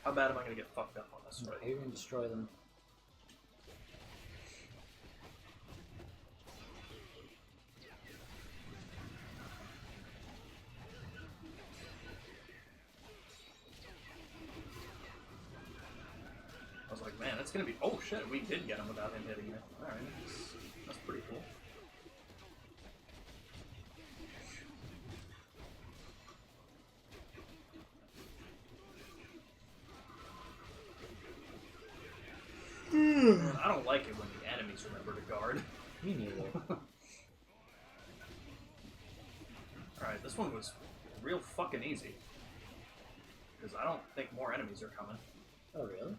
How bad am I going to get fucked up on this? Right?
You're going to destroy them.
I was like, man, that's going to be... Oh, shit, we did get him without him hitting me. Alright, that's pretty cool. I don't like it when the enemies remember to guard.
Me neither.
Alright, this one was real fucking easy. Because I don't think more enemies are coming.
Oh, really?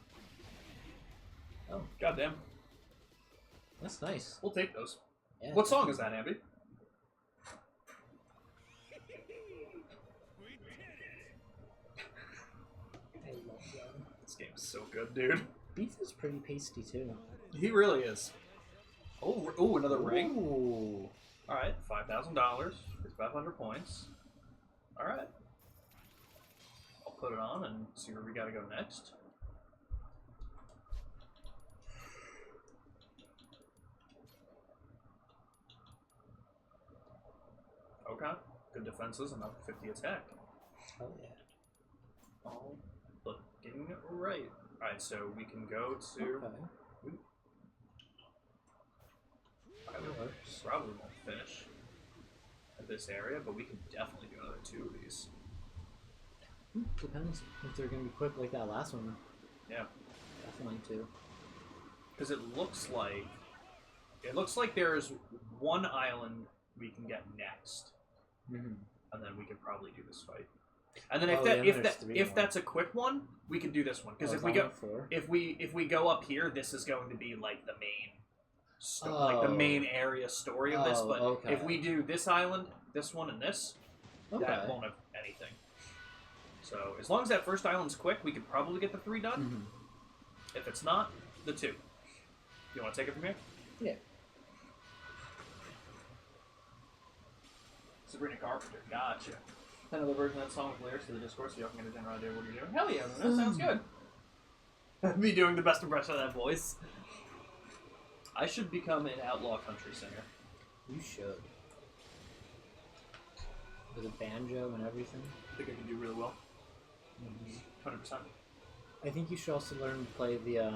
Oh.
Goddamn.
That's nice.
We'll take those.
Yeah.
What song is that, Amby?
I love that.
This game is so good, dude.
Beef is pretty pasty, too.
He really is. Oh, ooh, another ring.
Ooh.
Alright, $5,000. It's 500 points. Alright. I'll put it on and see where we gotta go next. Okay. Good to defenses and up 50 attack.
Oh yeah.
All looking right. Alright, so we can go to...
Okay.
Probably won't finish at this area, but we can definitely do another 2 of these.
Depends if they're gonna be quick like that last one.
Yeah.
Definitely 2.
Because it looks like there's one island we can get next, and then we could probably do this fight. And then if that's a quick one, we can do this one. Because if we go up here, this is going to be like the main, like the main area story of this. But if we do this island, this one, and this, that won't have anything. So as long as that first island's quick, we could probably get the 3 done. If it's not, the 2. You want to take it from here?
Yeah.
Sabrina Carpenter, gotcha. Another version of that song with lyrics to the Discord, so y'all can get a general idea of what you're doing. Hell yeah, that sounds good. Me doing the best impression of that voice. I should become an outlaw country singer.
You should. With a banjo and everything.
I think I can do really well. 100%.
I think you should also learn to play the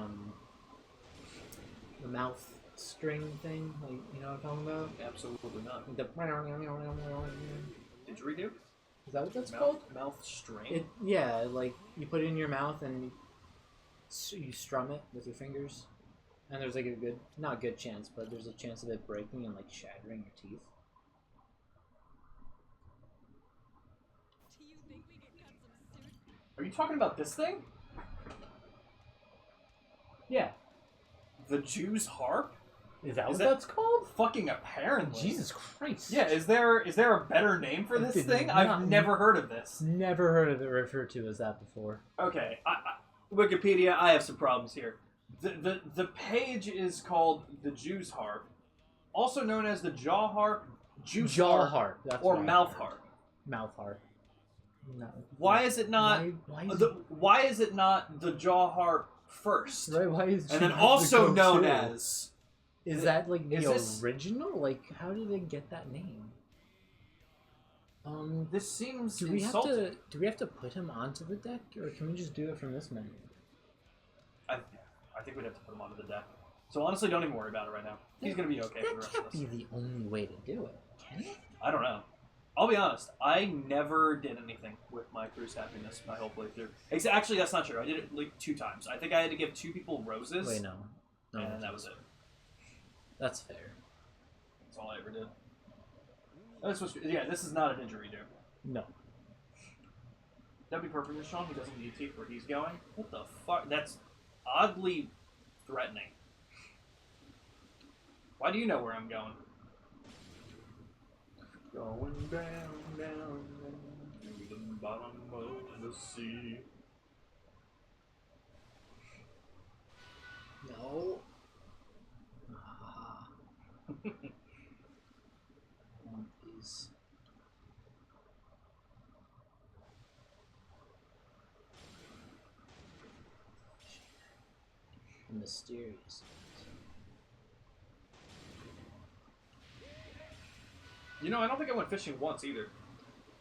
mouth string thing, like, you know what I'm talking about?
Absolutely not.
The
Didgeridoo?
Is that what that's called?
Mouth string?
Yeah, like, you put it in your mouth and you strum it with your fingers. And there's like a good, not a good chance, but there's a chance of it breaking and like shattering your teeth.
Are you talking about this thing? Yeah. The Jew's harp?
Is that what that's called?
Fucking apparently.
Jesus Christ.
Yeah, is there a better name for this thing? I've never heard of this.
Never heard of it referred to as that before.
Okay, Wikipedia, I have some problems here. The page is called the Jew's harp, also known as the jaw harp, juice harp,
that's
or
right.
mouth harp.
Mouth harp. No.
Why is it not? Why is it not the jaw harp first?
Right. Why is
and then also known as?
Is that like the original? Like, how did they get that name?
This seems
do we have to put him onto the deck, or can we just do it from this menu?
I think we'd have to put him onto the deck. So honestly, don't even worry about it right now. He's gonna be okay for the rest of us.
That can't be the only way to do it, can it?
I don't know. I'll be honest. I never did anything with my cruise happiness my whole playthrough. Actually, that's not true. I did it like 2 times. I think I had to give 2 people roses.
Wait, no,
and that was it.
That's fair.
That's all I ever did. This is not a didgeridoo.
No.
That'd be perfect for Sean. He doesn't need teeth where he's going. What the fuck? That's oddly threatening. Why do you know where I'm going? Going down to the bottom of the sea.
No. These. Mysterious.
You know, I don't think I went fishing once either.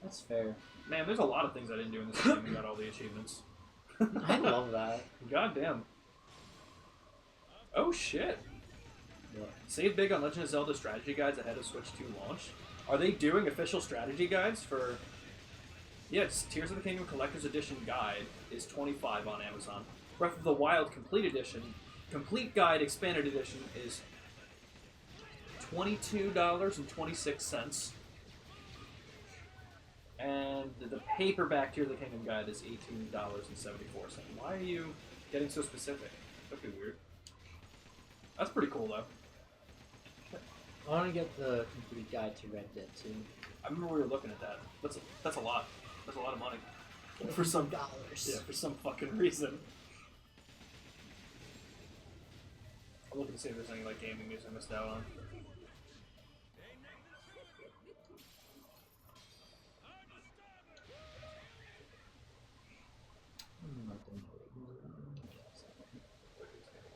That's fair.
Man, there's a lot of things I didn't do in this game and got all the achievements.
I love that.
Goddamn. Oh shit.
What?
Save big on Legend of Zelda strategy guides ahead of Switch 2 launch. Are they doing official strategy guides for... Yes, Tears of the Kingdom Collector's Edition guide is $25 on Amazon. Breath of the Wild Complete Edition, Complete Guide Expanded Edition is $22.26. And the paperback Tears of the Kingdom guide is $18.74. Why are you getting so specific? That'd be weird. That's pretty cool, though.
I want to get the complete guide to Red Dead 2.
I remember we were looking at that. That's a lot. That's a lot of money. For some
dollars.
Yeah, for some fucking reason. I'm looking to see if there's any like gaming news I missed out on.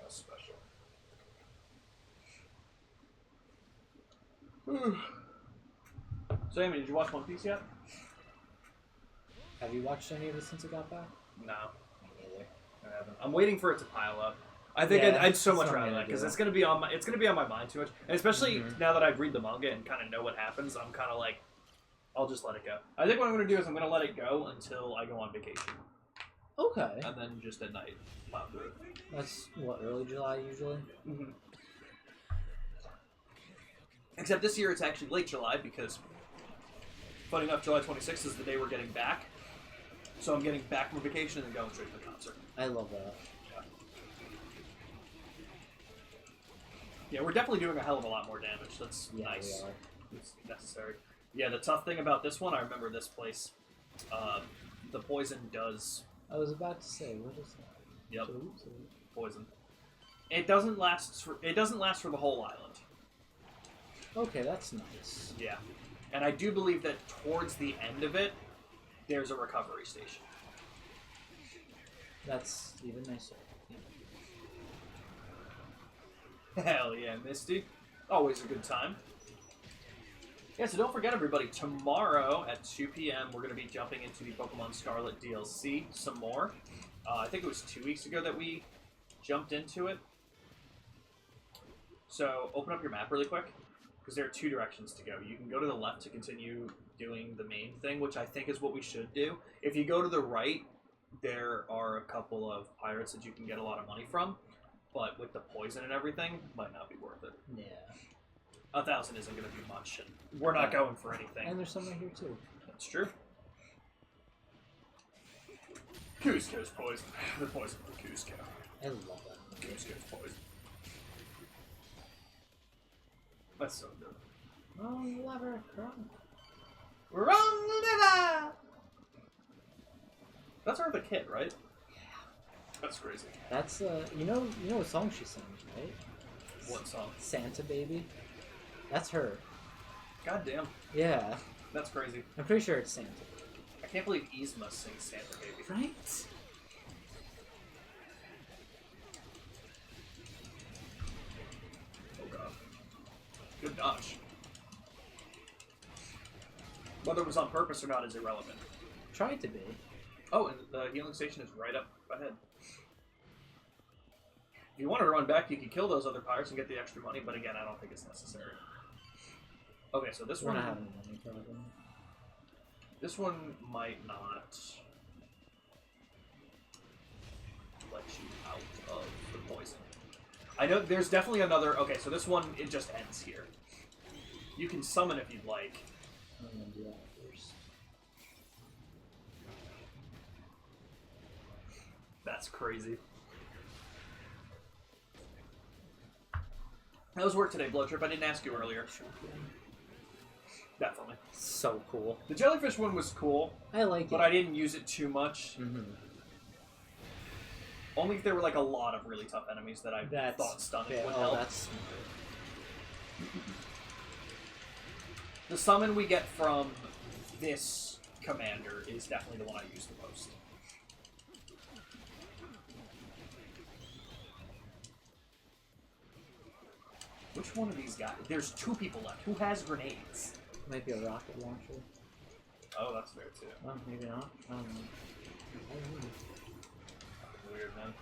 Special. So, Amy, did you watch One Piece yet?
Have you watched any of it since it got back?
No.
Me neither.
I haven't. I'm waiting for it to pile up. I think
Yeah,
I'd so
that's
much
what I'm
rather
gonna
that because
do.
it's gonna be on my mind too much, and especially now that I've read the manga and kind of know what happens, I'm kind of like, I'll just let it go. I think what I'm gonna do is I'm gonna let it go until I go on vacation,
Okay.
and then just at night plow through it.
That's what, early July usually?
Mm-hmm. Except this year it's actually late July because, funny enough, July 26th is the day we're getting back. So I'm getting back from vacation and then going straight to the concert.
I love that.
Yeah, we're definitely doing a hell of a lot more damage. That's nice.
We are.
It's necessary. Yeah, the tough thing about this one, I remember this place. The poison does.
I was about to say, what is that?
Yep. Poison. It doesn't last. It doesn't last for the whole island.
Okay, that's nice.
Yeah, and I do believe that towards the end of it, there's a recovery station.
That's even nicer.
Hell yeah, Misty. Always a good time. Yeah, so don't forget, everybody, tomorrow at 2 p.m. we're going to be jumping into the Pokemon Scarlet DLC some more. I think it was 2 weeks ago that we jumped into it. So open up your map really quick, because there are two directions to go. You can go to the left to continue doing the main thing, which I think is what we should do. If you go to the right, there are a couple of pirates that you can get a lot of money from. But with the poison and everything, might not be worth it.
Yeah.
1,000 isn't going to be much, and we're not going for anything.
And there's some right here too.
That's true. Cusco's poison. The poison for Cusco.
I love that.
Cusco's poison. That's so good.
Wrong lever, wrong.
Wrong lever! That's Eartha Kitt, right? That's crazy.
That's you know what song she sings, right?
What song?
Santa Baby. That's her.
God damn.
Yeah.
That's crazy.
I'm pretty sure it's Santa.
I can't believe Yzma sings Santa Baby.
Right?
Oh god. Good dodge. Whether it was on purpose or not is irrelevant.
Tried to be.
Oh, and the healing station is right up ahead. If you wanted to run back, you could kill those other pirates and get the extra money, but again, I don't think it's necessary. Okay, so this
We're
one...
not having money problem.
This one might not let you out of the poison. I know there's definitely another... Okay, so this one, it just ends here. You can summon if you'd like.
I'm gonna do that first.
That's crazy. How was work today, Blood Trip? I didn't ask you earlier. Definitely.
So cool.
The jellyfish one was cool.
I like it.
But I didn't use it too much.
Mm-hmm.
Only if there were like a lot of really tough enemies that I thought stunning would help.
That's
The summon we get from this commander is definitely the one I use the most. Which one of these guys? There's two people left. Who has grenades?
Might be a rocket launcher.
Oh, that's fair too.
Well, maybe not. I don't know.
Weird, man.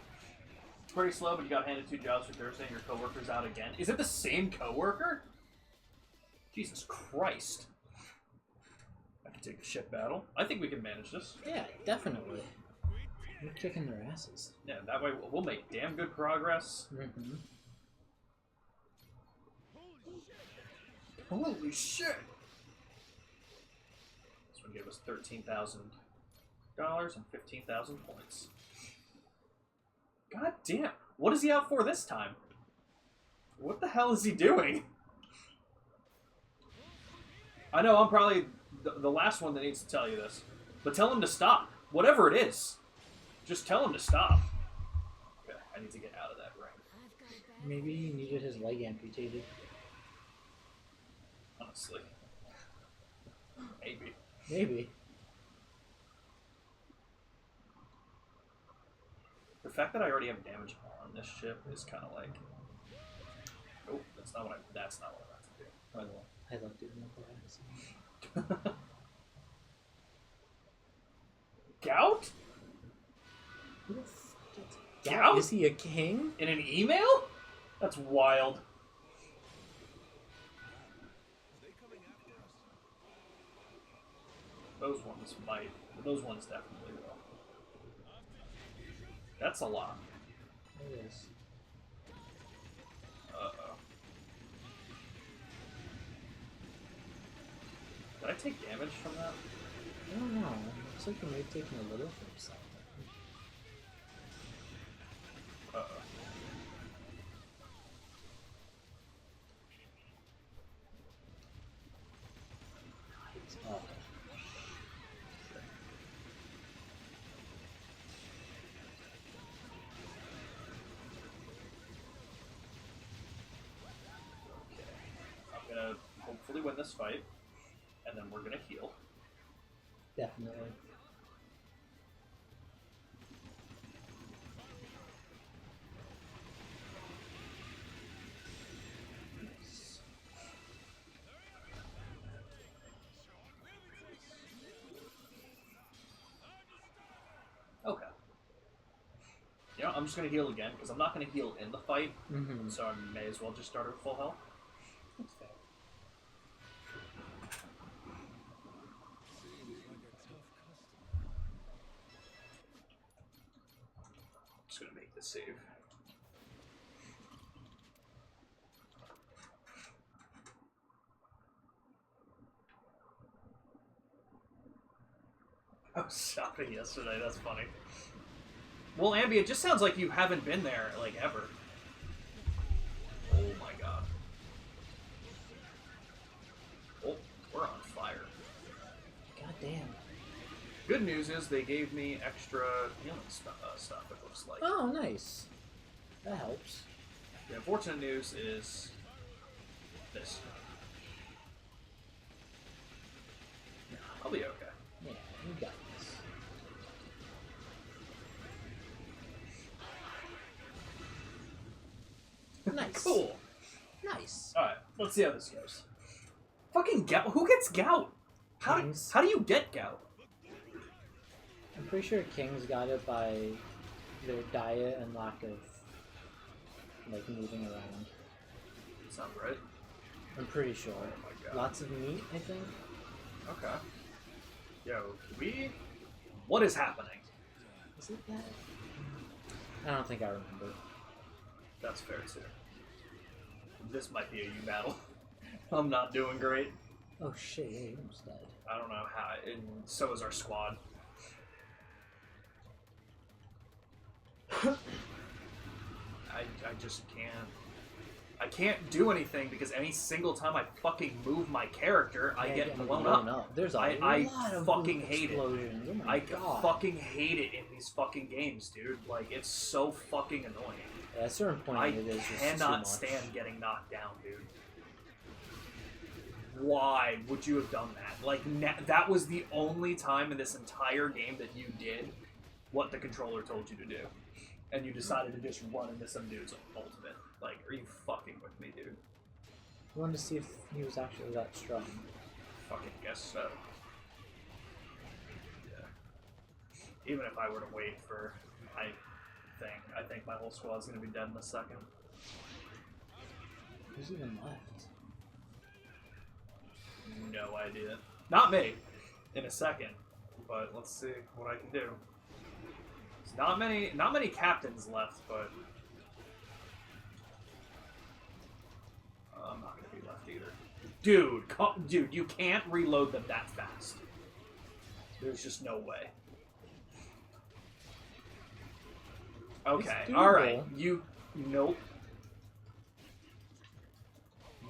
Pretty slow, but you got handed 2 jobs for Thursday and your coworker's out again. Is it the same coworker? Jesus Christ. I can take a shit battle. I think we can manage this.
Yeah, definitely. We're kicking their asses.
Yeah, that way we'll make damn good progress.
Mm-hmm.
Holy shit! This one gave us $13,000 and 15,000 points. God damn! What is he out for this time? What the hell is he doing? I know I'm probably the last one that needs to tell you this, but tell him to stop. Whatever it is, just tell him to stop. Okay, I need to get out of that ring.
Maybe he needed his leg amputated.
Honestly. Maybe.
Maybe.
The fact that I already have damage on this ship is kind of like... Oh, that's not what I meant to do.
I love doing that by accident.
Gout?
Who the fuck gets
Gout?
Is he a king?
In an email? That's wild. Those ones might. Those ones definitely will. That's a lot.
It is.
Uh-oh. Did I take damage from that?
I don't know. Looks like you may have taken a little for yourself.
Uh-oh.
Oh.
I'm gonna hopefully win this fight, and then we're gonna heal.
Definitely.
Okay. You know, I'm just gonna heal again, because I'm not gonna heal in the fight, so I may as well just start at full health.
That's fair.
Just gonna make this save. I was shopping yesterday, that's funny. Well, Ambi, it just sounds like you haven't been there, like, ever. Oh my god. Oh, we're on fire.
God damn.
Good news is they gave me extra healing stuff, it looks like.
Oh, nice. That helps.
The unfortunate news is this. I'll be okay.
Yeah, you got this. Nice.
Cool.
Nice.
Alright, let's see how this goes. Fucking gout? Who gets gout? How do you get gout?
I'm pretty sure kings got it by their diet and lack of, like, moving around.
Sounds right.
I'm pretty sure.
Oh my god.
Lots of meat, I think.
Okay. Yo, what is happening?
Is it that? I don't think I remember.
That's fair too. This might be a U battle. I'm not doing great.
Oh shit, yeah, you're almost dead.
I don't know how, and so is our squad. I just can't. I can't do anything because any single time I fucking move my character, I get blown up.
There's a
I
lot of
fucking hate it.
Oh my
I
god.
fucking hate it in these fucking games, dude. Like, it's so fucking annoying.
At a certain point,
I
it is just
cannot
too much.
stand getting knocked down, dude. Why would you have done that? Like, that was the only time in this entire game that you did what the controller told you to do. And you decided to just run into some dude's ultimate. Like, are you fucking with me, dude?
I wanted to see if he was actually that strong.
Fucking guess so. Yeah. Even if I were to wait for, I think my whole squad's gonna be dead in a second.
Who's even left?
No idea. Not me. In a second. But let's see what I can do. There's not many captains left, but I'm not gonna be left either. Dude, you can't reload them that fast. There's just no way. Okay, alright. Nope.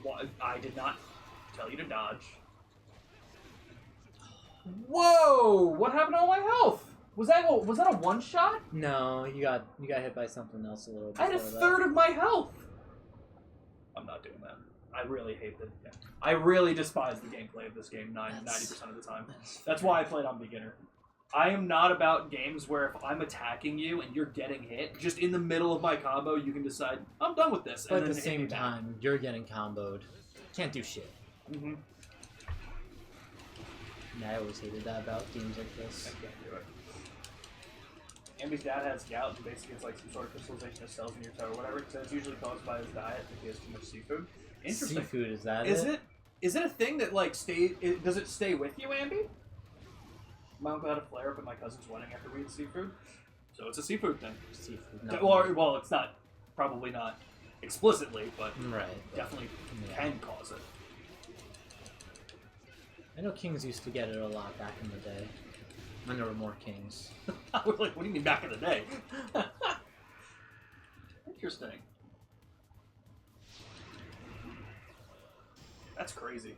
What? I did not tell you to dodge. Whoa! What happened to all my health? Was that a one shot?
No, you got hit by something else a little bit.
I had a third of my health. I'm not doing that. I really hate the. Yeah. I really despise the gameplay of this game 90% of the time. That's why I played on beginner. I am not about games where if I'm attacking you and you're getting hit, just in the middle of my combo, you can decide, I'm done with this.
But
and
at the
then
same time, you're getting comboed. Can't do shit.
Mm-hmm.
Yeah, I always hated that about games like this.
I can't do it. Ambi's dad has gout, and basically it's like some sort of crystallization of cells in your toe or whatever. So it's usually caused by his diet if he has too much seafood. Interesting.
Seafood, is that
Is it a thing that like does it stay with you, Ambi? My uncle had a flare up at my cousin's wedding after we ate seafood. So it's a seafood thing.
Seafood.
Well, it's not, probably not explicitly, but
right,
definitely can cause it.
I know kings used to get it a lot back in the day. When there were more kings.
We're like, what do you mean back in the day? Interesting. That's crazy.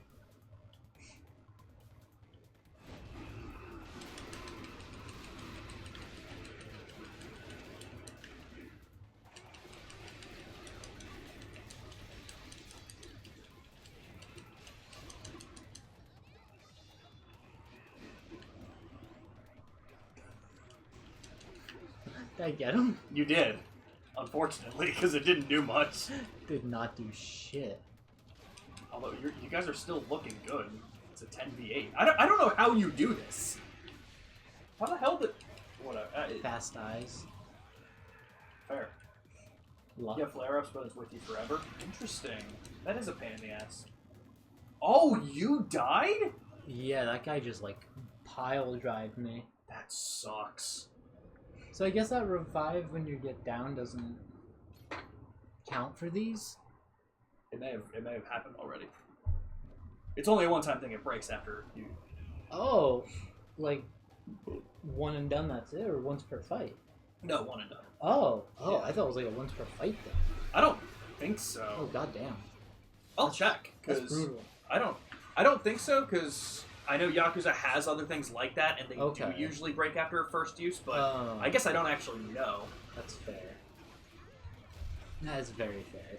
Did I get him?
You did. Unfortunately, because it didn't do much.
Did not do shit.
Although you guys are still looking good. It's a 10v8. I don't know how you do this. How the hell did... Whatever.
Fast eyes.
Fair.
Luck.
You have flare-ups, but it's with you forever? Interesting. That is a pain in the ass. Oh, you died?
Yeah, that guy just, like, pile-drived me.
That sucks.
So I guess that revive when you get down doesn't count for these?
It may have happened already. It's only a one-time thing. It breaks after you...
Oh, like, one and done, that's it? Or once per fight?
No, one and done.
Oh,
Yeah.
I thought it was like a once per fight thing.
I don't think so.
Oh, goddamn.
I'll check.
That's brutal.
I don't think so, because I know Yakuza has other things like that, and they do usually break after a first use, but I guess I don't actually know.
That's fair. That is very fair.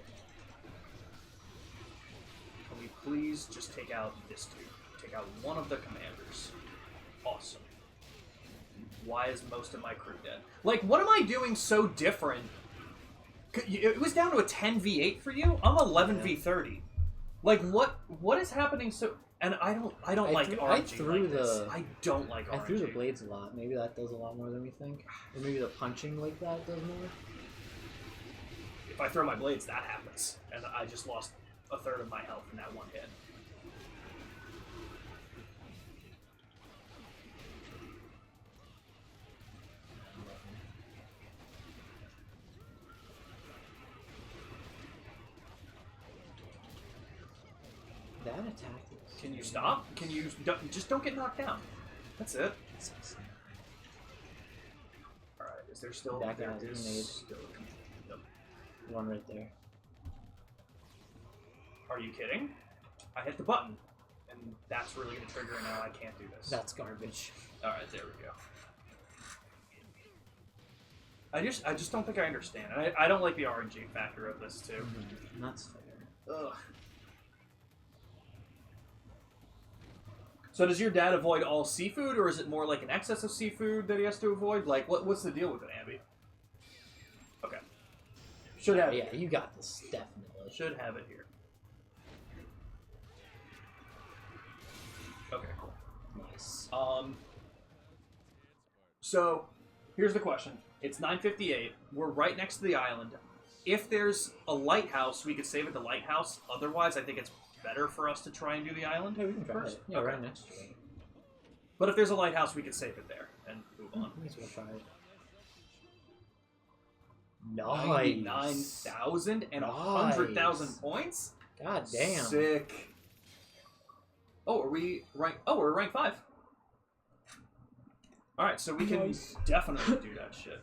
Can we please just take out this dude? Take out one of the commanders. Awesome. Why is most of my crew dead? Like, what am I doing so different? It was down to a 10v8 for you? I'm 11v30. Like, what is happening so... And I don't like RNG like this. I don't like RNG.
I threw the blades a lot. Maybe that does a lot more than we think. Or maybe the punching like that does more.
If I throw my blades, that happens. And I just lost a third of my health in that one hit.
That attack is...
Can you stop? Can you... Just don't get knocked down. That's it. Alright, is there still...
That guy
there is
made
still... Yep.
one right there.
Are you kidding? I hit the button. And that's really going to trigger, and now I can't do this.
That's garbage.
Alright, there we go. I just don't think I understand. I don't like the RNG factor of this, too.
Mm-hmm. That's fair.
Ugh. So does your dad avoid all seafood, or is it more like an excess of seafood that he has to avoid? Like, what's the deal with it, Ambi? Okay. Should have
Yeah, you got this, definitely.
Should have it here. Okay, cool.
Nice.
So, here's the question. It's 9:58. We're right next to the island. If there's a lighthouse, we could save at the lighthouse. Otherwise, I think it's better for us to try and do the island.
Yeah, we can try
first.
it. Yeah, right next to it.
But if there's a lighthouse, we could save it there and move on.
I guess we'll try it. Nice.
99,000 and 100,000 points?
God damn.
Sick. Oh, are we rank? Oh, we're rank 5. All right, so we can definitely do that shit.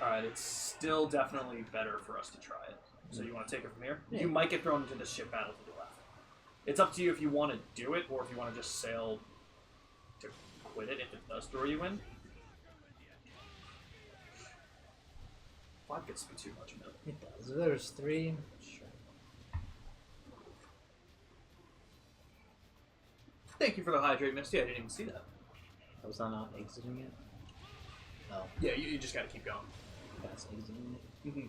All right, it's still definitely better for us to try it. So you want to take it from here?
Yeah.
You might get thrown into the ship battle to the left. It's up to you if you want to do it or if you want to just sail to quit it if it does throw you in. 5 gets to be too much, man.
It does. If there's 3, sure.
Thank you for the hydrate, Misty. I didn't even see that.
Was I not exiting it? Oh.
Yeah, you just gotta keep going.
That's exiting it.
Mm-hmm.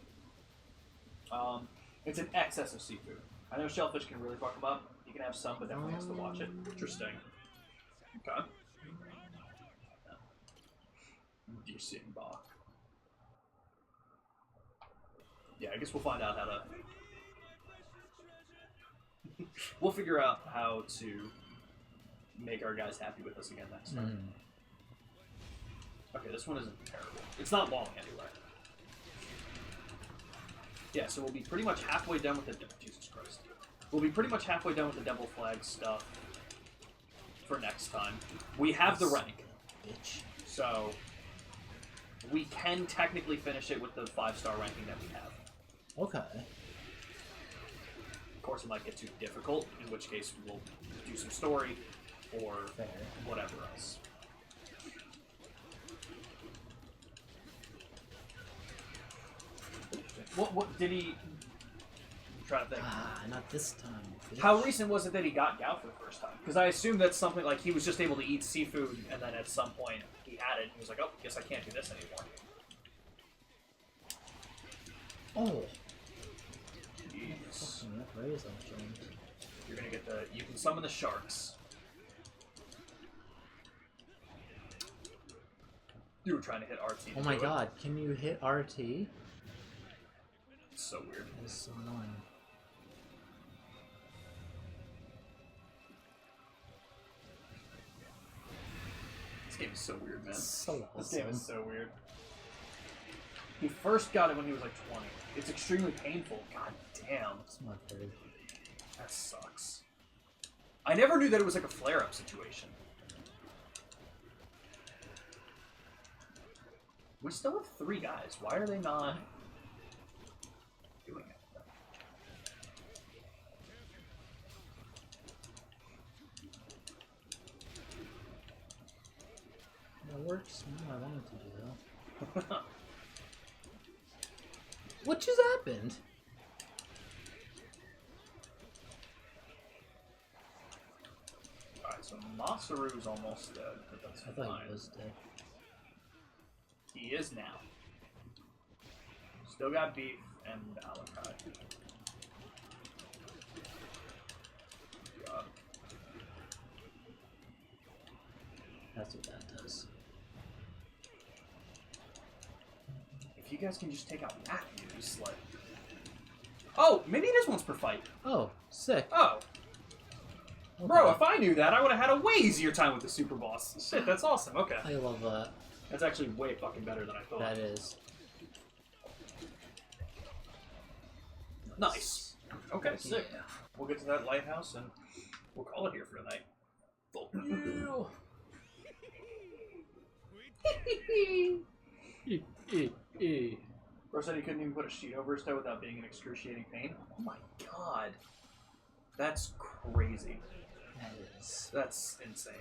It's an excess of seafood. I know shellfish can really fuck them up. You can have some, but definitely has to watch it. Interesting. Okay. You're seeing Bach. Yeah, I guess we'll find out how to... We'll figure out how to make our guys happy with us again next time. Okay, this one isn't terrible. It's not long anyway. Yeah, so we'll be pretty much halfway done with the... Jesus Christ. We'll be pretty much halfway done with the Devil Flag stuff for next time. We have the rank.
Bitch.
So we can technically finish it with the 5-star ranking that we have.
Okay.
Of course, it might get too difficult, in which case we'll do some story or
Fair.
whatever else. What did he... I'm trying to think.
Not this time. Bitch.
How recent was it that he got gout for the first time? Because I assume that's something like he was just able to eat seafood, and then at some point he had it, and he was like, oh, guess I can't do this anymore.
Oh.
Jeez.
Fucking that raise on James.
You're gonna get the... You can summon the sharks. You were trying to hit RT.
Oh my god, can you hit RT?
It's so weird.
That is so annoying.
This game is so weird, man.
So awesome.
This game is so weird. He first got it when he was like 20. It's extremely painful. God damn.
It's my third.
That sucks. I never knew that it was like a flare-up situation. We still have 3 guys. Why are they not doing it?
That works. No, I wanted to do that. What just happened?
Alright, so Masaru's almost dead, but that's
I
fine.
thought he was dead.
He is now. Still got Beef and Alakai. God.
That's what that does.
If you guys can just take out Matthews, like... Oh, maybe it is once per fight.
Oh, sick.
Oh.
Okay.
Bro, if I knew that, I would have had a way easier time with the Super Boss. Shit, that's awesome. Okay.
I love that.
That's actually way fucking better than I thought.
That is.
Nice. Okay, sick.
Yeah.
We'll get to that lighthouse and we'll call it here for tonight. Fuck you. Bro said he couldn't even put a sheet over his toe without being in excruciating pain. Oh my god. That's crazy.
That is.
That's insane.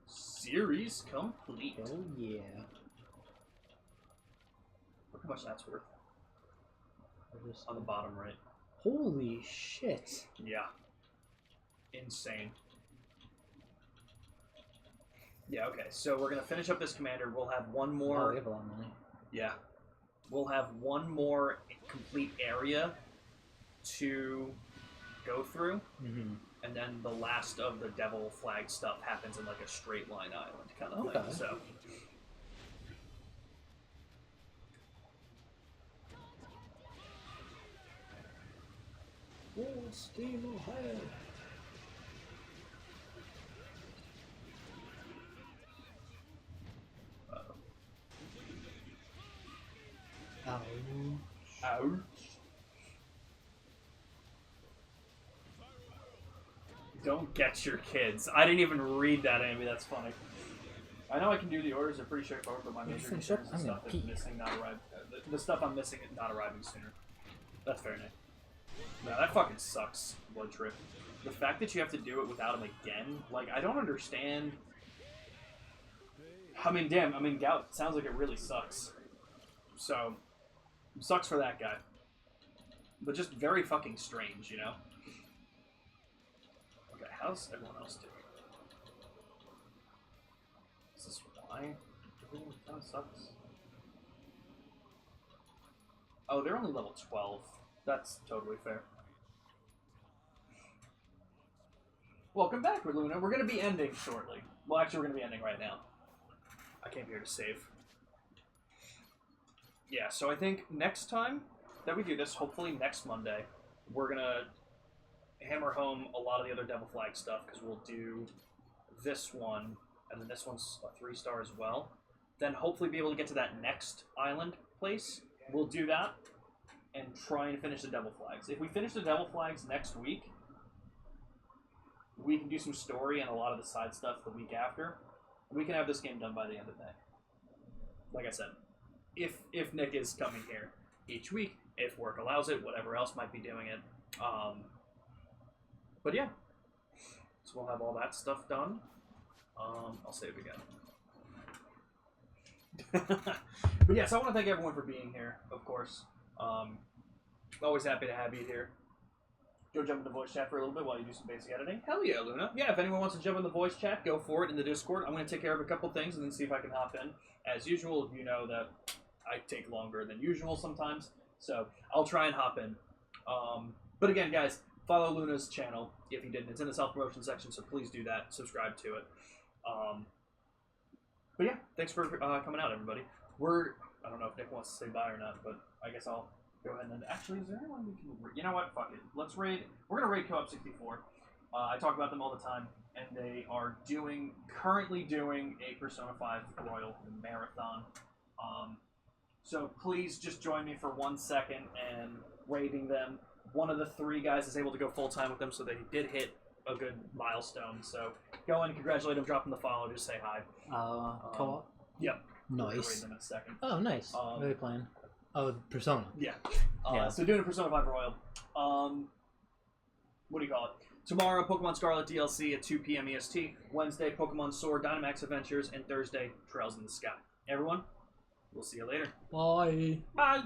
Series complete.
Oh yeah.
Look how much that's worth.
Just...
On the bottom right.
Holy shit.
Yeah. Insane. Yeah, okay. So we're going to finish up this commander. We'll have one more...
Oh, we have a lot of money.
Yeah. We'll have one more complete area to go through.
Mm-hmm.
And then the last of the Devil Flag stuff happens in like a straight line island kind of thing. So...
Full steam ahead. Ouch.
Ouch. Don't get your kids. I didn't even read that, Amy. That's funny. I know I can do the orders. They're pretty straightforward, but my major
finish
concerns
up?
is
I'm
stuff
gonna
that's
pee.
missing, not arriving. The stuff I'm missing is not arriving sooner. That's fair, Nick. No, that fucking sucks, Blood Trip. The fact that you have to do it without him again, like, I don't understand. I mean, damn, I mean, gout sounds like it really sucks. So, sucks for that guy. But just very fucking strange, you know? Okay, how's everyone else doing? Is this why? Everyone kind of sucks. Oh, they're only level 12. That's totally fair. welcome back, Luna. We're going to be ending shortly. Well, actually, we're going to be ending right now. I came here to save. Yeah, so I think next time that we do this, hopefully next Monday, we're going to hammer home a lot of the other Devil Flag stuff, because we'll do this one, and then this one's a 3-star as well. Then hopefully be able to get to that next island place. We'll do that and try and finish the Devil Flags. If we finish the Devil Flags next week, we can do some story and a lot of the side stuff the week after. We can have this game done by the end of May. Like I said, if Nick is coming here each week, if work allows it, whatever else might be doing it. But yeah, so we'll have all that stuff done. I'll save again. But yes, I want to thank everyone for being here, of course. Always happy to have you here. Go jump in the voice chat for a little bit while you do some basic editing. Hell yeah, Luna. Yeah, if anyone wants to jump in the voice chat, go for it in the Discord. I'm going to take care of a couple things and then see if I can hop in. As usual, you know that I take longer than usual sometimes, so I'll try and hop in. But again, guys, follow Luna's channel if you didn't. It's in the self-promotion section, so please do that. Subscribe to it. But yeah, thanks for coming out, everybody. I don't know if Nick wants to say bye or not, but I guess I'll go ahead and... Actually, is there anyone we can... You know what? Fuck it. Let's raid... We're going to raid Co-op 64. I talk about them all the time, and they are currently doing a Persona 5 Royal Marathon. So please just join me for 1 second and raiding them. One of the 3 guys is able to go full-time with them, so they did hit a good milestone. So go and congratulate them, drop them the follow, just say hi.
Co-op?
Yep.
Nice.
Them in a second.
Oh, nice. What are they playing? Oh, Persona.
Yeah.
Yeah.
So doing a Persona 5 Royal. What do you call it? Tomorrow, Pokemon Scarlet DLC at 2 p.m. EST. Wednesday, Pokemon Sword Dynamax Adventures. And Thursday, Trails in the Sky. Everyone, we'll see you later.
Bye.
Bye.